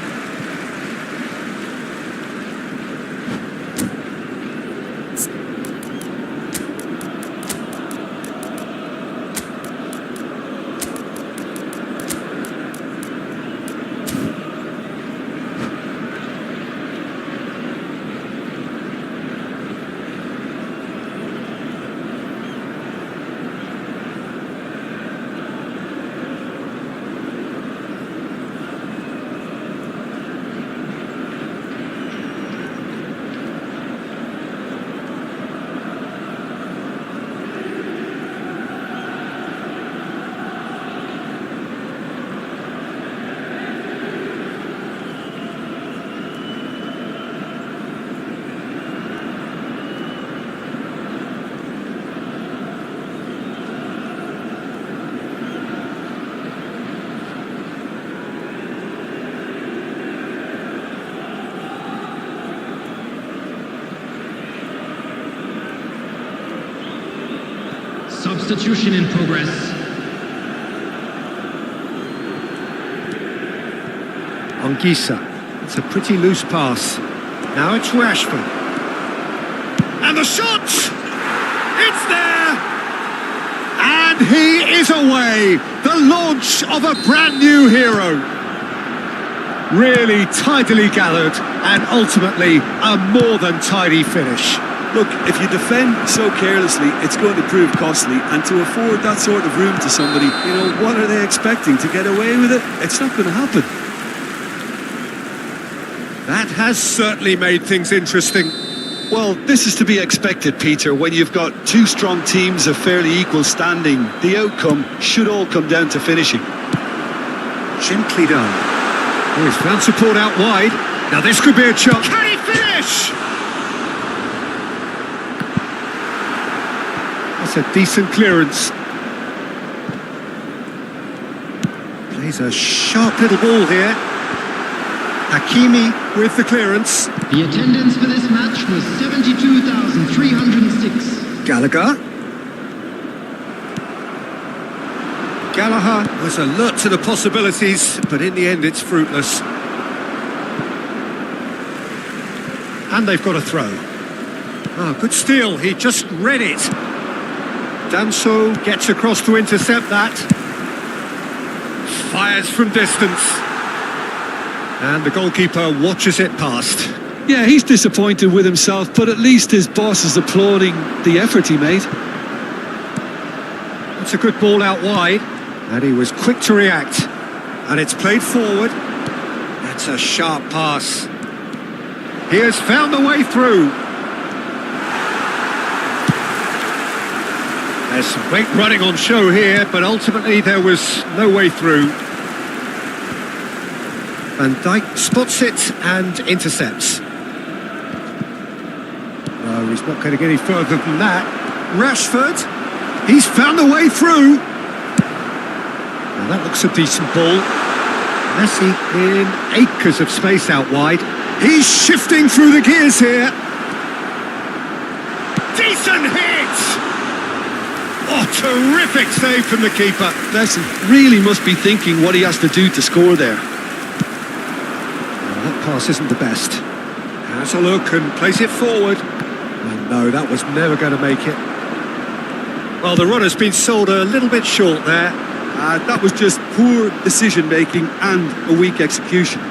Substitution in progress. Anguissa. It's a pretty loose pass. Now it's Rashford. And the shot! It's there! And he is away! The launch of a brand new hero. Really tidily gathered and ultimately a more than tidy finish. Look, if you defend so carelessly, it's going to prove costly. And to afford that sort of room to somebody, you know, what are they expecting? To get away with it? It's not going to happen. That has certainly made things interesting. Well, this is to be expected, Peter. When you've got two strong teams of fairly equal standing, the outcome should all come down to finishing. Gently done. Oh, he's found support out wide. Now this could be a chance. Can he finish? That's a decent clearance. Plays a sharp little ball here. Hakimi with the clearance. The attendance for this match was 72,306. Gallagher. Gallagher was alert to the possibilities, but in the end it's fruitless. And they've got a throw. Oh, good steal, he just read it. Tensua gets across to intercept that. Fires from distance. And the goalkeeper watches it past. Yeah, he's disappointed with himself, but at least his boss is applauding the effort he made. It's a good ball out wide. And he was quick to react. And it's played forward. That's a sharp pass. He has found the way through. There's some great running on show here, but ultimately there was no way through. Van Dijk spots it and intercepts. No, he's not going to get any further than that. Rashford, he's found a way through. Well, that looks a decent ball. Messi in acres of space out wide. He's shifting through the gears here. Decent hit! Oh, terrific save from the keeper. Messi really must be thinking what he has to do to score there. Well, that pass isn't the best. Has a look and plays it forward. And no, that was never going to make it. Well, the runner's been sold a little bit short there. That was just poor decision-making and a weak execution.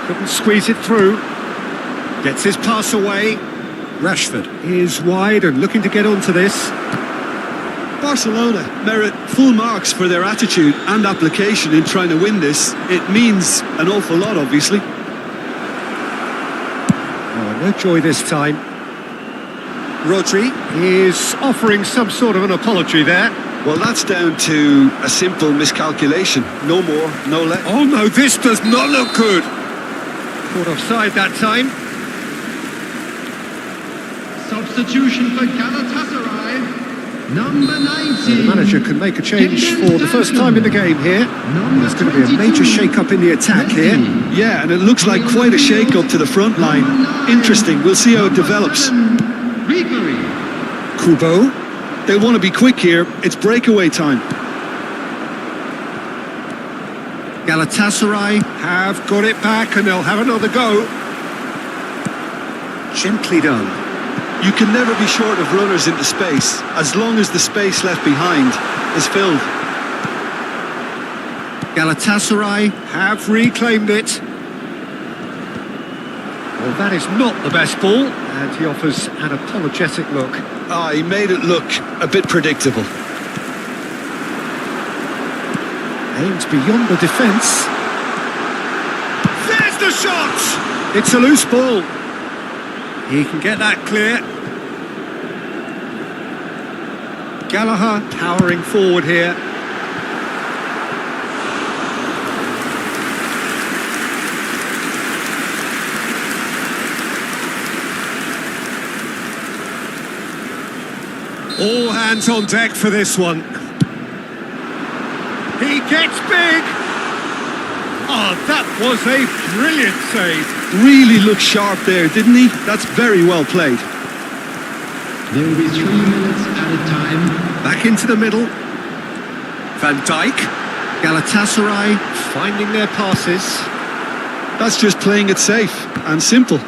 Couldn't squeeze it through. Gets his pass away. Rashford is wide and looking to get onto this. Barcelona merit full marks for their attitude and application in trying to win this. It means an awful lot, obviously. Oh, no joy this time. Rodri is offering some sort of an apology there. Well, that's down to a simple miscalculation. No more, no less. Oh no, this does not look good. Caught offside that time. Substitution for Galatasaray. Number 90. The manager can make a change for the first time in the game here. There's going to be a major shake-up in the attack here. Yeah, and it looks like quite a shake-up to the front line. Interesting, we'll see how it develops. Kubo. They'll want to be quick here. It's breakaway time. Galatasaray have got it back and they'll have another go. Gently done. You can never be short of runners into space, as long as the space left behind is filled. Galatasaray have reclaimed it. Well, that is not the best ball, and he offers an apologetic look. He made it look a bit predictable. Aims beyond the defence. There's the shot! It's a loose ball. He can get that clear. Gallagher powering forward here. All hands on deck for this one. He gets big. Oh, that was a brilliant save. Really looked sharp there, didn't he? That's very well played. There will be 3 minutes added time. Back into the middle. Van Dijk. Galatasaray finding their passes. That's just playing it safe and simple.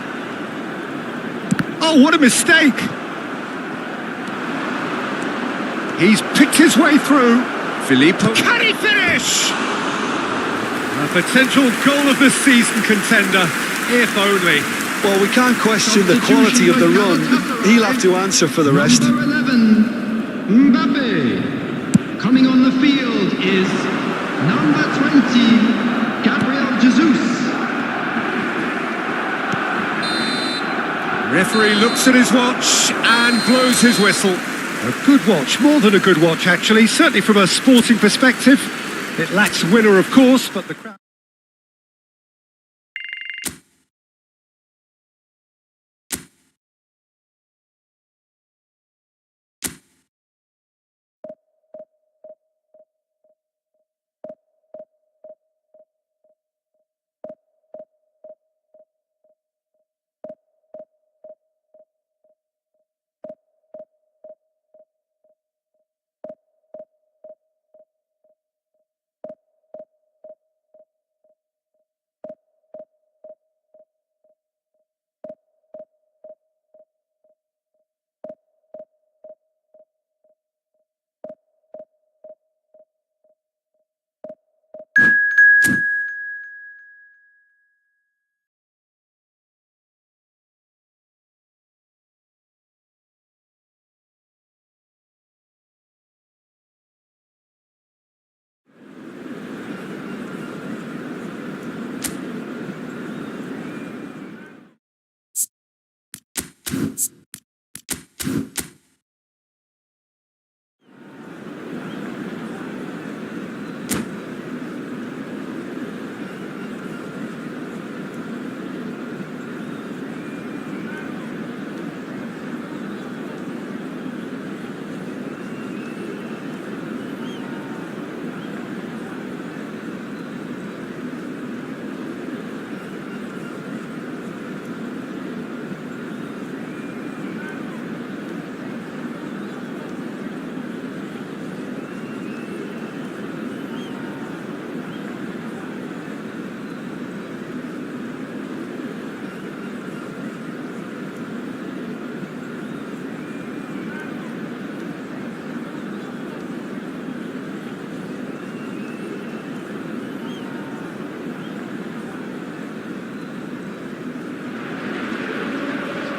Oh, what a mistake. He's picked his way through. Filippo. Can he finish? A potential goal of the season contender, if only. Well, we can't question the quality of the run. He'll have to answer for the rest. Number 11, Mbappe. Coming on the field is number 20, Gabriel Jesus. Referee looks at his watch and blows his whistle. A good watch, more than a good watch actually, certainly from a sporting perspective. It lacks winner, of course, but the crowd...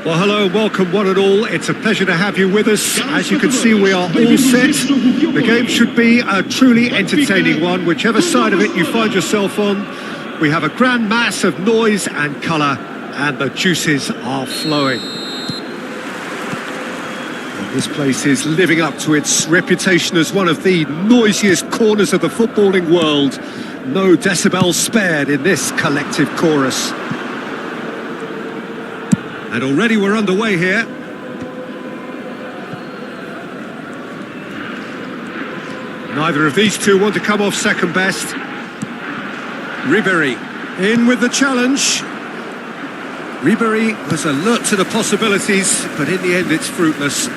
Well, hello, welcome one and all. It's a pleasure to have you with us. As you can see, we are all set. The game should be a truly entertaining one, whichever side of it you find yourself on. We have a grand mass of noise and colour, and the juices are flowing. And this place is living up to its reputation as one of the noisiest corners of the footballing world. No decibels spared in this collective chorus. And already we're underway here. Neither of these two want to come off second best. Ribéry in with the challenge. Ribéry was alert to the possibilities, but in the end it's fruitless.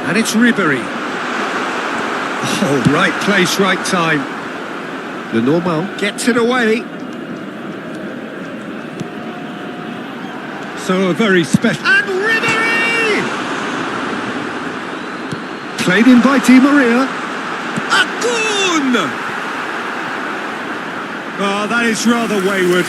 And it's Ribéry. Oh, right place, right time. The Normal gets it away. So a very special... And Ribéry! Played in by Di Maria. Agun! Oh, that is rather wayward.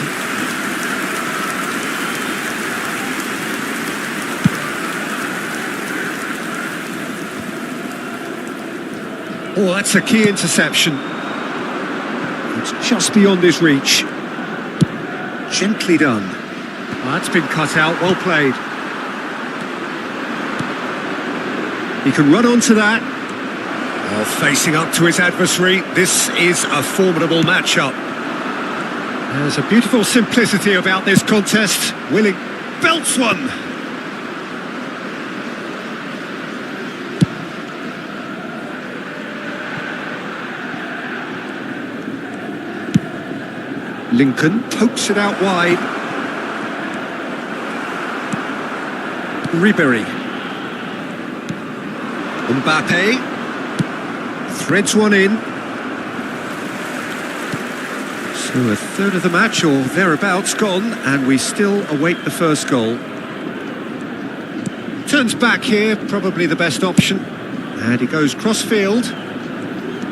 Oh, that's a key interception. It's just beyond his reach. Gently done. Oh, that's been cut out, well played. He can run onto that. Oh, facing up to his adversary, this is a formidable matchup. There's a beautiful simplicity about this contest. Willing belts one. Lincoln pokes it out wide. Ribéry. Mbappe threads one in. So a third of the match or thereabouts gone, and we still await the first goal. Turns back here, probably the best option. And he goes cross-field.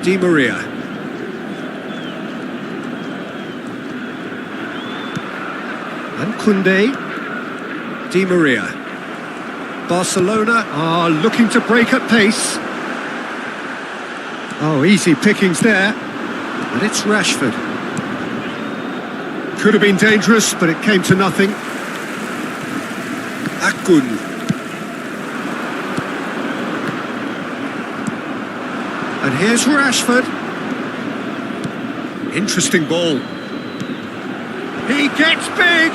Di Maria. And Koundé. Di Maria. Barcelona are looking to break at pace. Oh, easy pickings there. And it's Rashford. Could have been dangerous, but it came to nothing. Akun. And here's Rashford. Interesting ball. He gets big.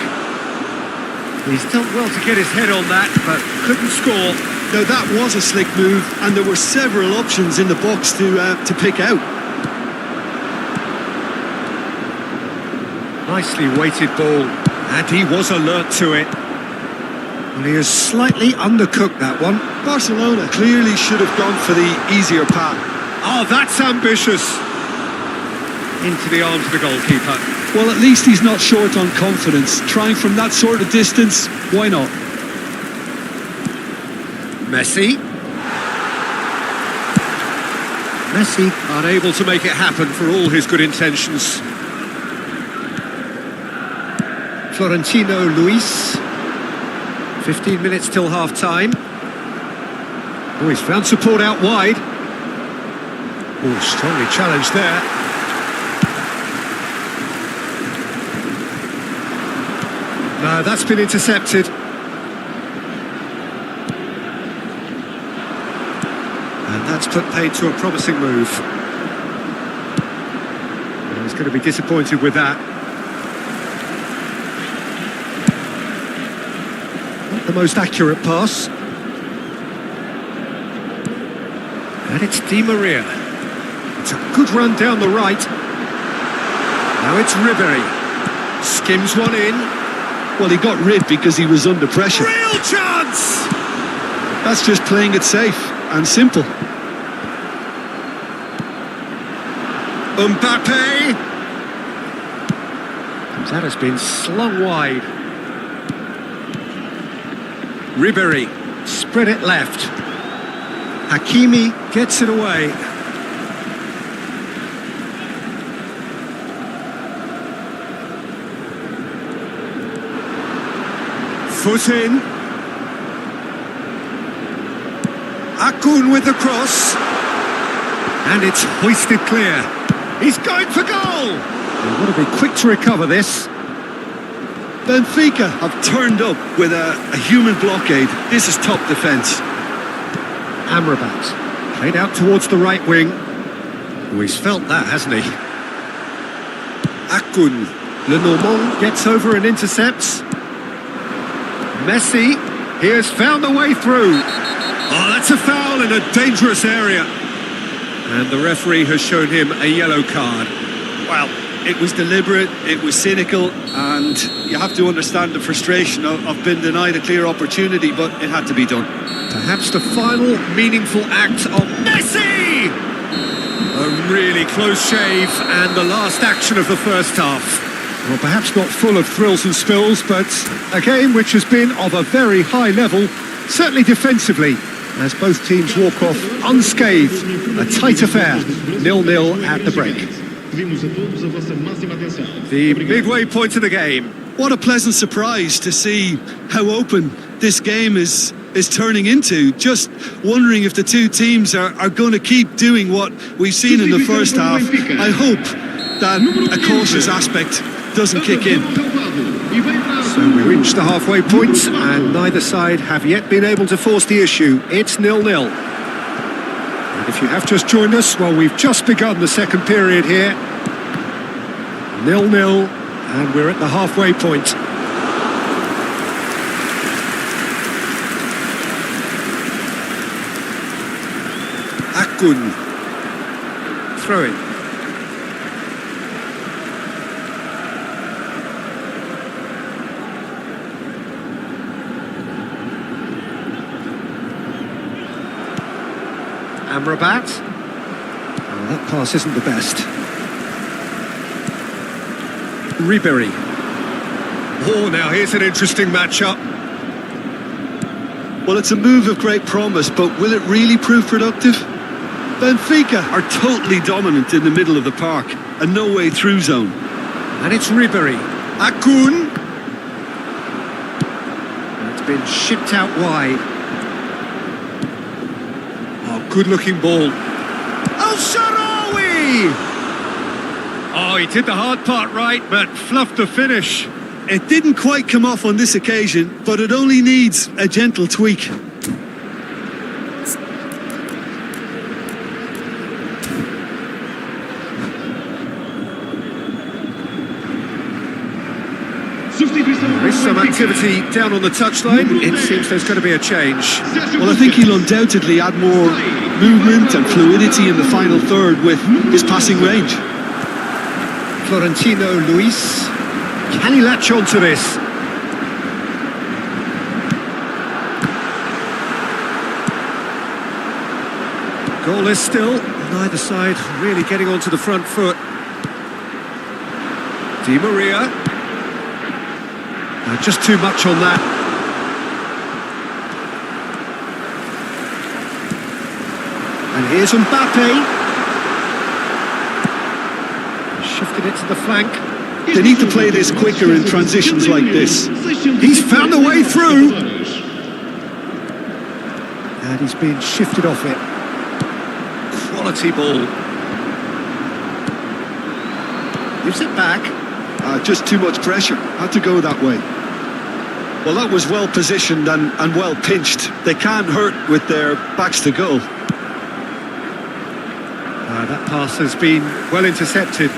He's done well to get his head on that, but couldn't score. Now that was a slick move, and there were several options in the box to pick out. Nicely weighted ball, and he was alert to it. Well, he has slightly undercooked that one. Barcelona clearly should have gone for the easier path. Oh, that's ambitious. Into the arms of the goalkeeper. Well, at least he's not short on confidence. Trying from that sort of distance, why not? Messi. Messi unable to make it happen for all his good intentions. Florentino Luis. 15 minutes till half-time. Oh, he's found support out wide. Oh, strongly challenged there. No, that's been intercepted. And that's put paid to a promising move. And he's going to be disappointed with that. Not the most accurate pass. And it's Di Maria. It's a good run down the right. Now it's Ribery. Skims one in. Well, he got rid because he was under pressure. Real chance! That's just playing it safe and simple. Mbappe! That has been slung wide. Ribery, spread it left. Hakimi gets it away. Foot in. Akun with the cross. And it's hoisted clear. He's going for goal! They've got to be quick to recover this. Benfica have turned up with a human blockade. This is top defence. Amrabat, played out towards the right wing. Oh, he's felt that, hasn't he? Akun. Lenormand gets over and intercepts. Messi, he has found the way through. Oh, that's a foul in a dangerous area. And the referee has shown him a yellow card. Well, it was deliberate, it was cynical, and you have to understand the frustration of being denied a clear opportunity, but it had to be done. Perhaps the final meaningful act of Messi! A really close shave and the last action of the first half. Well, perhaps not full of thrills and spills, but a game which has been of a very high level, certainly defensively, as both teams walk off unscathed. A tight affair, 0-0 at the break. The midway point of the game. What a pleasant surprise to see how open this game is turning into. Just wondering if the two teams are going to keep doing what we've seen in the first half. I hope that a cautious aspect doesn't kick in. So we reach the halfway point and neither side have yet been able to force the issue. It's 0-0. And if you have just joined us, well, we've just begun the second period here. 0-0 and we're at the halfway point. Akun. Throw it. Amrabat. Oh, that pass isn't the best. Ribery. Oh, now here's an interesting matchup. Well, it's a move of great promise, but will it really prove productive? Benfica are totally dominant in the middle of the park, a no-way-through zone. And it's Ribery. Akun. been shipped out wide. Oh, good-looking ball. Oh, Sharawi! Oh, he did the hard part right, but fluffed the finish. It didn't quite come off on this occasion, but it only needs a gentle tweak. There is some activity down on the touchline. It seems there's going to be a change. Well, I think he'll undoubtedly add more movement and fluidity in the final third with his passing range. Florentino Luis. Can he latch on to this? Goalless still. Neither side really getting onto the front foot. Di Maria. Just too much on that. And here's Mbappe. Shifted it to the flank. They need to play this quicker in transitions like this. He's found a way through. And he's being shifted off it. Quality ball. Gives it back. Just too much pressure. Had to go that way. Well, that was well positioned and well pinched. They can't hurt with their backs to goal. That pass has been well intercepted.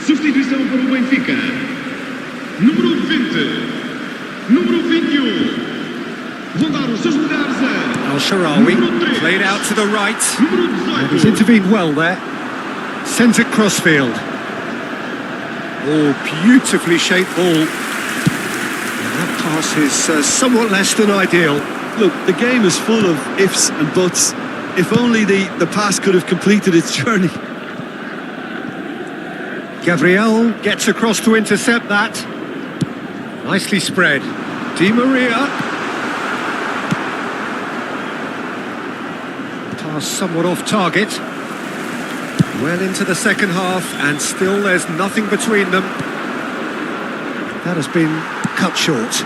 Substituição para o Benfica. Número 20. Número 21. Vão dar os seus lugares a... Al-Sharawi played out to the right. And he's intervened well there. Sends it crossfield. Oh, beautifully shaped ball. And that pass is somewhat less than ideal. Look, the game is full of ifs and buts. If only the pass could have completed its journey. Gabriel gets across to intercept that. Nicely spread. Di Maria. Pass somewhat off target. Well into the second half, and still there's nothing between them. That has been cut short.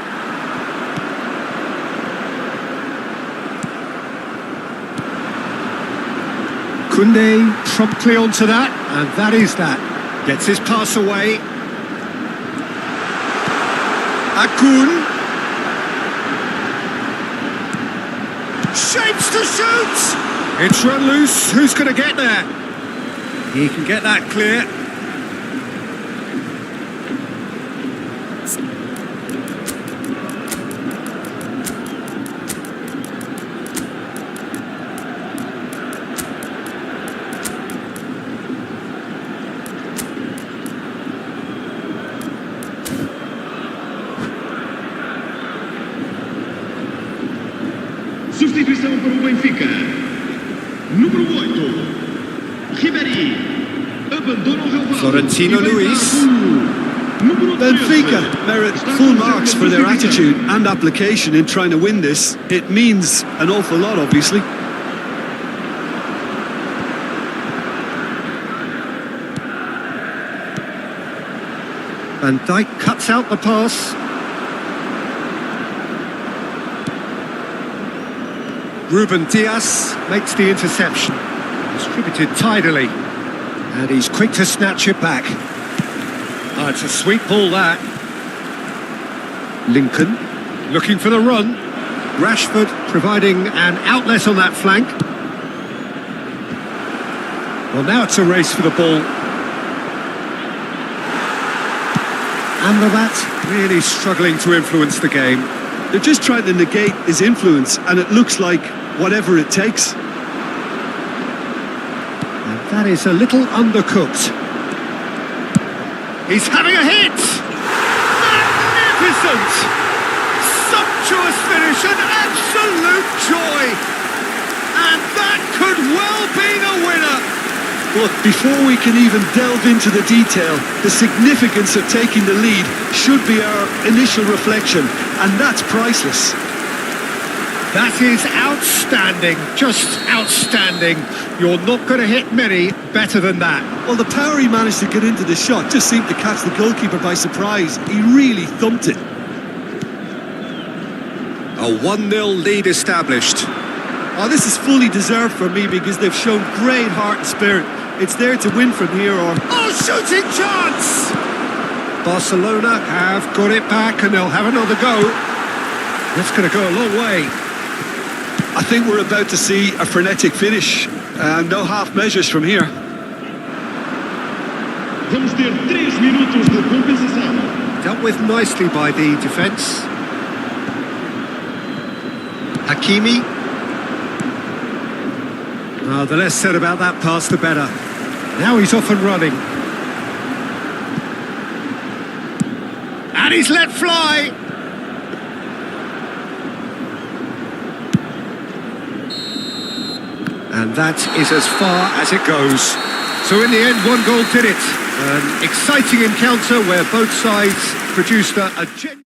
Koundé promptly onto that, and that is that. Gets his pass away. Akun. Shapes to shoot! It's run loose. Who's going to get there? He can get that clear. Substituição para o Benfica. Número 8. Ribéry. Abandona o relvado. Florentino Luis. Benfica merit full marks for their attitude and application in trying to win this. It means an awful lot, obviously. Van Dijk cuts out the pass. Ruben Dias makes the interception. Distributed tidily. And he's quick to snatch it back. Oh, it's a sweet ball, that. Lincoln looking for the run. Rashford providing an outlet on that flank. Well, now it's a race for the ball. Amrabat really struggling to influence the game. They're just trying to negate his influence, and it looks like whatever it takes. And that is a little undercooked. He's having a hit! Magnificent! Sumptuous finish, an absolute joy! And that could well be the winner! But before we can even delve into the detail, the significance of taking the lead should be our initial reflection, and that's priceless. That is outstanding, just outstanding. You're not going to hit many better than that. Well, the power he managed to get into the shot just seemed to catch the goalkeeper by surprise. He really thumped it. A 1-0 lead established. Oh, this is fully deserved for me because they've shown great heart and spirit. It's there to win from here or... Oh, shooting chance! Barcelona have got it back and they'll have another go. That's going to go a long way. I think we're about to see a frenetic finish. No half measures from here. Vamos ter 3 minutos de compensação. Dealt with nicely by the defence. Hakimi. Oh, the less said about that pass, the better. Now he's off and running. And he's let fly. And that is as far as it goes. So in the end, 1 goal did it. An exciting encounter where both sides produced a genuine...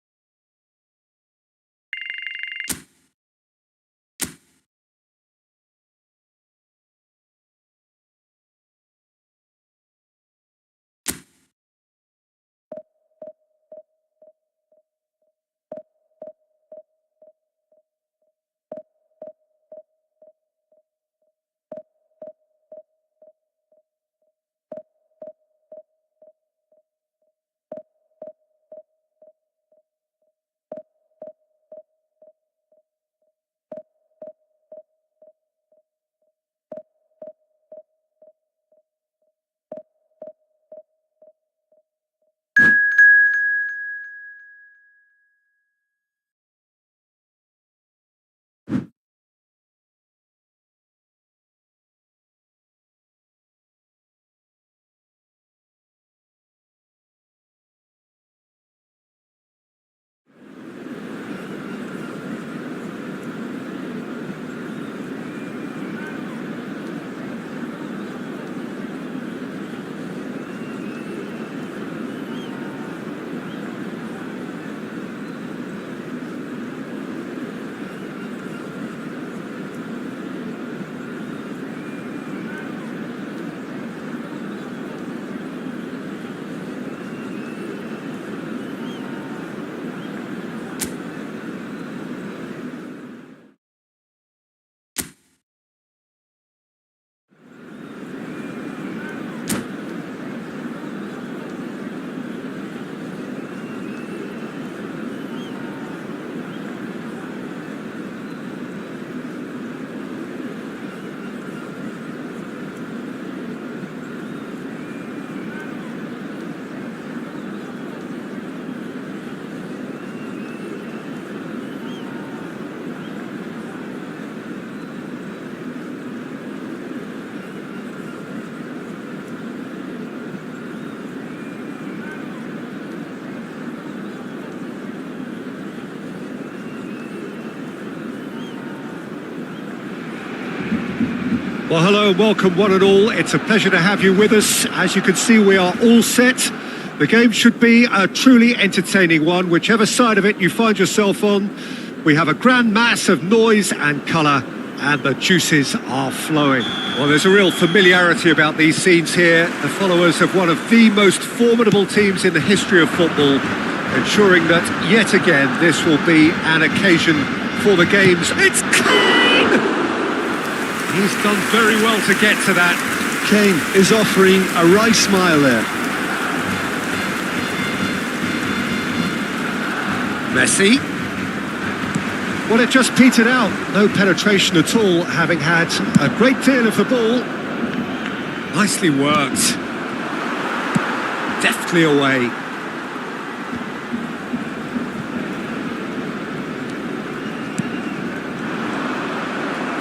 Well, hello and welcome one and all. It's a pleasure to have you with us. As you can see, we are all set. The game should be a truly entertaining one, whichever side of it you find yourself on. We have a grand mass of noise and colour, and the juices are flowing. Well, there's a real familiarity about these scenes here. The followers of one of the most formidable teams in the history of football, ensuring that yet again this will be an occasion for the games. It's Kane! He's done very well to get to that. Kane is offering a wry smile there. Messi. Well, it just petered out. No penetration at all, having had a great deal of the ball. Nicely worked. Deftly away.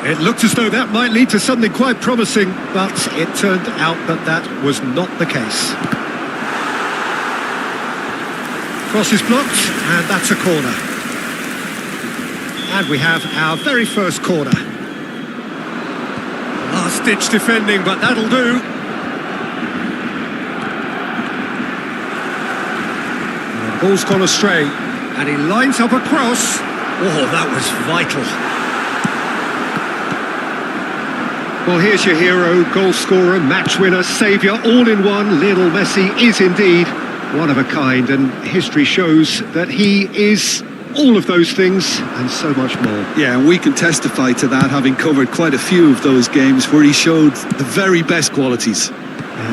It looked as though that might lead to something quite promising, but it turned out that that was not the case. Cross is blocked, and that's a corner. And we have our very first corner. Last-ditch defending, but that'll do. Ball's gone astray, and he lines up a cross. Oh, that was vital. Well, here's your hero, goal scorer, match winner, saviour, all in one. Lionel Messi is indeed one of a kind, and history shows that he is all of those things and so much more. Yeah, and we can testify to that, having covered quite a few of those games where he showed the very best qualities.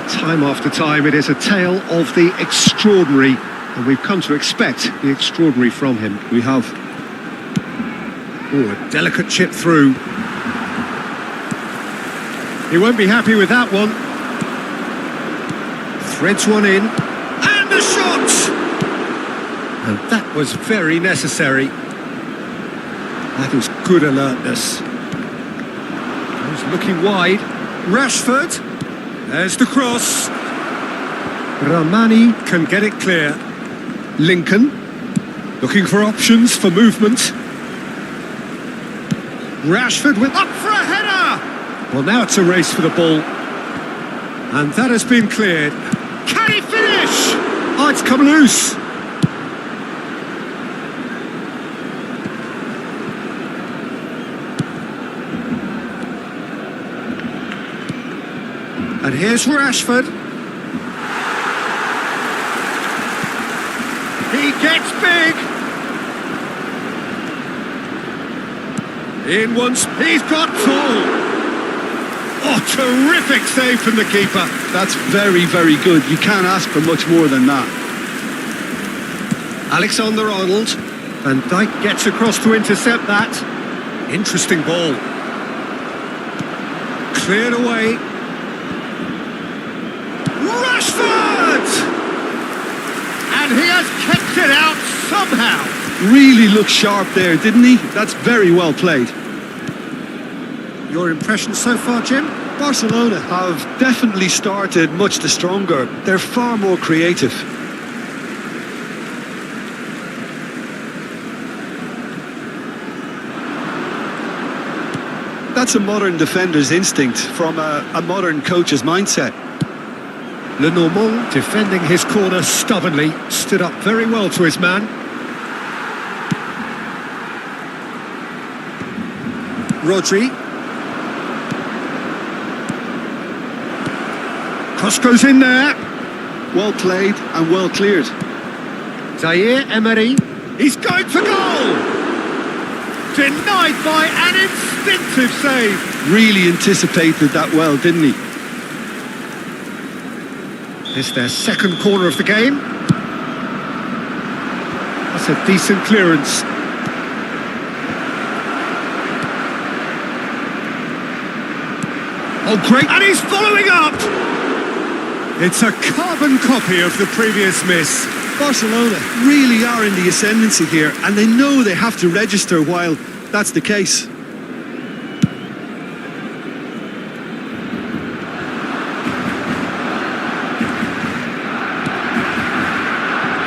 Time after time, it is a tale of the extraordinary, and we've come to expect the extraordinary from him. We have. Oh, a delicate chip through. He won't be happy with that one. Threads one in. And the shot! And that was very necessary. That was good alertness. He's looking wide. Rashford. There's the cross. Ramani can get it clear. Lincoln. Looking for options for movement. Rashford with up for a header! Well, now it's a race for the ball. And that has been cleared. Can he finish? Oh, it's come loose. And here's Rashford. He gets big. In once, he's got tall. Oh, terrific save from the keeper. That's very, very good. You can't ask for much more than that. Alexander-Arnold. Van Dijk gets across to intercept that. Interesting ball. Cleared away. Rashford! And he has kept it out somehow. Really looked sharp there, didn't he? That's very well played. Your impression so far, Jim? Barcelona have definitely started much the stronger. They're far more creative. That's a modern defender's instinct from a modern coach's mindset. Le Normand, defending his corner stubbornly, stood up very well to his man. Rodri. Cross goes in there. Well played and well cleared. Zaire Emery. He's going for goal! Denied by an instinctive save. Really anticipated that well, didn't he? It's their second corner of the game. That's a decent clearance. Oh, great. And he's following up. It's a carbon copy of the previous miss. Barcelona really are in the ascendancy here, and they know they have to register while that's the case.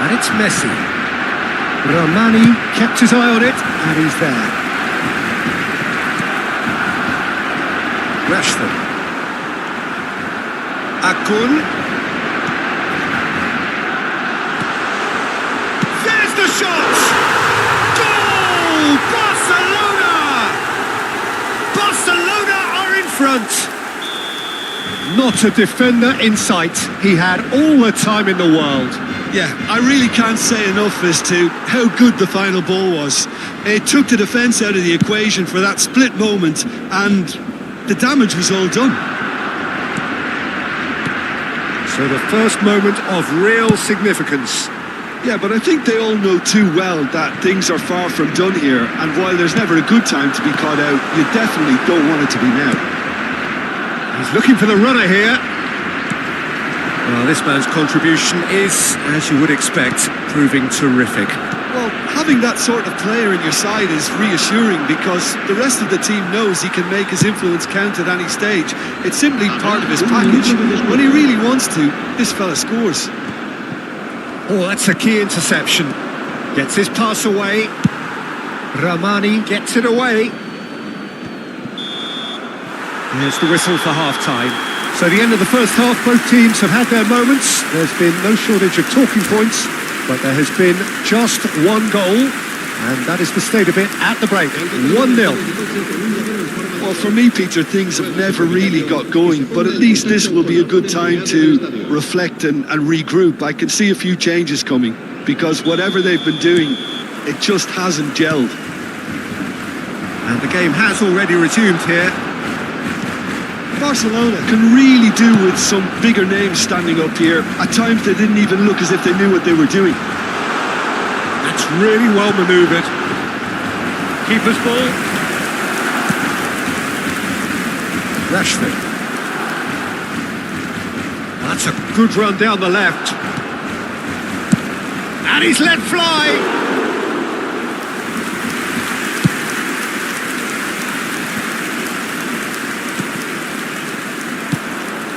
And it's Messi. Ramani kept his eye on it, and he's there. Rashford. Akun. There's the shot! Goal! Barcelona! Barcelona are in front. Not a defender in sight. He had all the time in the world. Yeah, I really can't say enough as to how good the final ball was. It took the defence out of the equation for that split moment, and the damage was all done. So the first moment of real significance. Yeah, but I think they all know too well that things are far from done here, and while there's never a good time to be caught out, you definitely don't want it to be now. He's looking for the runner here. Well, this man's contribution is, as you would expect, proving terrific. Well, having that sort of player in your side is reassuring because the rest of the team knows he can make his influence count at any stage. It's simply part of his package. When he really wants to, this fella scores. Oh, that's a key interception. Gets his pass away. Ramani gets it away. Here's the whistle for half-time. So the end of the first half, both teams have had their moments. There's been no shortage of talking points. but there has been just one goal, and that is the state of it at the break. 1-0. Well, for me, Peter, things have never really got going, but at least this will be a good time to reflect and regroup. I can see a few changes coming, because whatever they've been doing, it just hasn't gelled. And the game has already resumed here. Barcelona can really do with some bigger names standing up here. At times they didn't even look as if they knew what they were doing. That's really well manoeuvred. Keeper's ball. Rashford. That's a good run down the left. And he's let fly.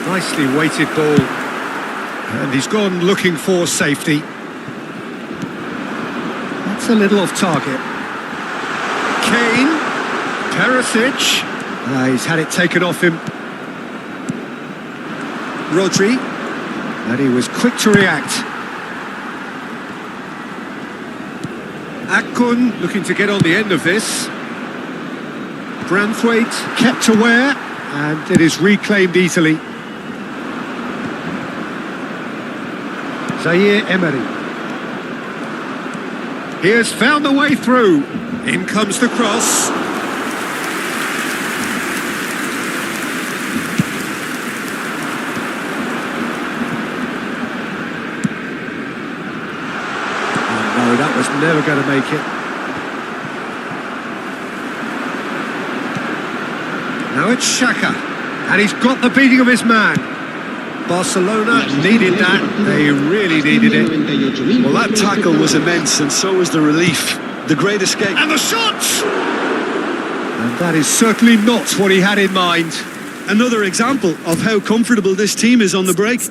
Nicely weighted ball, and he's gone looking for safety. That's a little off target. Kane, Perisic, he's had it taken off him. Rodri, and he was quick to react. Akun looking to get on the end of this. Branthwaite kept aware, and it is reclaimed easily. Zaire Emery. He has found the way through. In comes the cross. Oh no, that was never going to make it. Now it's Xhaka, and he's got the beating of his man. Barcelona needed that, they really needed it. Well, that tackle was immense, and so was the relief. The great escape. And the shot! And that is certainly not what he had in mind. Another example of how comfortable this team is on the break.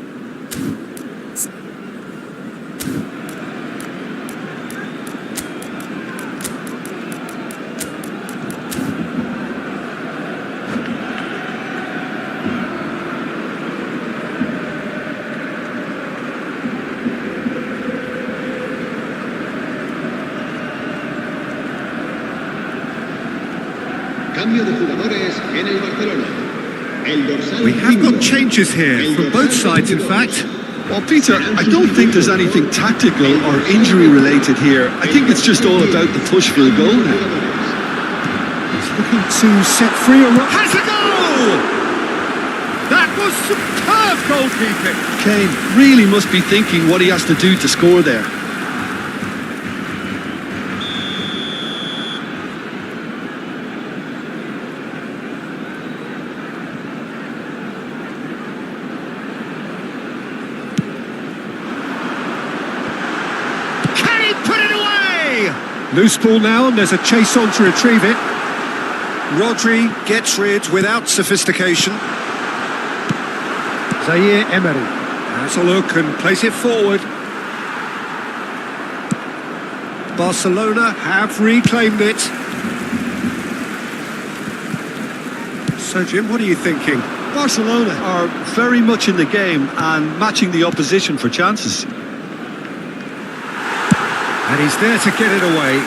We have got changes here from both sides, in fact. Well, Peter, I don't think there's anything tactical or injury related here. I think it's just all about the push for the goal now. He's looking to set free a run. Has a goal! That was superb goalkeeping. Kane really must be thinking what he has to do to score there. Loose ball now, and there's a chase on to retrieve it. Rodri gets rid without sophistication. Zaire Emery has a look and plays it forward. Barcelona have reclaimed it. So, Jim, what are you thinking? Barcelona are very much in the game and matching the opposition for chances. And he's there to get it away.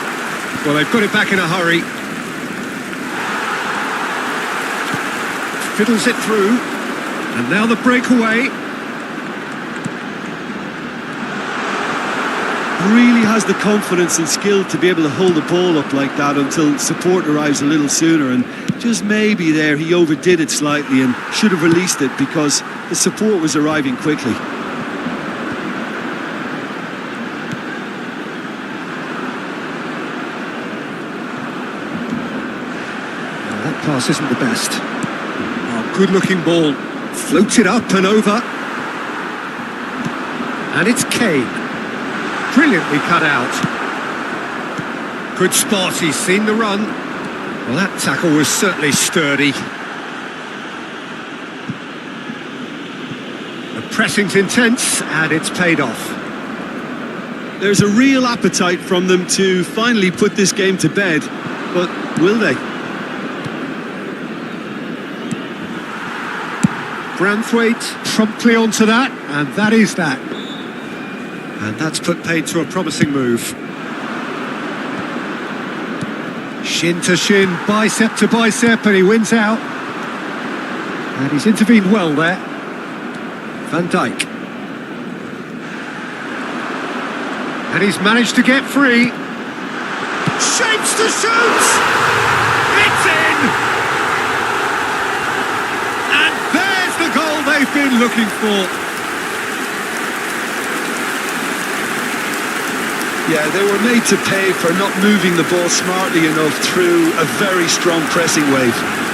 Well, they've got it back in a hurry. Fiddles it through. And now the breakaway. Really has the confidence and skill to be able to hold the ball up like that until support arrives a little sooner. And just maybe there he overdid it slightly and should have released it because the support was arriving quickly. Pass isn't the best. Oh, good looking ball. Floated up and over. And it's Kane. Brilliantly cut out. Good spot, he's seen the run. Well, that tackle was certainly sturdy. The pressing's intense and it's paid off. There's a real appetite from them to finally put this game to bed, but will they? Branthwaite promptly onto that, and that is that. And that's put paid to a promising move. Shin to shin, bicep to bicep, and he wins out. And he's intervened well there. Van Dijk. And he's managed to get free. Shapes to shoot! It's in! And there's the goal they've been looking for. Yeah, they were made to pay for not moving the ball smartly enough through a very strong pressing wave.